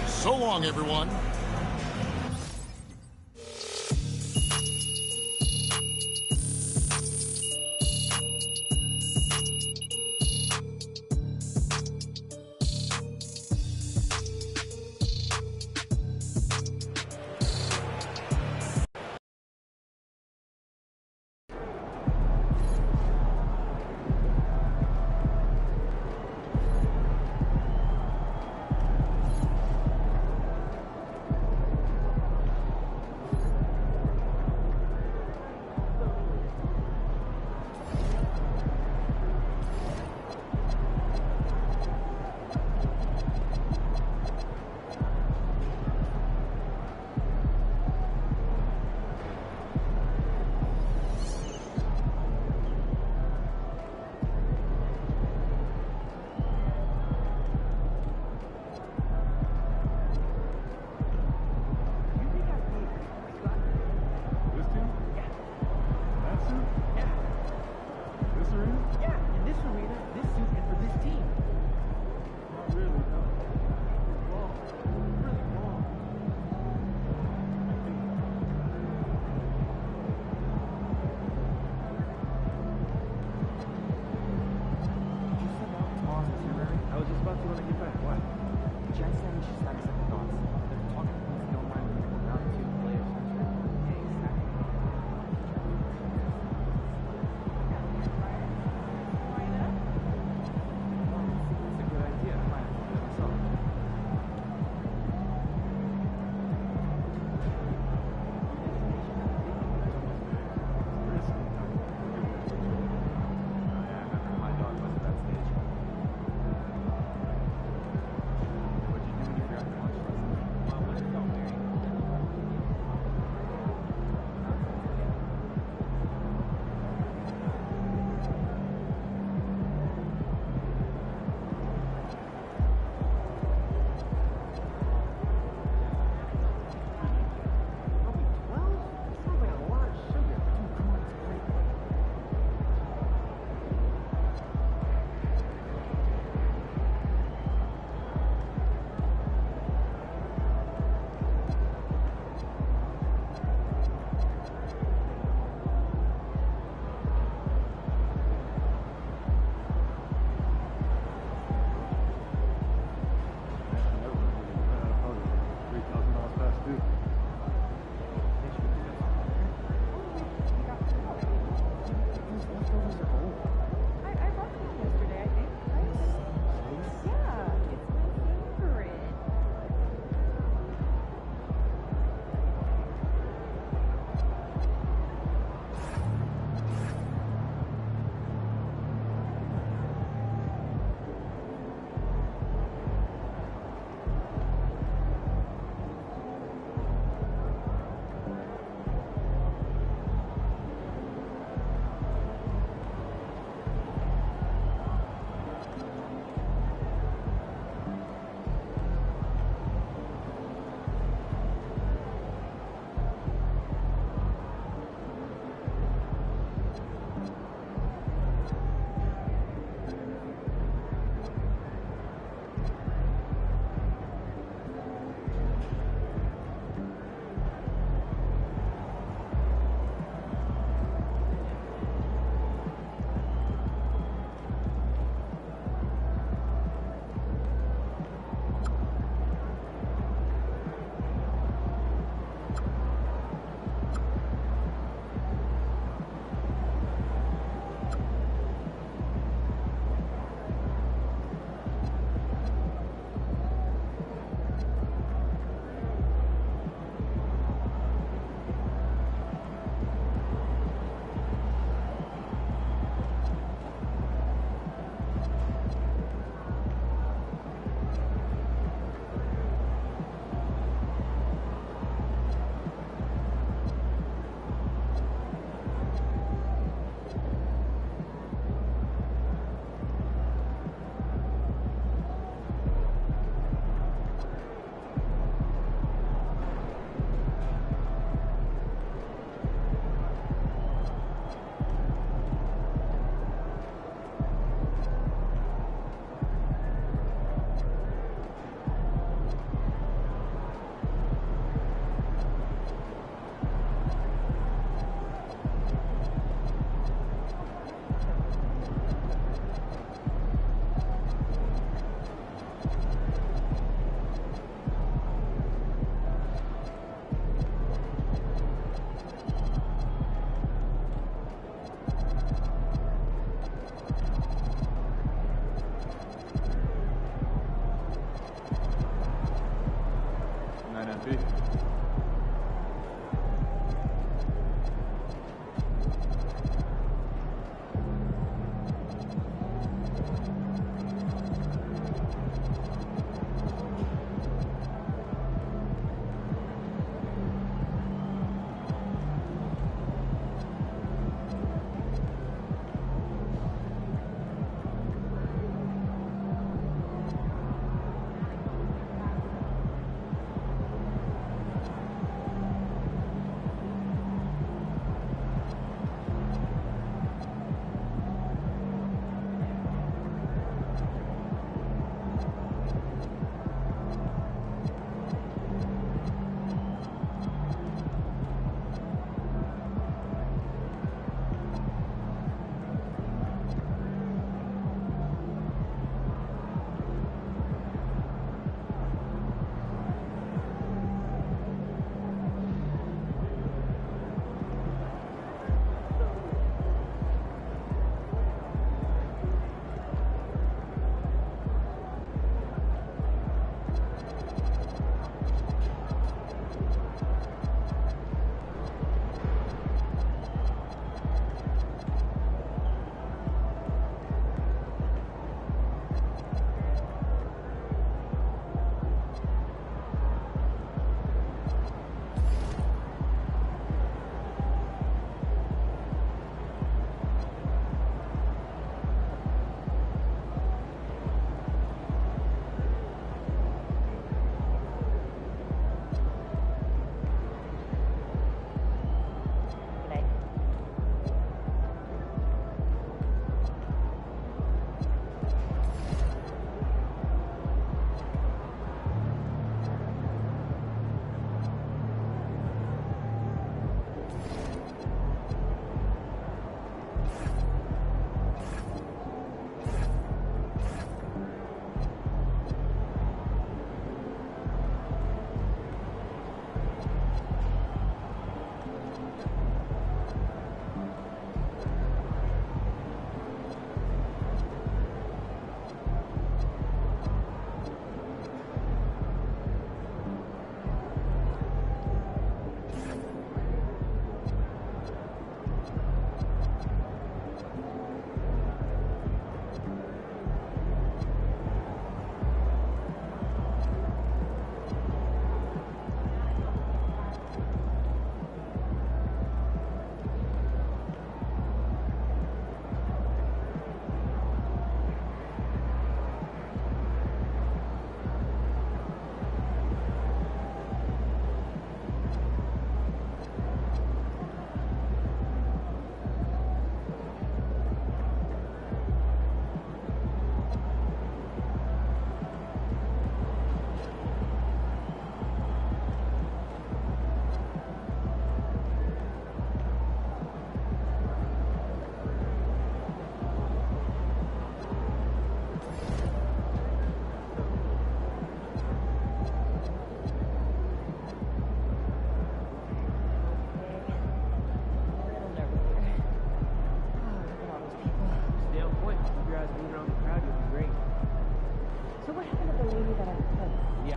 So long, everyone. Yeah.